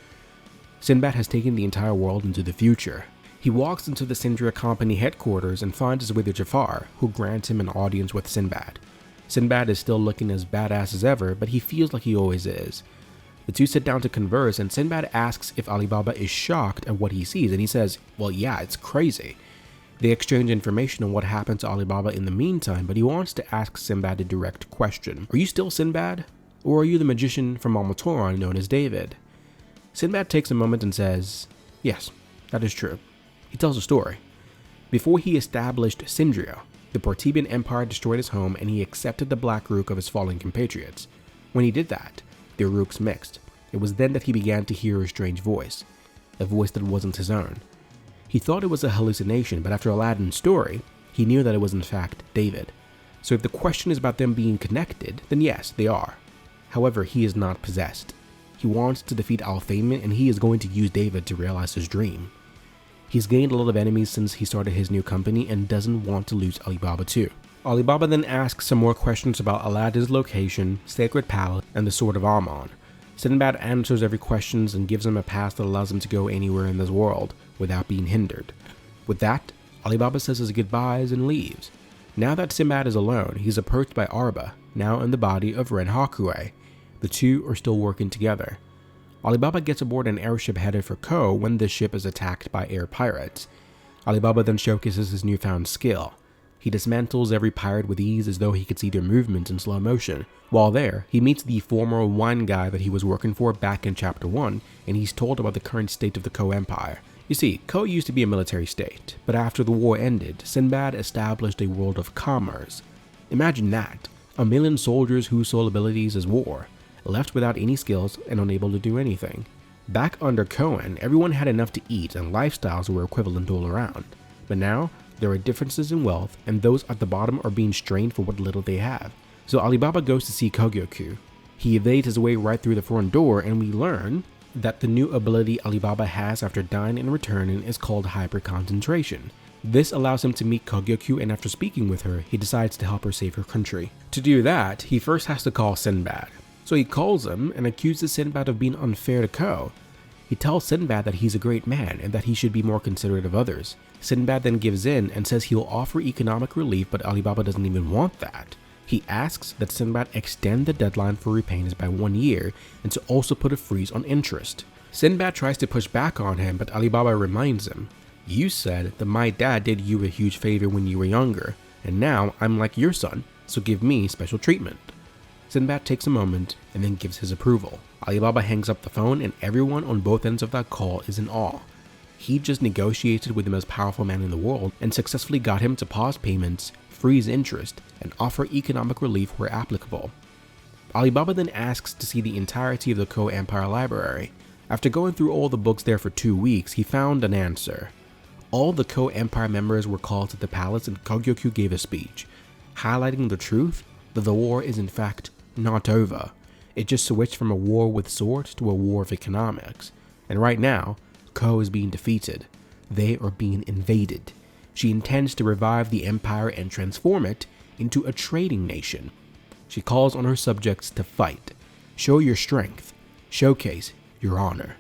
Sinbad has taken the entire world into the future. He walks into the Sindria Company headquarters and finds his wizard Jafar, who grants him an audience with Sinbad. Sinbad is still looking as badass as ever, but he feels like he always is. The two sit down to converse, and Sinbad asks if Alibaba is shocked at what he sees, and he says, well, yeah, it's crazy. They exchange information on what happened to Alibaba in the meantime, but he wants to ask Sinbad a direct question. Are you still Sinbad? Or are you the magician from Almatoran known as David? Sinbad takes a moment and says, yes, that is true. He tells a story. Before he established Sindria, the Portibian Empire destroyed his home, and he accepted the black rook of his fallen compatriots. When he did that, their rooks mixed. It was then that he began to hear a strange voice, a voice that wasn't his own. He thought it was a hallucination, but after Aladdin's story, he knew that it was in fact David. So if the question is about them being connected, then yes, they are. However, he is not possessed. He wants to defeat Al-Thamin, and he is going to use David to realize his dream. He's gained a lot of enemies since he started his new company and doesn't want to lose Alibaba too. Alibaba then asks some more questions about Aladdin's location, Sacred Palace, and the Sword of Ammon. Sinbad answers every question and gives him a pass that allows him to go anywhere in this world without being hindered. With that, Alibaba says his goodbyes and leaves. Now that Sinbad is alone, he's approached by Arba, now in the body of Ren Hakuei. The two are still working together. Alibaba gets aboard an airship headed for Ko when the ship is attacked by air pirates. Alibaba then showcases his newfound skill. He dismantles every pirate with ease as though he could see their movements in slow motion. While there, he meets the former wine guy that he was working for back in Chapter 1, and he's told about the current state of the Ko Empire. You see, Ko used to be a military state, but after the war ended, Sinbad established a world of commerce. Imagine that, 1 million soldiers whose sole abilities is war, left without any skills and unable to do anything. Back under Cohen, everyone had enough to eat and lifestyles were equivalent all around. But now, there are differences in wealth, and those at the bottom are being strained for what little they have. So Alibaba goes to see Kogyoku. He evades his way right through the front door, and we learn that the new ability Alibaba has after dying and returning is called hyper-concentration. This allows him to meet Kogyoku, and after speaking with her, he decides to help her save her country. To do that, he first has to call Sinbad. So he calls him and accuses Sinbad of being unfair to Ko. He tells Sinbad that he's a great man and that he should be more considerate of others. Sinbad then gives in and says he'll offer economic relief, but Alibaba doesn't even want that. He asks that Sinbad extend the deadline for repayments by 1 year and to also put a freeze on interest. Sinbad tries to push back on him, but Alibaba reminds him, "You said that my dad did you a huge favor when you were younger, and now I'm like your son, so give me special treatment." Sinbad takes a moment and then gives his approval. Alibaba hangs up the phone and everyone on both ends of that call is in awe. He just negotiated with the most powerful man in the world and successfully got him to pause payments, freeze interest, and offer economic relief where applicable. Alibaba then asks to see the entirety of the Ko Empire library. After going through all the books there for 2 weeks, he found an answer. All the Ko Empire members were called to the palace and Kogyoku gave a speech, highlighting the truth that the war is in fact not over. It just switched from a war with swords to a war of economics. And right now, Ko is being defeated. They are being invaded. She intends to revive the empire and transform it into a trading nation. She calls on her subjects to fight, show your strength, showcase your honor.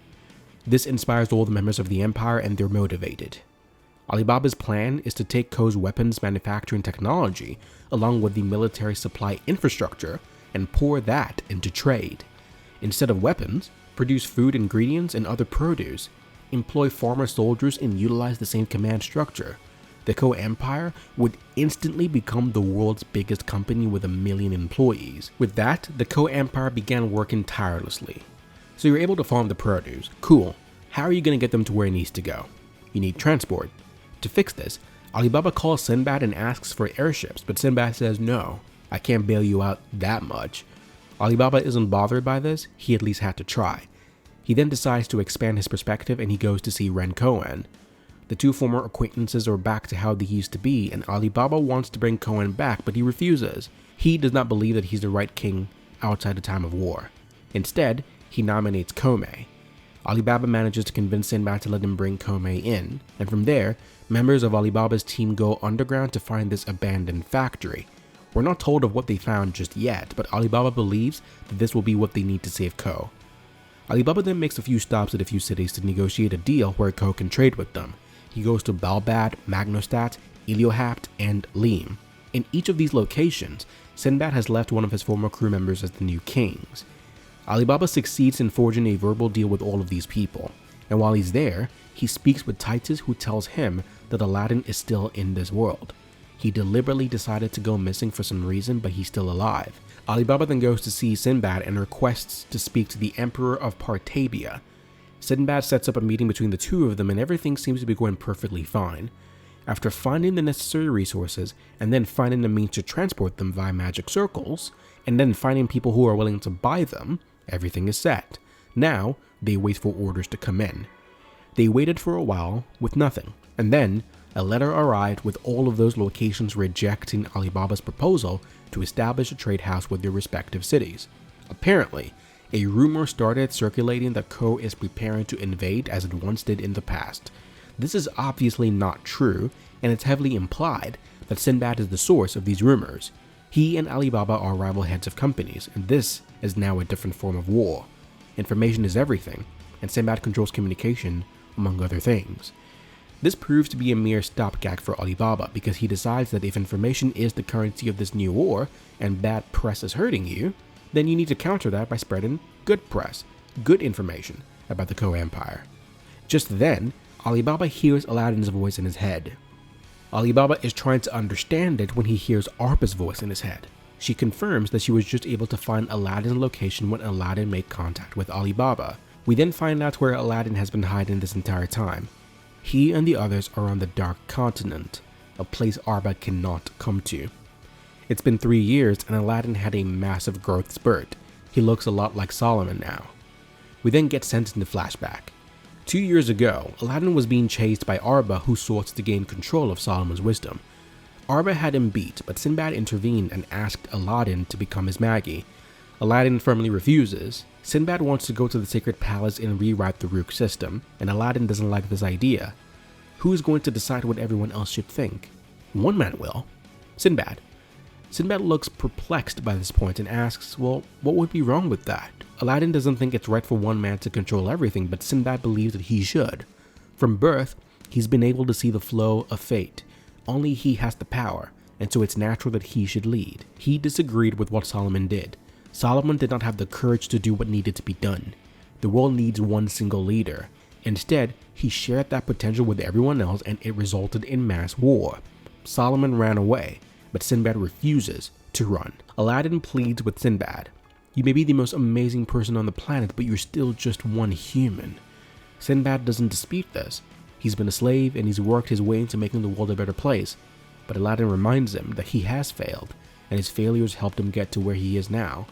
This inspires all the members of the empire and they're motivated. Alibaba's plan is to take Ko's weapons manufacturing technology along with the military supply infrastructure and pour that into trade. Instead of weapons, produce food ingredients and other produce, employ farmer soldiers and utilize the same command structure. The Ko Empire would instantly become the world's biggest company with 1 million employees. With that, the Ko Empire began working tirelessly. So you're able to farm the produce. Cool. How are you going to get them to where it needs to go? You need transport. To fix this, Alibaba calls Sinbad and asks for airships, but Sinbad says no. I can't bail you out that much. Alibaba isn't bothered by this, he at least had to try. He then decides to expand his perspective and he goes to see Ren Cohen. The two former acquaintances are back to how they used to be and Alibaba wants to bring Cohen back but he refuses. He does not believe that he's the right king outside the time of war. Instead, he nominates Komei. Alibaba manages to convince Sinbad to let him bring Komei in, and from there, members of Alibaba's team go underground to find this abandoned factory. We're not told of what they found just yet, but Alibaba believes that this will be what they need to save Ko. Alibaba then makes a few stops at a few cities to negotiate a deal where Ko can trade with them. He goes to Balbad, Magnostat, Heliohapt, and Lim. In each of these locations, Sinbad has left one of his former crew members as the new kings. Alibaba succeeds in forging a verbal deal with all of these people, and while he's there, he speaks with Titus who tells him that Aladdin is still in this world. He deliberately decided to go missing for some reason, but he's still alive. Alibaba then goes to see Sinbad and requests to speak to the Emperor of Partabia. Sinbad sets up a meeting between the two of them and everything seems to be going perfectly fine. After finding the necessary resources, and then finding the means to transport them via magic circles, and then finding people who are willing to buy them, everything is set. Now, they wait for orders to come in. They waited for a while with nothing, and then a letter arrived with all of those locations rejecting Alibaba's proposal to establish a trade house with their respective cities. Apparently, a rumor started circulating that Ko is preparing to invade as it once did in the past. This is obviously not true, and it's heavily implied that Sinbad is the source of these rumors. He and Alibaba are rival heads of companies, and this is now a different form of war. Information is everything, and Sinbad controls communication, among other things. This proves to be a mere stopgap for Alibaba because he decides that if information is the currency of this new war and bad press is hurting you, then you need to counter that by spreading good press, good information about the Ko Empire. Just then, Alibaba hears Aladdin's voice in his head. Alibaba is trying to understand it when he hears Arba's voice in his head. She confirms that she was just able to find Aladdin's location when Aladdin made contact with Alibaba. We then find out where Aladdin has been hiding this entire time. He and the others are on the Dark Continent, a place Arba cannot come to. It's been 3 years and Aladdin had a massive growth spurt. He looks a lot like Solomon now. We then get sent into flashback. 2 years ago, Aladdin was being chased by Arba, who sought to gain control of Solomon's wisdom. Arba had him beat, but Sinbad intervened and asked Aladdin to become his Magi. Aladdin firmly refuses. Sinbad wants to go to the Sacred Palace and rewrite the Rook system, and Aladdin doesn't like this idea. Who is going to decide what everyone else should think? One man will. Sinbad. Sinbad looks perplexed by this point and asks, well, what would be wrong with that? Aladdin doesn't think it's right for one man to control everything, but Sinbad believes that he should. From birth, he's been able to see the flow of fate. Only he has the power, and so it's natural that he should lead. He disagreed with what Solomon did. Solomon did not have the courage to do what needed to be done. The world needs one single leader. Instead, he shared that potential with everyone else and it resulted in mass war. Solomon ran away, but Sinbad refuses to run. Aladdin pleads with Sinbad. You may be the most amazing person on the planet, but you're still just one human. Sinbad doesn't dispute this. He's been a slave and he's worked his way into making the world a better place. But Aladdin reminds him that he has failed, and his failures helped him get to where he is now.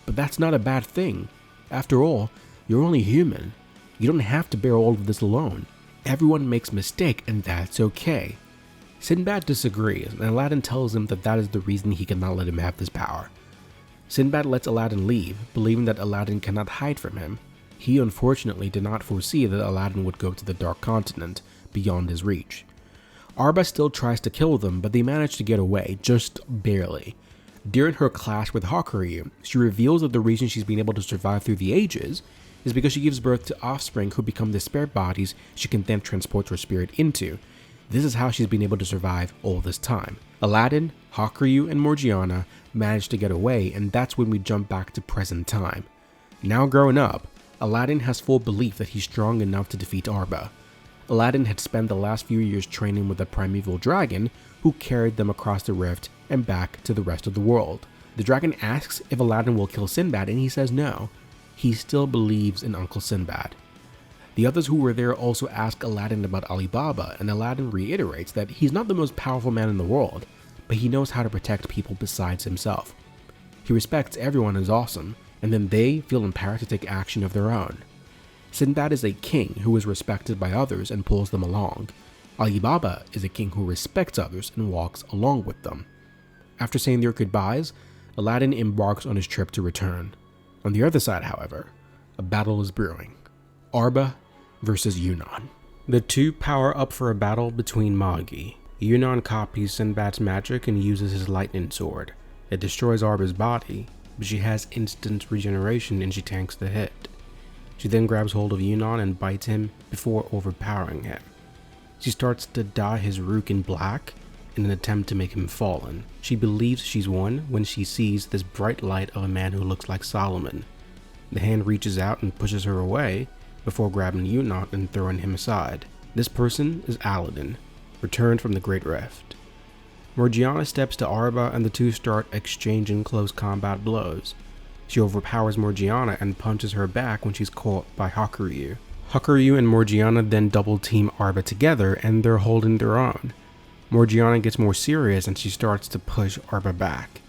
But that's not a bad thing. After all, you're only human. You don't have to bear all of this alone. Everyone makes mistakes, and that's okay. Sinbad disagrees, and Aladdin tells him that that is the reason he cannot let him have this power. Sinbad lets Aladdin leave, believing that Aladdin cannot hide from him. He unfortunately did not foresee that Aladdin would go to the Dark Continent, beyond his reach. Arba still tries to kill them, but they manage to get away, just barely. During her clash with Hakuryu, she reveals that the reason she's been able to survive through the ages is because she gives birth to offspring who become the spare bodies she can then transport her spirit into. This is how she's been able to survive all this time. Aladdin, Hakuryu, and Morgiana manage to get away, and that's when we jump back to present time. Now grown up, Aladdin has full belief that he's strong enough to defeat Arba. Aladdin had spent the last few years training with a primeval dragon who carried them across the rift and back to the rest of the world. The dragon asks if Aladdin will kill Sinbad and he says no. He still believes in Uncle Sinbad. The others who were there also ask Aladdin about Alibaba, and Aladdin reiterates that he's not the most powerful man in the world, but he knows how to protect people besides himself. He respects everyone as awesome, and then they feel empowered to take action of their own. Sinbad is a king who is respected by others and pulls them along. Alibaba is a king who respects others and walks along with them. After saying their goodbyes, Aladdin embarks on his trip to return. On the other side, however, a battle is brewing. Arba versus Yunnan. The two power up for a battle between Magi. Yunnan copies Sinbad's magic and uses his lightning sword. It destroys Arba's body, but she has instant regeneration and she tanks the hit. She then grabs hold of Yunnan and bites him before overpowering him. She starts to dye his Rook in black in an attempt to make him fallen. She believes she's won when she sees this bright light of a man who looks like Solomon. The hand reaches out and pushes her away before grabbing Yunnan and throwing him aside. This person is Aladdin, returned from the Great Rift. Morgiana steps to Arba and the two start exchanging close combat blows. She overpowers Morgiana and punches her back when she's caught by Hakuryu. Hakuryu and Morgiana then double team Arba together and they're holding their own. Morgiana gets more serious and she starts to push Arba back.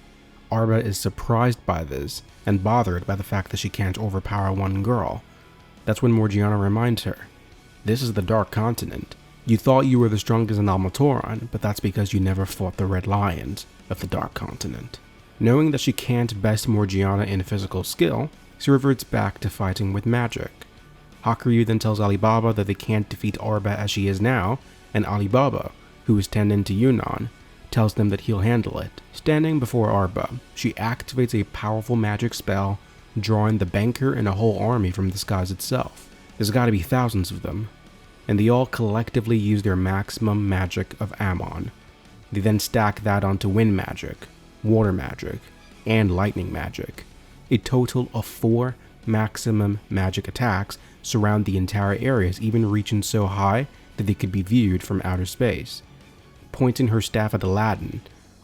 Arba is surprised by this and bothered by the fact that she can't overpower one girl. That's when Morgiana reminds her, this is the Dark Continent. You thought you were the strongest in Almatoran, but that's because you never fought the Red Lions of the Dark Continent. Knowing that she can't best Morgiana in physical skill, she reverts back to fighting with magic. Hakuryu then tells Alibaba that they can't defeat Arba as she is now, and Alibaba, who is tending to Yunnan, tells them that he'll handle it. Standing before Arba, she activates a powerful magic spell, drawing the banker and a whole army from the skies itself. There's gotta be thousands of them. and they all collectively use their maximum magic of Ammon. They then stack that onto wind magic, water magic, and lightning magic. A total of 4 maximum magic attacks surround the entire areas, even reaching so high that they could be viewed from outer space. Pointing her staff at Aladdin,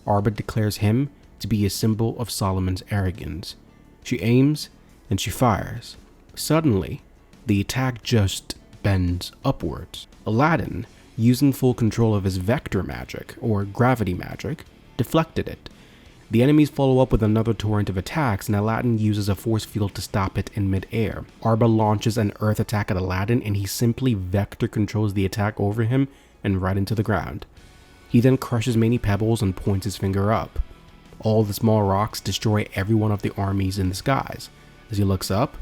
Arba declares him to be a symbol of Solomon's arrogance. She aims and she fires. Suddenly, the attack just bends upwards. Aladdin, using full control of his vector magic, or gravity magic, deflected it. The enemies follow up with another torrent of attacks, and Aladdin uses a force field to stop it in mid-air. Arba launches an earth attack at Aladdin, and he simply vector controls the attack over him and right into the ground. He then crushes many pebbles and points his finger up. All the small rocks destroy every one of the armies in the skies. As he looks up,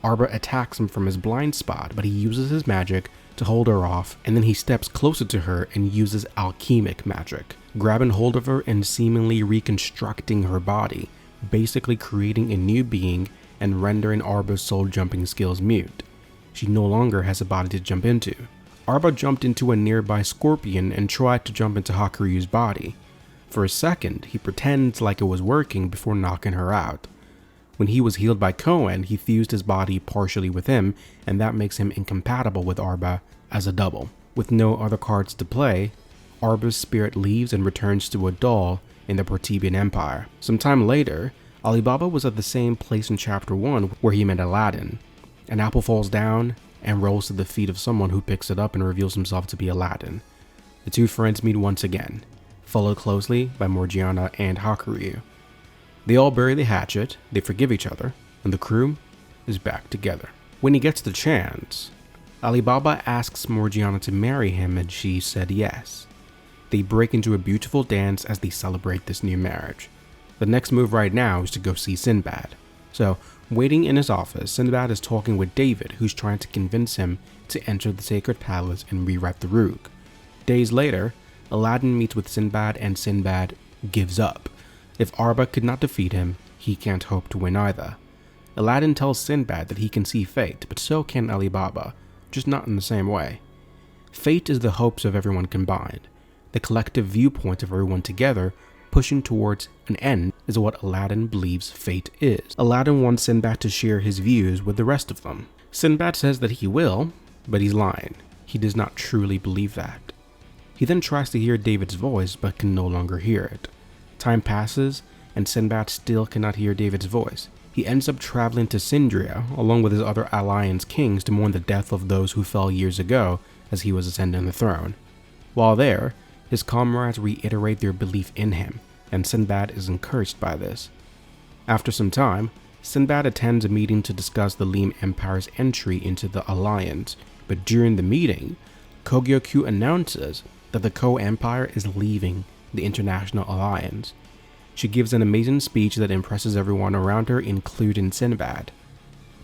Arba attacks him from his blind spot, but he uses his magic to hold her off, and then he steps closer to her and uses alchemic magic, grabbing hold of her and seemingly reconstructing her body, basically creating a new being and rendering Arba's soul jumping skills mute. She no longer has a body to jump into. Arba jumped into a nearby scorpion and tried to jump into Hakuryu's body. For a second, he pretends like it was working before knocking her out. When he was healed by Kohen, he fused his body partially with him, and that makes him incompatible with Arba as a double. With no other cards to play, Arba's spirit leaves and returns to a doll in the Pertibian Empire. Sometime later, Alibaba was at the same place in Chapter 1 where he met Aladdin. An apple falls down and rolls to the feet of someone who picks it up and reveals himself to be Aladdin. The two friends meet once again, followed closely by Morgiana and Hakuryu. They all bury the hatchet, they forgive each other, and the crew is back together. When he gets the chance, Alibaba asks Morgiana to marry him, and she said yes. They break into a beautiful dance as they celebrate this new marriage. The next move right now is to go see Sinbad. So, waiting in his office, Sinbad is talking with David, who's trying to convince him to enter the sacred palace and rewrite the Rook. Days later, Aladdin meets with Sinbad, and Sinbad gives up. If Arba could not defeat him, he can't hope to win either. Aladdin tells Sinbad that he can see fate, but so can Alibaba, just not in the same way. Fate is the hopes of everyone combined. The collective viewpoint of everyone together pushing towards an end is what Aladdin believes fate is. Aladdin wants Sinbad to share his views with the rest of them. Sinbad says that he will, but he's lying. He does not truly believe that. He then tries to hear David's voice, but can no longer hear it. Time passes, and Sinbad still cannot hear David's voice. He ends up traveling to Sindria, along with his other alliance kings, to mourn the death of those who fell years ago as he was ascending the throne. While there, his comrades reiterate their belief in him, and Sinbad is encouraged by this. After some time, Sinbad attends a meeting to discuss the Lim Empire's entry into the alliance, but during the meeting, Kogyoku announces that the Ko Empire is leaving the International Alliance. She gives an amazing speech that impresses everyone around her, including Sinbad.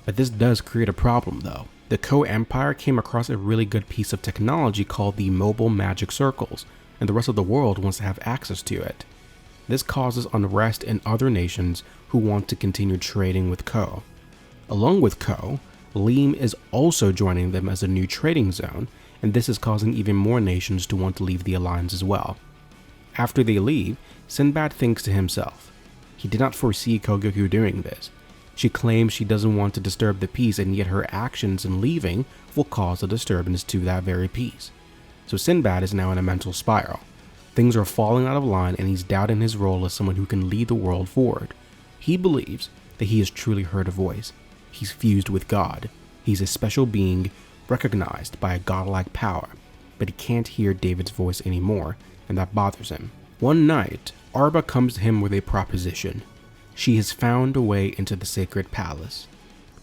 But this does create a problem though. The Ko Empire came across a really good piece of technology called the mobile magic circles, and the rest of the world wants to have access to it. This causes unrest in other nations who want to continue trading with Ko. Along with Ko, Lim is also joining them as a new trading zone, and this is causing even more nations to want to leave the alliance as well. After they leave, Sinbad thinks to himself. He did not foresee Kogyoku doing this. She claims she doesn't want to disturb the peace, and yet her actions in leaving will cause a disturbance to that very peace. So Sinbad is now in a mental spiral. Things are falling out of line, and he's doubting his role as someone who can lead the world forward. He believes that he has truly heard a voice. He's fused with God. He's a special being recognized by a godlike power, but he can't hear David's voice anymore, and that bothers him. One night, Arba comes to him with a proposition. She has found a way into the sacred palace.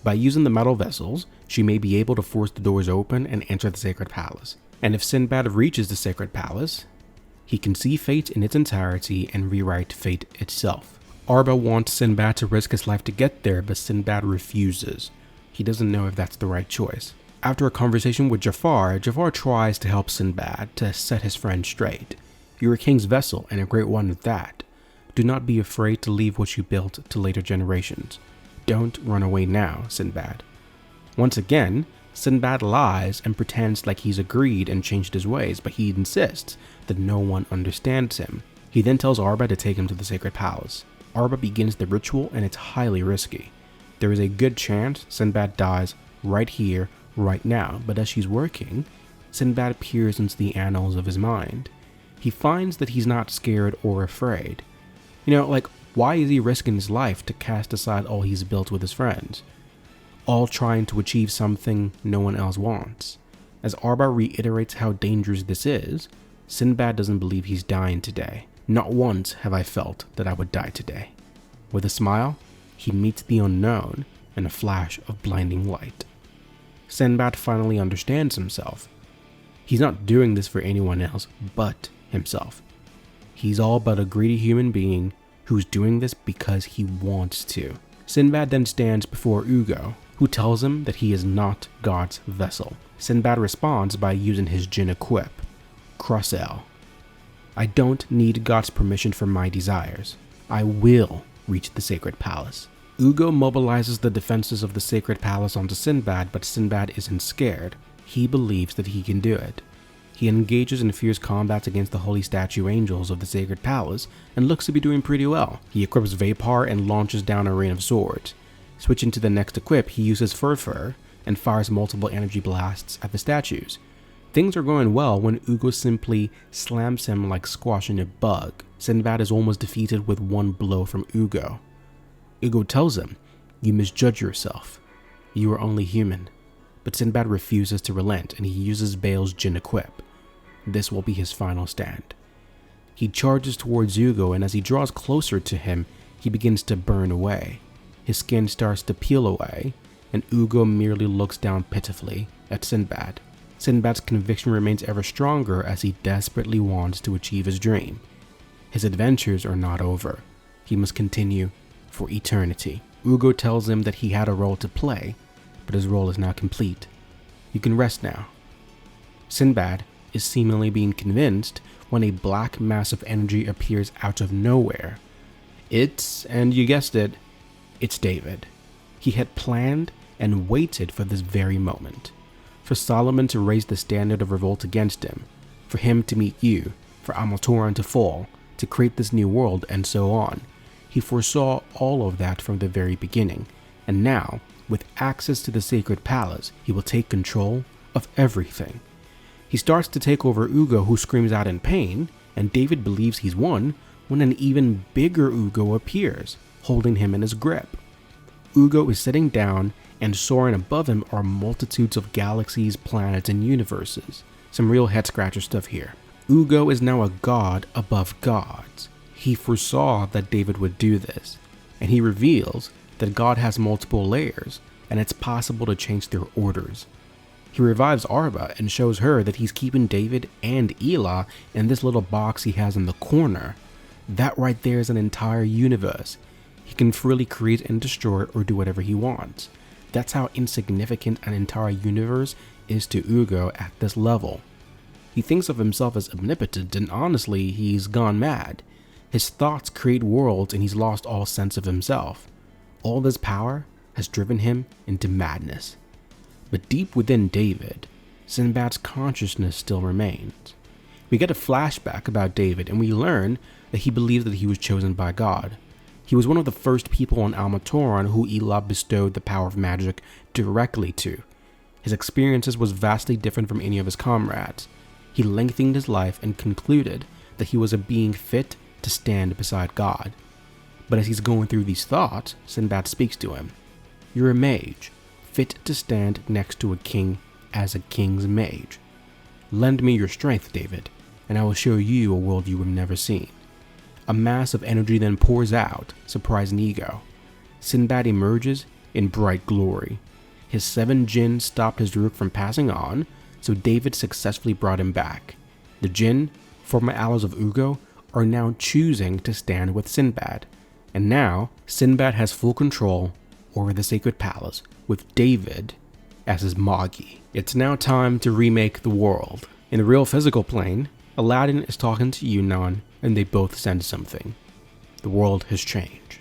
By using the metal vessels, she may be able to force the doors open and enter the sacred palace. And if Sinbad reaches the sacred palace, he can see fate in its entirety and rewrite fate itself. Arba wants Sinbad to risk his life to get there, but Sinbad refuses. He doesn't know if that's the right choice. After a conversation with Jafar tries to help Sinbad to set his friend straight. You're a king's vessel, and a great one at that. Do not be afraid to leave what you built to later generations. Don't run away now, Sinbad. Once again, Sinbad lies and pretends like he's agreed and changed his ways, but he insists that no one understands him. He then tells Arba to take him to the sacred palace. Arba begins the ritual and it's highly risky. There is a good chance Sinbad dies right here, right now, but as she's working, Sinbad peers into the annals of his mind. He finds that he's not scared or afraid. Why is he risking his life to cast aside all he's built with his friends? All trying to achieve something no one else wants. As Arba reiterates how dangerous this is, Sinbad doesn't believe he's dying today. Not once have I felt that I would die today. With a smile, he meets the unknown in a flash of blinding light. Sinbad finally understands himself. He's not doing this for anyone else but himself. He's all but a greedy human being who's doing this because he wants to. Sinbad then stands before Ugo, who tells him that he is not God's vessel. Sinbad responds by using his Jinn equip, Cross L. I don't need God's permission for my desires. I will reach the sacred palace. Ugo mobilizes the defenses of the sacred palace onto Sinbad, but Sinbad isn't scared. He believes that he can do it. He engages in fierce combats against the holy statue angels of the sacred palace and looks to be doing pretty well. He equips Vapor and launches down a rain of swords. Switching to the next equip, he uses Fur and fires multiple energy blasts at the statues. Things are going well when Ugo simply slams him like squashing a bug. Sinbad is almost defeated with one blow from Ugo. Ugo tells him, "You misjudge yourself. You are only human." But Sinbad refuses to relent and he uses Bale's Jinn equip. This will be his final stand. He charges towards Ugo, and as he draws closer to him, he begins to burn away. His skin starts to peel away, and Ugo merely looks down pitifully at Sinbad. Sinbad's conviction remains ever stronger as he desperately wants to achieve his dream. His adventures are not over. He must continue for eternity. Ugo tells him that he had a role to play, but his role is now complete. You can rest now. Sinbad is seemingly being convinced when a black mass of energy appears out of nowhere. And you guessed it, it's David. He had planned and waited for this very moment. For Solomon to raise the standard of revolt against him, for him to meet you, for Amaltoran to fall, to create this new world, and so on. He foresaw all of that from the very beginning, and now, with access to the sacred palace, he will take control of everything. He starts to take over Ugo, who screams out in pain, and David believes he's won when an even bigger Ugo appears, holding him in his grip. Ugo is sitting down, and soaring above him are multitudes of galaxies, planets, and universes. Some real head-scratcher stuff here. Ugo is now a god above gods. He foresaw that David would do this, and he reveals that God has multiple layers, and it's possible to change their orders. He revives Arba and shows her that he's keeping David and Elah in this little box he has in the corner. That right there is an entire universe. He can freely create and destroy or do whatever he wants. That's how insignificant an entire universe is to Ugo at this level. He thinks of himself as omnipotent, and honestly, he's gone mad. His thoughts create worlds and he's lost all sense of himself. All this power has driven him into madness. But deep within David, Sinbad's consciousness still remains. We get a flashback about David and we learn that he believes that he was chosen by God. He was one of the first people on Amaltoran who Elah bestowed the power of magic directly to. His experiences was vastly different from any of his comrades. He lengthened his life and concluded that he was a being fit to stand beside God. But as he's going through these thoughts, Sinbad speaks to him. You're a mage, fit to stand next to a king as a king's mage. Lend me your strength, David, and I will show you a world you have never seen. A mass of energy then pours out, surprising Ego. Sinbad emerges in bright glory. His 7 Jinn stopped his rook from passing on, so David successfully brought him back. The Jinn, former allies of Ugo, are now choosing to stand with Sinbad. And now, Sinbad has full control over the sacred palace, with David as his Magi. It's now time to remake the world. In the real physical plane, Aladdin is talking to Yunnan, and they both sense something. The world has changed.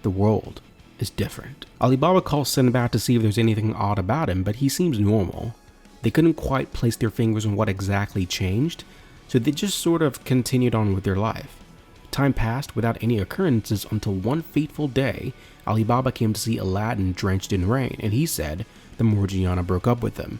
The world is different. Alibaba calls Sinbad to see if there's anything odd about him, but he seems normal. They couldn't quite place their fingers on what exactly changed, so they just sort of continued on with their life. Time passed without any occurrences until one fateful day, Alibaba came to see Aladdin drenched in rain, and he said that Morgiana broke up with him.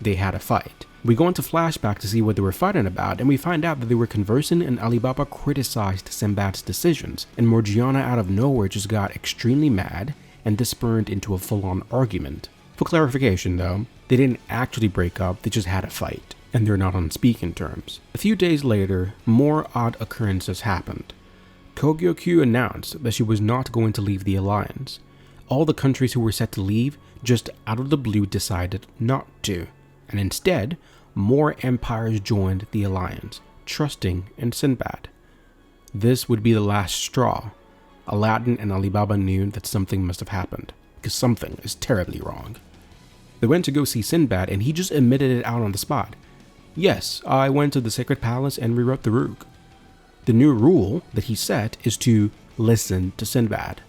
They had a fight. We go into flashback to see what they were fighting about, and we find out that they were conversing and Alibaba criticized Sinbad's decisions, and Morgiana out of nowhere just got extremely mad, and this spurned into a full-on argument. For clarification though, they didn't actually break up, they just had a fight, and they're not on speaking terms. A few days later, more odd occurrences happened. Kogyo-Q announced that she was not going to leave the alliance. All the countries who were set to leave just out of the blue decided not to, and instead, more empires joined the alliance, trusting in Sinbad. This would be the last straw. Aladdin and Alibaba knew that something must have happened, because something is terribly wrong. They went to go see Sinbad, and he just admitted it out on the spot. Yes, I went to the Sacred Palace and rewrote the Rook. The new rule that he set is to listen to Sinbad.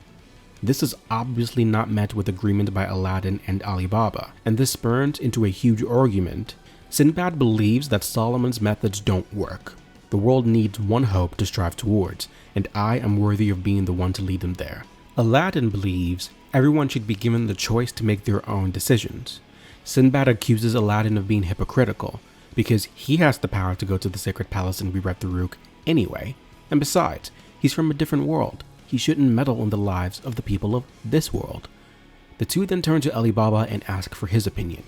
This is obviously not met with agreement by Aladdin and Alibaba, and this spurns into a huge argument. Sinbad believes that Solomon's methods don't work. The world needs one hope to strive towards, and I am worthy of being the one to lead them there. Aladdin believes everyone should be given the choice to make their own decisions. Sinbad accuses Aladdin of being hypocritical, because he has the power to go to the Sacred Palace and rewrite the Rook anyway, and besides, he's from a different world. He shouldn't meddle in the lives of the people of this world. The two then turn to Alibaba and ask for his opinion.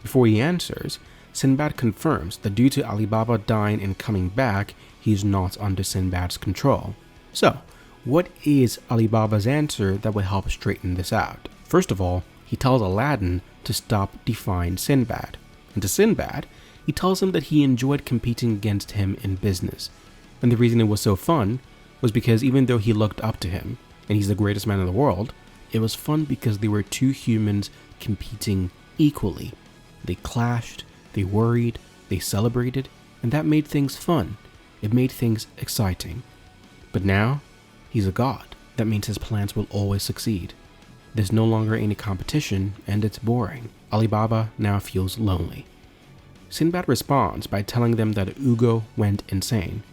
Before he answers, Sinbad confirms that due to Alibaba dying and coming back, he is not under Sinbad's control. So, what is Alibaba's answer that would help straighten this out? First of all, he tells Aladdin to stop defying Sinbad. And to Sinbad, he tells him that he enjoyed competing against him in business. And the reason it was so fun was because even though he looked up to him, and he's the greatest man in the world, it was fun because they were two humans competing equally. They clashed, they worried, they celebrated, and that made things fun. It made things exciting. But now, he's a god. That means his plans will always succeed. There's no longer any competition, and it's boring. Alibaba now feels lonely. Sinbad responds by telling them that Ugo went insane.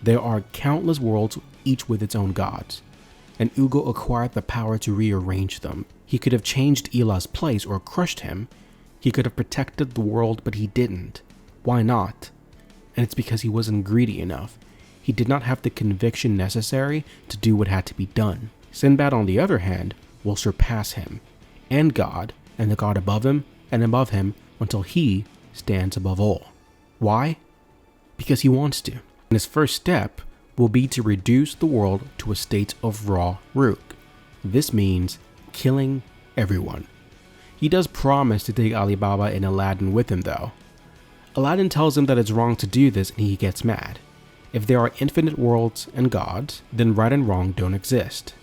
There are countless worlds, each with its own gods, and Ugo acquired the power to rearrange them. He could have changed Ila's place or crushed him. He could have protected the world, but he didn't. Why not? And it's because he wasn't greedy enough. He did not have the conviction necessary to do what had to be done. Sinbad, on the other hand, will surpass him, and God, and the god above him, and above him, until he stands above all. Why? Because he wants to. And his first step will be to reduce the world to a state of raw Rook. This means killing everyone. He does promise to take Alibaba and Aladdin with him though. Aladdin tells him that it's wrong to do this and he gets mad. If there are infinite worlds and gods, then right and wrong don't exist.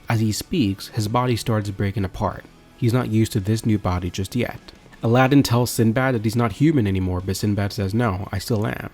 As he speaks, his body starts breaking apart. He's not used to this new body just yet. Aladdin tells Sinbad that he's not human anymore, but Sinbad says, no, I still am.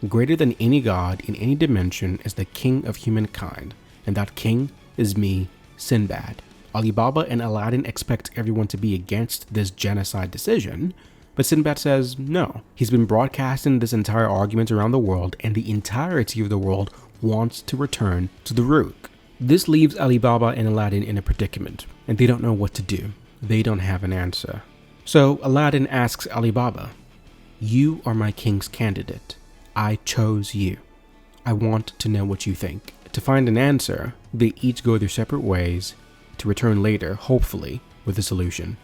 Greater than any god in any dimension is the king of humankind, and that king is me, Sinbad. Alibaba and Aladdin expect everyone to be against this genocide decision, but Sinbad says no. He's been broadcasting this entire argument around the world, and the entirety of the world wants to return to the Rook. This leaves Alibaba and Aladdin in a predicament, and they don't know what to do. They don't have an answer. So Aladdin asks Alibaba, "You are my king's candidate. I chose you. I want to know what you think." To find an answer, they each go their separate ways to return later, hopefully, with a solution.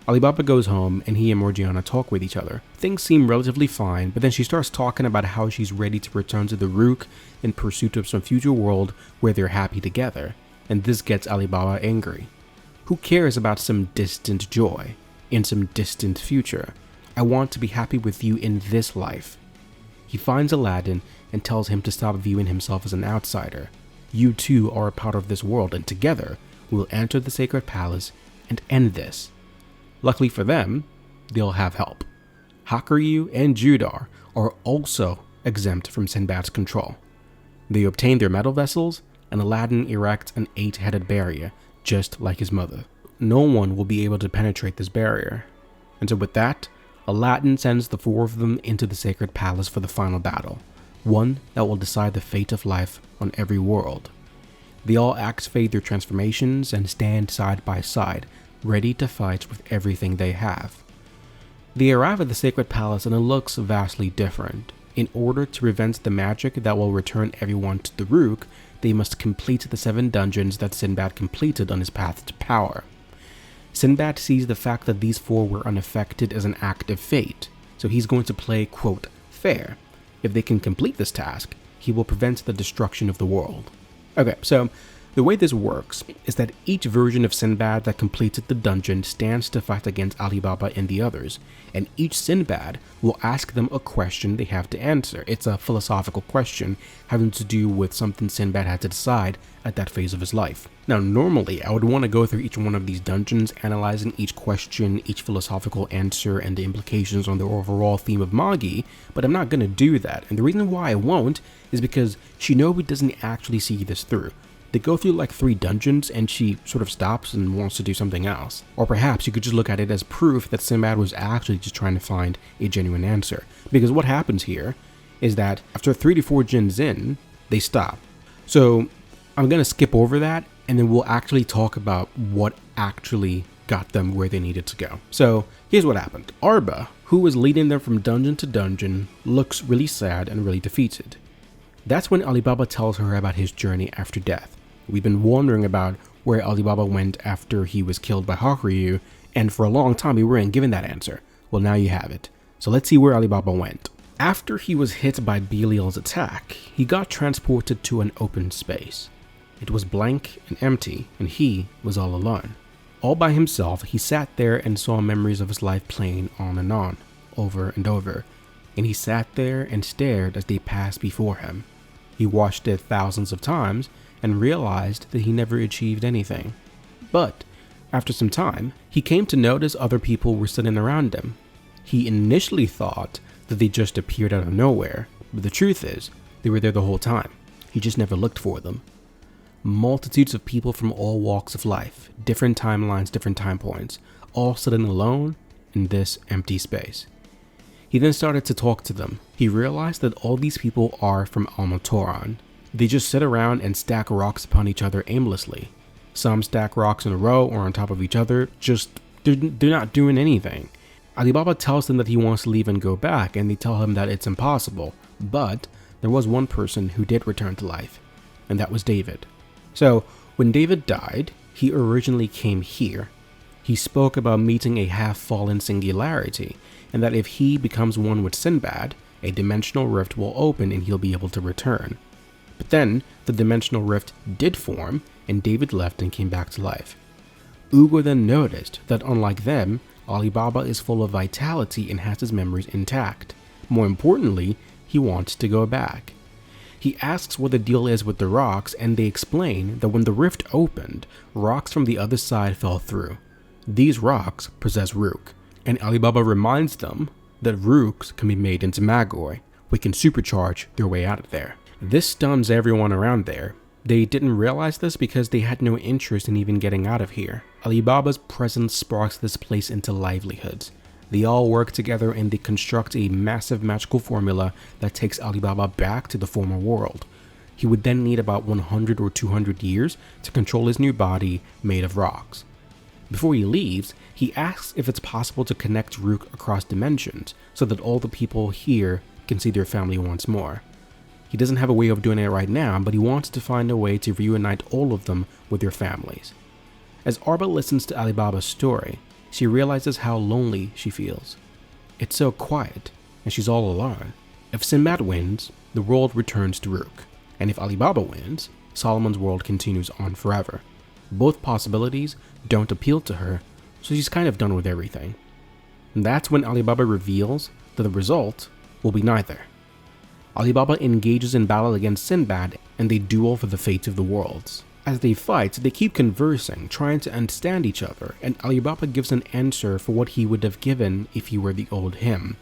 Alibaba goes home and he and Morgiana talk with each other. Things seem relatively fine, but then she starts talking about how she's ready to return to the Rook in pursuit of some future world where they're happy together, and this gets Alibaba angry. Who cares about some distant joy in some distant future? I want to be happy with you in this life. He finds Aladdin and tells him to stop viewing himself as an outsider. You two are a part of this world, and together we'll enter the Sacred Palace and end this. Luckily for them, they'll have help. Hakuryu and Judar are also exempt from Sinbad's control. They obtain their metal vessels, and Aladdin erects an 8-headed barrier just like his mother. No one will be able to penetrate this barrier. And so with that, Aladdin sends the 4 of them into the sacred palace for the final battle, one that will decide the fate of life on every world. They all activate their transformations and stand side by side, ready to fight with everything they have. They arrive at the sacred palace and it looks vastly different. In order to prevent the magic that will return everyone to the Rook, they must complete the 7 dungeons that Sinbad completed on his path to power. Sinbad sees the fact that these 4 were unaffected as an act of fate, so he's going to play, quote, fair. If they can complete this task, he will prevent the destruction of the world. Okay, so the way this works is that each version of Sinbad that completed the dungeon stands to fight against Ali Baba and the others, and each Sinbad will ask them a question they have to answer. It's a philosophical question having to do with something Sinbad had to decide at that phase of his life. Now, normally, I would want to go through each one of these dungeons, analyzing each question, each philosophical answer, and the implications on the overall theme of Magi, but I'm not going to do that, and the reason why I won't is because Shinobu doesn't actually see this through. They go through like 3 dungeons and she sort of stops and wants to do something else. Or perhaps you could just look at it as proof that Sinbad was actually just trying to find a genuine answer. Because what happens here is that after 3 to 4 gens in, they stop. So I'm going to skip over that and then we'll actually talk about what actually got them where they needed to go. So here's what happened. Arba, who was leading them from dungeon to dungeon, looks really sad and really defeated. That's when Ali Baba tells her about his journey after death. We've been wondering about where Ali Baba went after he was killed by Hakuryu, and for a long time we weren't given that answer. Well, now you have it. So let's see where Ali Baba went. After he was hit by Belial's attack, he got transported to an open space. It was blank and empty, and he was all alone. All by himself, he sat there and saw memories of his life playing on and on, over and over, and he sat there and stared as they passed before him. He watched it thousands of times, and realized that he never achieved anything. But after some time, he came to notice other people were sitting around him. He initially thought that they just appeared out of nowhere, but the truth is, they were there the whole time. He just never looked for them. Multitudes of people from all walks of life, different timelines, different time points, all sitting alone in this empty space. He then started to talk to them. He realized that all these people are from Almatoran. They just sit around and stack rocks upon each other aimlessly. Some stack rocks in a row or on top of each other, they're not doing anything. Ali Baba tells them that he wants to leave and go back, and they tell him that it's impossible. But there was one person who did return to life, and that was David. So when David died, he originally came here. He spoke about meeting a half-fallen singularity, and that if he becomes one with Sinbad, a dimensional rift will open and he'll be able to return. But then, the dimensional rift did form, and David left and came back to life. Ugo then noticed that unlike them, Ali Baba is full of vitality and has his memories intact. More importantly, he wants to go back. He asks what the deal is with the rocks, and they explain that when the rift opened, rocks from the other side fell through. These rocks possess Rook, and Ali Baba reminds them that Rooks can be made into Magoi, which can supercharge their way out of there. This stuns everyone around there. They didn't realize this because they had no interest in even getting out of here. Ali Baba's presence sparks this place into livelihoods. They all work together and they construct a massive magical formula that takes Ali Baba back to the former world. He would then need about 100 or 200 years to control his new body made of rocks. Before he leaves, he asks if it's possible to connect Rook across dimensions so that all the people here can see their family once more. He doesn't have a way of doing it right now, but he wants to find a way to reunite all of them with their families. As Arba listens to Ali Baba's story, she realizes how lonely she feels. It's so quiet, and she's all alone. If Sinbad wins, the world returns to Rook, and if Ali Baba wins, Solomon's world continues on forever. Both possibilities don't appeal to her, so she's kind of done with everything. And that's when Ali Baba reveals that the result will be neither. Ali Baba engages in battle against Sinbad, and they duel for the fate of the worlds. As they fight, they keep conversing, trying to understand each other, and Ali Baba gives an answer for what he would have given if he were the old him.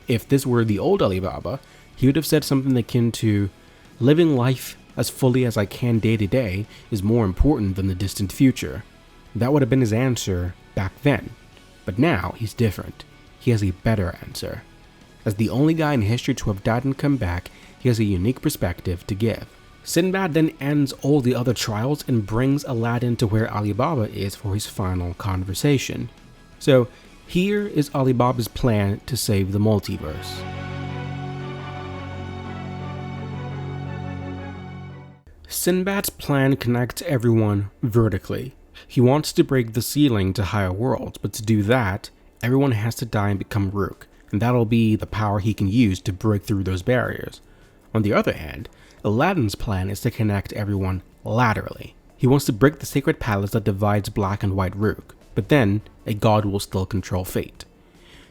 If this were the old Ali Baba, he would have said something akin to, living life as fully as I can day to day is more important than the distant future. That would have been his answer back then. But now he's different. He has a better answer. As the only guy in history to have died and come back, he has a unique perspective to give. Sinbad then ends all the other trials and brings Aladdin to where Alibaba is for his final conversation. So here is Alibaba's plan to save the multiverse. Sinbad's plan connects everyone vertically. He wants to break the ceiling to higher worlds, but to do that, everyone has to die and become Rook, and that'll be the power he can use to break through those barriers. On the other hand, Aladdin's plan is to connect everyone laterally. He wants to break the sacred palace that divides black and white Rook, but then a god will still control fate.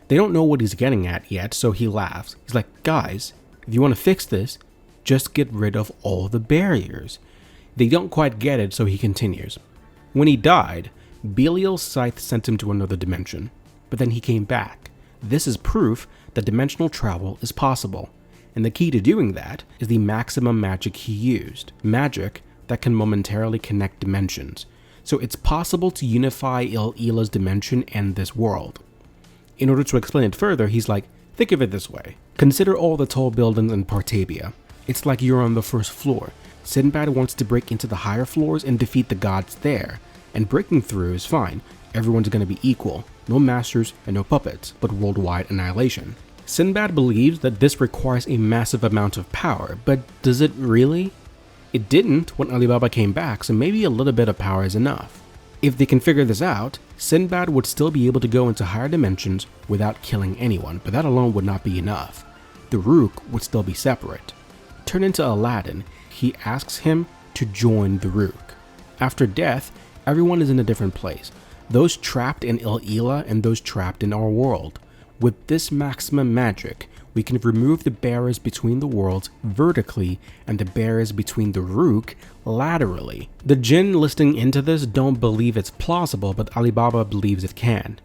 They don't know what he's getting at yet, so he laughs. He's like, guys, if you want to fix this, just get rid of all the barriers. They don't quite get it, so he continues. When he died, Belial's scythe sent him to another dimension, but then he came back. This is proof that dimensional travel is possible, and the key to doing that is the maximum magic he used, magic that can momentarily connect dimensions, so it's possible to unify Il-Ila's dimension and this world. In order to explain it further, he's like, think of it this way. Consider all the tall buildings in Partabia. It's like you're on the first floor. Sinbad wants to break into the higher floors and defeat the gods there, and breaking through is fine. Everyone's gonna be equal. No masters and no puppets, but worldwide annihilation. Sinbad believes that this requires a massive amount of power, but does it really? It didn't when Alibaba came back, so maybe a little bit of power is enough. If they can figure this out, Sinbad would still be able to go into higher dimensions without killing anyone, but that alone would not be enough. The Rook would still be separate. Turn into Aladdin, he asks him to join the Rook. After death, everyone is in a different place. Those trapped in Il-Ila and those trapped in our world. With this maximum magic, we can remove the barriers between the worlds vertically and the barriers between the Rook laterally. The Jinn listening into this don't believe it's plausible, but Alibaba believes it can.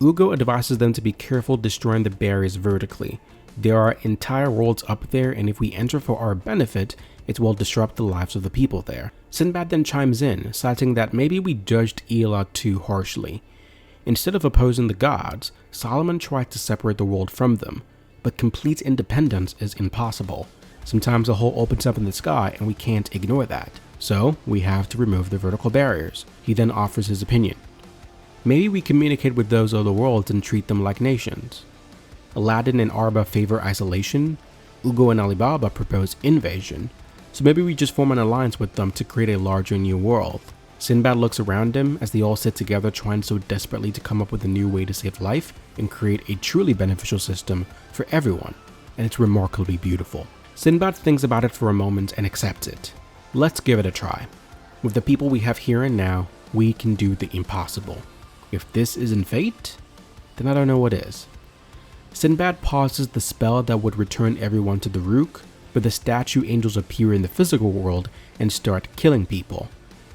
Ugo advises them to be careful destroying the barriers vertically. There are entire worlds up there, and if we enter for our benefit, it will disrupt the lives of the people there. Sinbad then chimes in, citing that maybe we judged Ila too harshly. Instead of opposing the gods, Solomon tried to separate the world from them, but complete independence is impossible. Sometimes a hole opens up in the sky and we can't ignore that, so we have to remove the vertical barriers. He then offers his opinion. Maybe we communicate with those other worlds and treat them like nations. Aladdin and Arba favor isolation, Ugo and Alibaba propose invasion, so maybe we just form an alliance with them to create a larger new world. Sinbad looks around him as they all sit together trying so desperately to come up with a new way to save life and create a truly beneficial system for everyone, and it's remarkably beautiful. Sinbad thinks about it for a moment and accepts it. Let's give it a try. With the people we have here and now, we can do the impossible. If this isn't fate, then I don't know what is. Sinbad pauses the spell that would return everyone to the Rook, but the statue angels appear in the physical world and start killing people.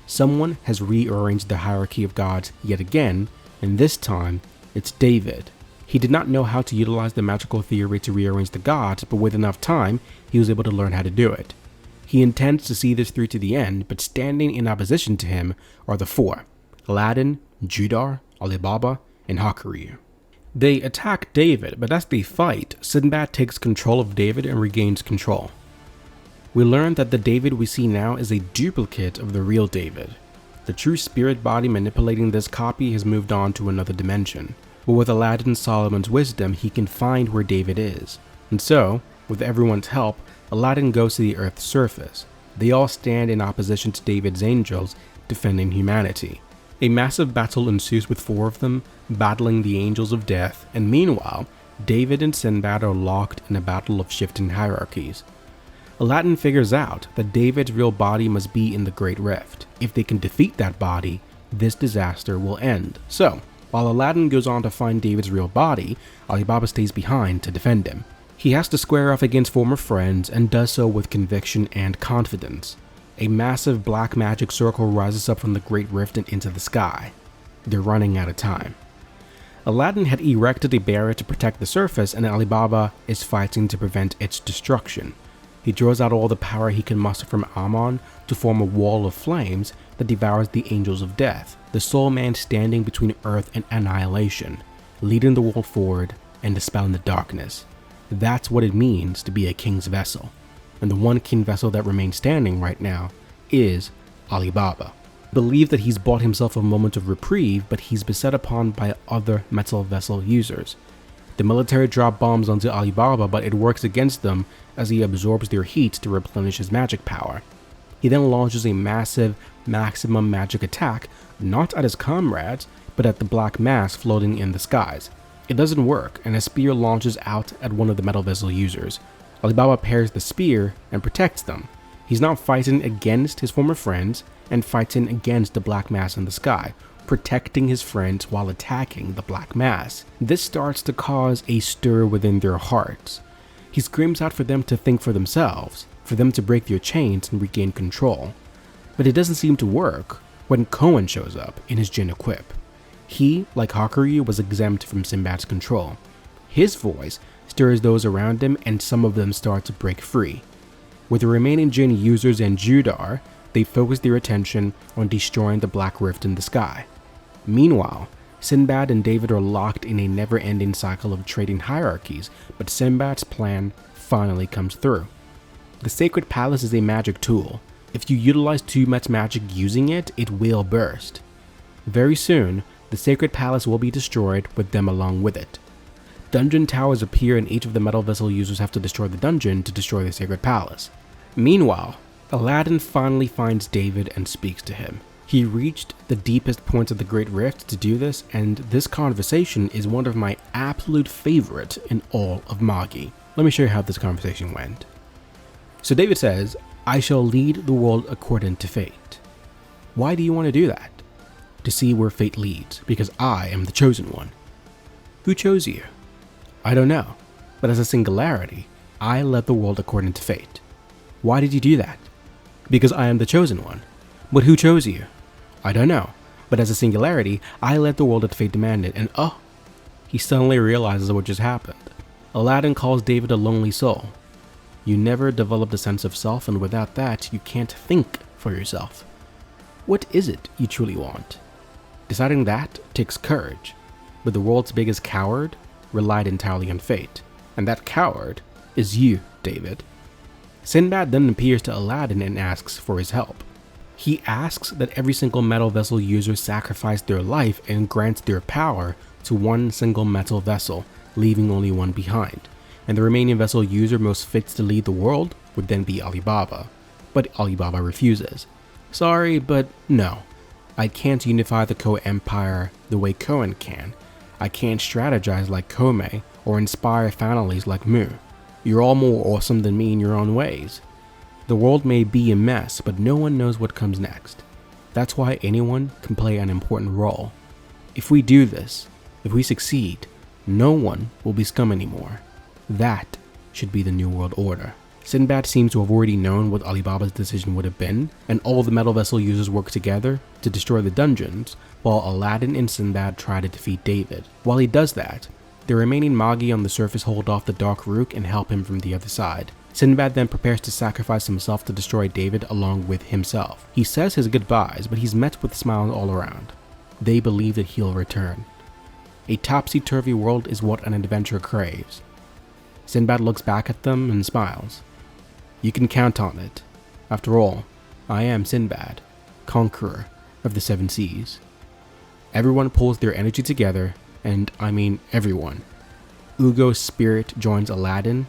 Someone has rearranged the hierarchy of gods yet again, and this time, it's David. He did not know how to utilize the magical theory to rearrange the gods, but with enough time, he was able to learn how to do it. He intends to see this through to the end, but standing in opposition to him are the four: Aladdin, Judar, Alibaba, and Hakurir. They attack David, but as they fight, Sinbad takes control of David and regains control. We learn that the David we see now is a duplicate of the real David. The true spirit body manipulating this copy has moved on to another dimension, but with Aladdin and Solomon's wisdom, he can find where David is. And so, with everyone's help, Aladdin goes to the Earth's surface. They all stand in opposition to David's angels, defending humanity. A massive battle ensues with four of them, battling the angels of death, and meanwhile, David and Sinbad are locked in a battle of shifting hierarchies. Aladdin figures out that David's real body must be in the Great Rift. If they can defeat that body, this disaster will end. So, while Aladdin goes on to find David's real body, Alibaba stays behind to defend him. He has to square off against former friends and does so with conviction and confidence. A massive black magic circle rises up from the Great Rift and into the sky. They're running out of time. Aladdin had erected a barrier to protect the surface, and Alibaba is fighting to prevent its destruction. He draws out all the power he can muster from Ammon to form a wall of flames that devours the angels of death, the sole man standing between earth and annihilation, leading the world forward and dispelling the darkness. That's what it means to be a king's vessel. And the one king vessel that remains standing right now is Alibaba. Believe that he's bought himself a moment of reprieve, but he's beset upon by other metal vessel users. The military drop bombs onto Alibaba, but it works against them as he absorbs their heat to replenish his magic power. He then launches a massive maximum magic attack, not at his comrades, but at the black mass floating in the skies. It doesn't work, and a spear launches out at one of the metal vessel users. Alibaba parries the spear and protects them. He's now fighting against his former friends and fighting against the black mass in the sky, protecting his friends while attacking the black mass. This starts to cause a stir within their hearts. He screams out for them to think for themselves, for them to break their chains and regain control. But it doesn't seem to work when Koan shows up in his Jin equip. He, like Hakuryu, was exempt from Sinbad's control. His voice stirs those around him and some of them start to break free. With the remaining Jin users and Judar, they focus their attention on destroying the black rift in the sky. Meanwhile, Sinbad and David are locked in a never-ending cycle of trading hierarchies, but Sinbad's plan finally comes through. The Sacred Palace is a magic tool. If you utilize too much magic using it, it will burst. Very soon, the Sacred Palace will be destroyed with them along with it. Dungeon towers appear and each of the metal vessel users have to destroy the dungeon to destroy the Sacred Palace. Meanwhile, Aladdin finally finds David and speaks to him. He reached the deepest points of the Great Rift to do this, and this conversation is one of my absolute favorite in all of Magi. Let me show you how this conversation went. So David says, "I shall lead the world according to fate." Why do you want to do that? To see where fate leads, because I am the chosen one. Who chose you? I don't know, but as a singularity, I led the world according to fate. Why did you do that? Because I am the chosen one. But who chose you? I don't know, but as a singularity, I led the world that fate demanded, and he suddenly realizes what just happened. Aladdin calls David a lonely soul. You never developed a sense of self, and without that, you can't think for yourself. What is it you truly want? Deciding that takes courage, but the world's biggest coward relied entirely on fate, and that coward is you, David. Sinbad then appears to Aladdin and asks for his help. He asks that every single metal vessel user sacrifice their life and grants their power to one single metal vessel, leaving only one behind, and the remaining vessel user most fits to lead the world would then be Alibaba. But Alibaba refuses. Sorry, but no. I can't unify the Ko Empire the way Koan can. I can't strategize like Kome or inspire families like Mu. You're all more awesome than me in your own ways. The world may be a mess, but no one knows what comes next. That's why anyone can play an important role. If we do this, if we succeed, no one will be scum anymore. That should be the New World Order. Sinbad seems to have already known what Alibaba's decision would have been, and all the metal vessel users work together to destroy the dungeons, while Aladdin and Sinbad try to defeat David. While he does that, the remaining Magi on the surface hold off the Dark Rook and help him from the other side. Sinbad then prepares to sacrifice himself to destroy David along with himself. He says his goodbyes, but he's met with smiles all around. They believe that he'll return. A topsy-turvy world is what an adventurer craves. Sinbad looks back at them and smiles. You can count on it. After all, I am Sinbad, conqueror of the seven seas. Everyone pulls their energy together, and I mean everyone. Ugo's spirit joins Aladdin,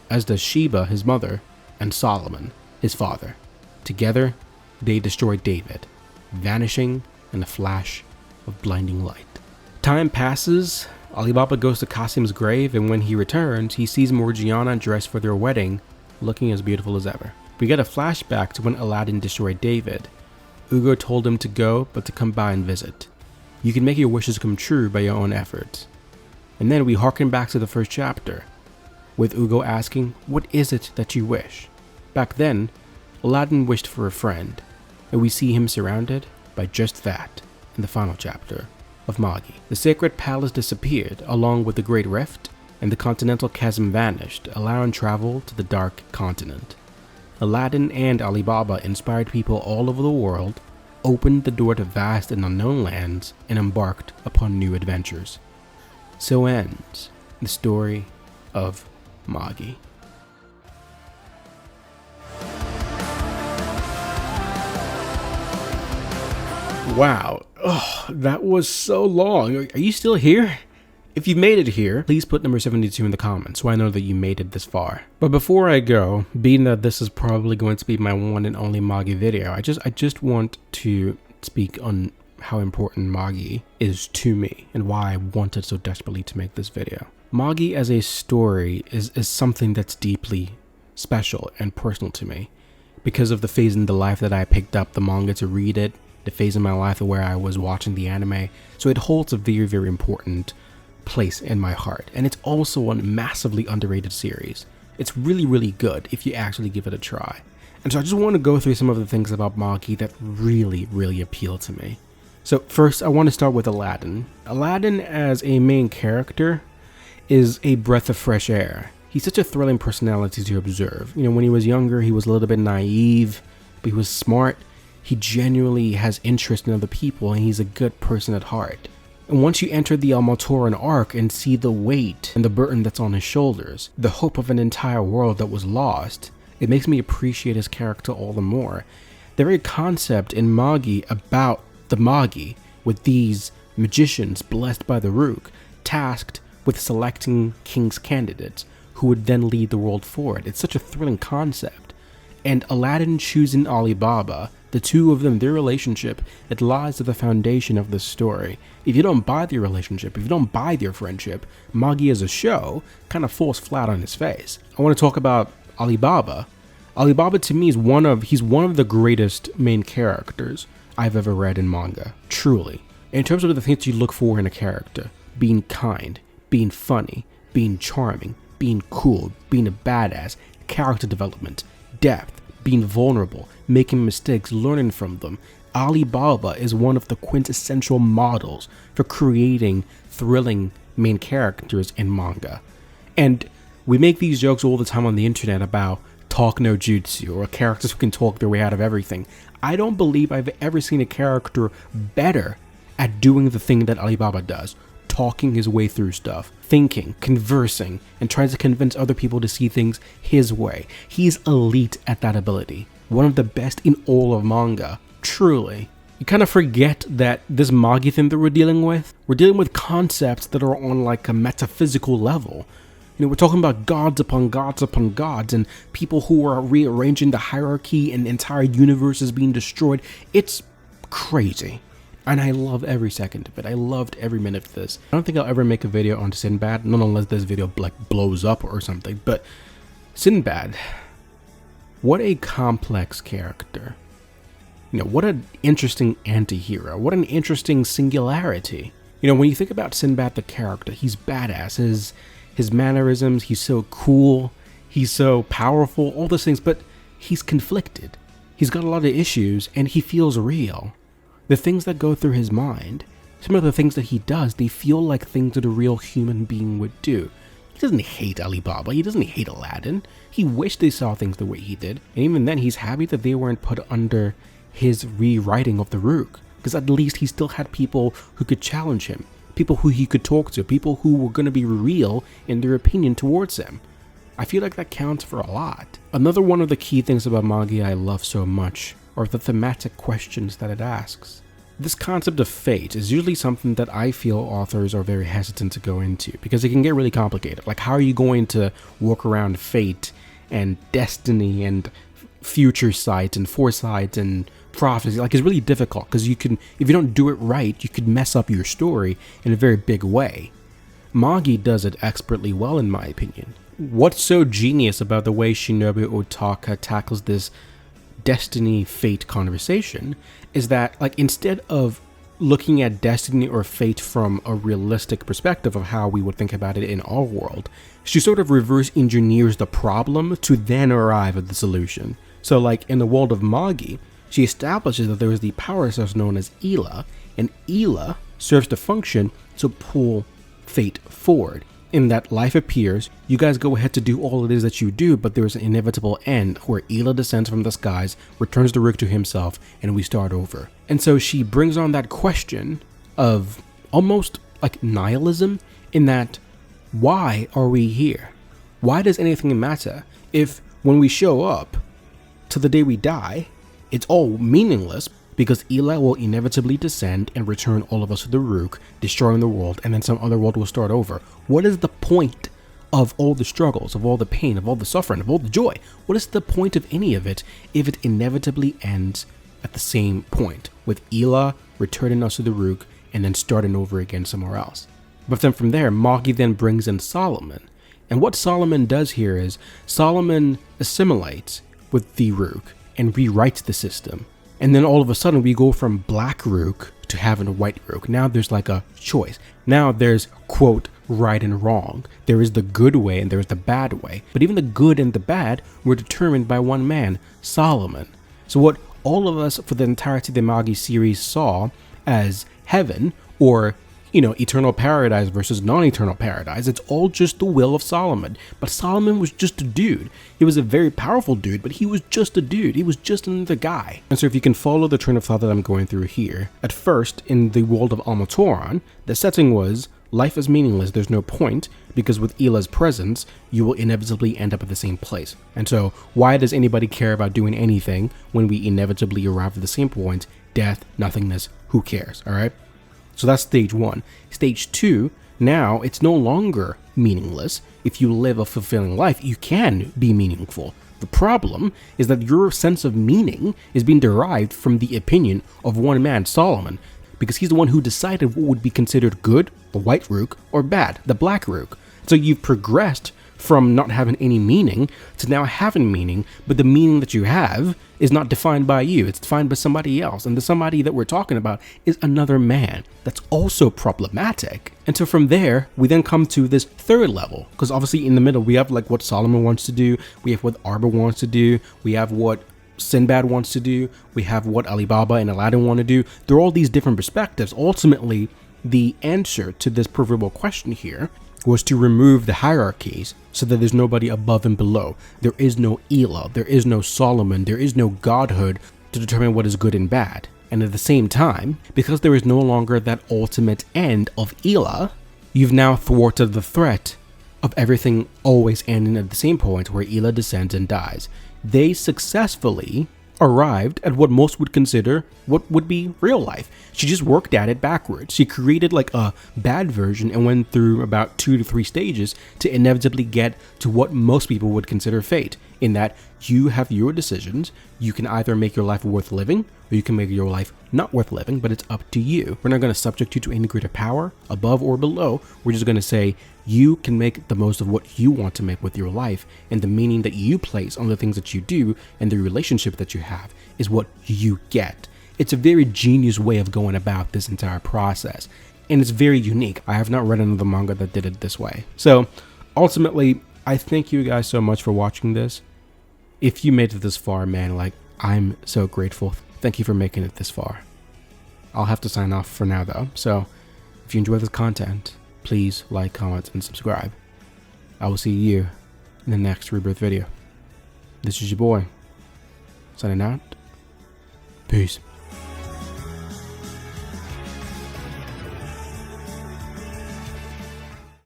as does Sheba, his mother, and Solomon, his father. Together, they destroy David, vanishing in a flash of blinding light. Time passes, Alibaba goes to Qasim's grave, and when he returns, he sees Morgiana dressed for their wedding, looking as beautiful as ever. We get a flashback to when Aladdin destroyed David. Ugo told him to go, but to come by and visit. You can make your wishes come true by your own efforts. And then we harken back to the first chapter, with Ugo asking, what is it that you wish? Back then, Aladdin wished for a friend, and we see him surrounded by just that in the final chapter of Magi. The Sacred Palace disappeared, along with the Great Rift, and the Continental Chasm vanished, allowing travel to the Dark Continent. Aladdin and Alibaba inspired people all over the world, opened the door to vast and unknown lands, and embarked upon new adventures. So ends the story of Magi. Wow, that was so long. Are you still here? If you made it here, please put number 72 in the comments so I know that you made it this far. But before I go, being that this is probably going to be my one and only Magi video, I just want to speak on how important Magi is to me and why I wanted so desperately to make this video. Magi as a story is something that's deeply special and personal to me because of the phase in the life that I picked up the manga to read it, the phase in my life where I was watching the anime. So it holds a very, very important place in my heart, and it's also a massively underrated series. It's really, really good if you actually give it a try. And so I just want to go through some of the things about Magi that really, really appeal to me. So first, I want to start with Aladdin. Aladdin as a main character is a breath of fresh air. He's such a thrilling personality to observe. You know, when he was younger, he was a little bit naive, but he was smart. He genuinely has interest in other people, and he's a good person at heart. And once you enter the Maader Arc and see the weight and the burden that's on his shoulders, the hope of an entire world that was lost, it makes me appreciate his character all the more. The very concept in Magi about the Magi, with these magicians blessed by the Rook, tasked with selecting king's candidates who would then lead the world forward. It's such a thrilling concept. And Aladdin choosing Alibaba, the two of them, their relationship, it lies at the foundation of this story. If you don't buy their relationship, if you don't buy their friendship, Magi as a show kind of falls flat on his face. I want to talk about Alibaba. Alibaba to me is one of the greatest main characters I've ever read in manga, truly. In terms of the things you look for in a character, being kind, being funny, being charming, being cool, being a badass, character development, depth, being vulnerable, making mistakes, learning from them. Alibaba is one of the quintessential models for creating thrilling main characters in manga. And we make these jokes all the time on the internet about talk no jutsu, or characters who can talk their way out of everything. I don't believe I've ever seen a character better at doing the thing that Alibaba does. Talking his way through stuff, thinking, conversing, and trying to convince other people to see things his way. He's elite at that ability. One of the best in all of manga, truly. You kind of forget that this Magi thing that we're dealing with concepts that are on like a metaphysical level. You know, we're talking about gods upon gods upon gods, and people who are rearranging the hierarchy and entire universes being destroyed. It's crazy. And I love every second of it. I loved every minute of this. I don't think I'll ever make a video on Sinbad, not unless this video like blows up or something. But Sinbad, what a complex character. You know, what an interesting anti-hero. What an interesting singularity. You know, when you think about Sinbad the character, he's badass. His mannerisms, he's so cool, he's so powerful, all those things, but he's conflicted. He's got a lot of issues, and he feels real. The things that go through his mind, some of the things that he does, they feel like things that a real human being would do. He doesn't hate Alibaba, he doesn't hate Aladdin. He wished they saw things the way he did, and even then he's happy that they weren't put under his rewriting of the Rook, because at least he still had people who could challenge him, people who he could talk to, people who were going to be real in their opinion towards him. I feel like that counts for a lot. Another one of the key things about Magi I love so much are the thematic questions that it asks. This concept of fate is usually something that I feel authors are very hesitant to go into because it can get really complicated. Like, how are you going to work around fate and destiny and future sight and foresight and prophecy? Like, it's really difficult because you can, if you don't do it right, you could mess up your story in a very big way. Magi does it expertly well, in my opinion. What's so genius about the way Shinobu Otaka tackles this destiny fate conversation is that, like, instead of looking at destiny or fate from a realistic perspective of how we would think about it in our world, she sort of reverse engineers the problem to then arrive at the solution. So, like, in the world of Magi, she establishes that there is the power source known as Ila, and Ila serves to function to pull fate forward. in that life appears, you guys go ahead to do all it is that you do, but there's an inevitable end where Ela descends from the skies, returns the rook to himself, and we start over. And so she brings on that question of almost like nihilism, in that, why are we here? Why does anything matter if when we show up to the day we die, it's all meaningless, because Ela will inevitably descend and return all of us to the rook, destroying the world, and then some other world will start over. What is the point of all the struggles, of all the pain, of all the suffering, of all the joy? What is the point of any of it if it inevitably ends at the same point, with Ela returning us to the rook and then starting over again somewhere else? But then from there, Magi then brings in Solomon. And what Solomon does here is, Solomon assimilates with the rook and rewrites the system. And then all of a sudden we go from black rook to having a white rook. Now there's like a choice. Now there's, quote, right and wrong. There is the good way and there's the bad way. But even the good and the bad were determined by one man, Solomon. So what all of us for the entirety of the Magi series saw as heaven, or eternal paradise versus non-eternal paradise, it's all just the will of Solomon. But Solomon was just a dude. He was a very powerful dude, but he was just a dude. He was just another guy. And so if you can follow the train of thought that I'm going through here, at first, in the world of Almatoran, the setting was, life is meaningless, there's no point, because with Ela's presence, you will inevitably end up at the same place. And so, why does anybody care about doing anything when we inevitably arrive at the same point? Death, nothingness, who cares, alright? So that's stage one. Stage two, now it's no longer meaningless. If you live a fulfilling life, you can be meaningful. The problem is that your sense of meaning is being derived from the opinion of one man, Solomon, because he's the one who decided what would be considered good, the white rook, or bad, the black rook. So you've progressed from not having any meaning to now having meaning, but the meaning that you have is not defined by you, it's defined by somebody else, and the somebody that we're talking about is another man. That's also problematic. And so from there, we then come to this third level, because obviously in the middle, we have like what Solomon wants to do, we have what Arbor wants to do, we have what Sinbad wants to do, we have what Alibaba and Aladdin want to do. There are all these different perspectives. Ultimately, the answer to this proverbial question here was to remove the hierarchies so that there's nobody above and below. There is no Ela, there is no Solomon, there is no godhood to determine what is good and bad. And at the same time, because there is no longer that ultimate end of Ela, you've now thwarted the threat of everything always ending at the same point where Ela descends and dies. They successfully arrived at what most would consider what would be real life. She just worked at it backwards. She created like a bad version and went through about 2 to 3 stages to inevitably get to what most people would consider fate, in that you have your decisions. You can either make your life worth living or you can make your life not worth living, but it's up to you. We're not going to subject you to any greater power above or below. We're just going to say you can make the most of what you want to make with your life, and the meaning that you place on the things that you do and the relationship that you have is what you get. It's a very genius way of going about this entire process, and it's very unique. I have not read another manga that did it this way. So ultimately, I thank you guys so much for watching this. If you made it this far, man, like, I'm so grateful. Thank you for making it this far. I'll have to sign off for now though. So if you enjoy this content, please like, comment, and subscribe. I will see you in the next Rebirth video. This is your boy, signing out. Peace.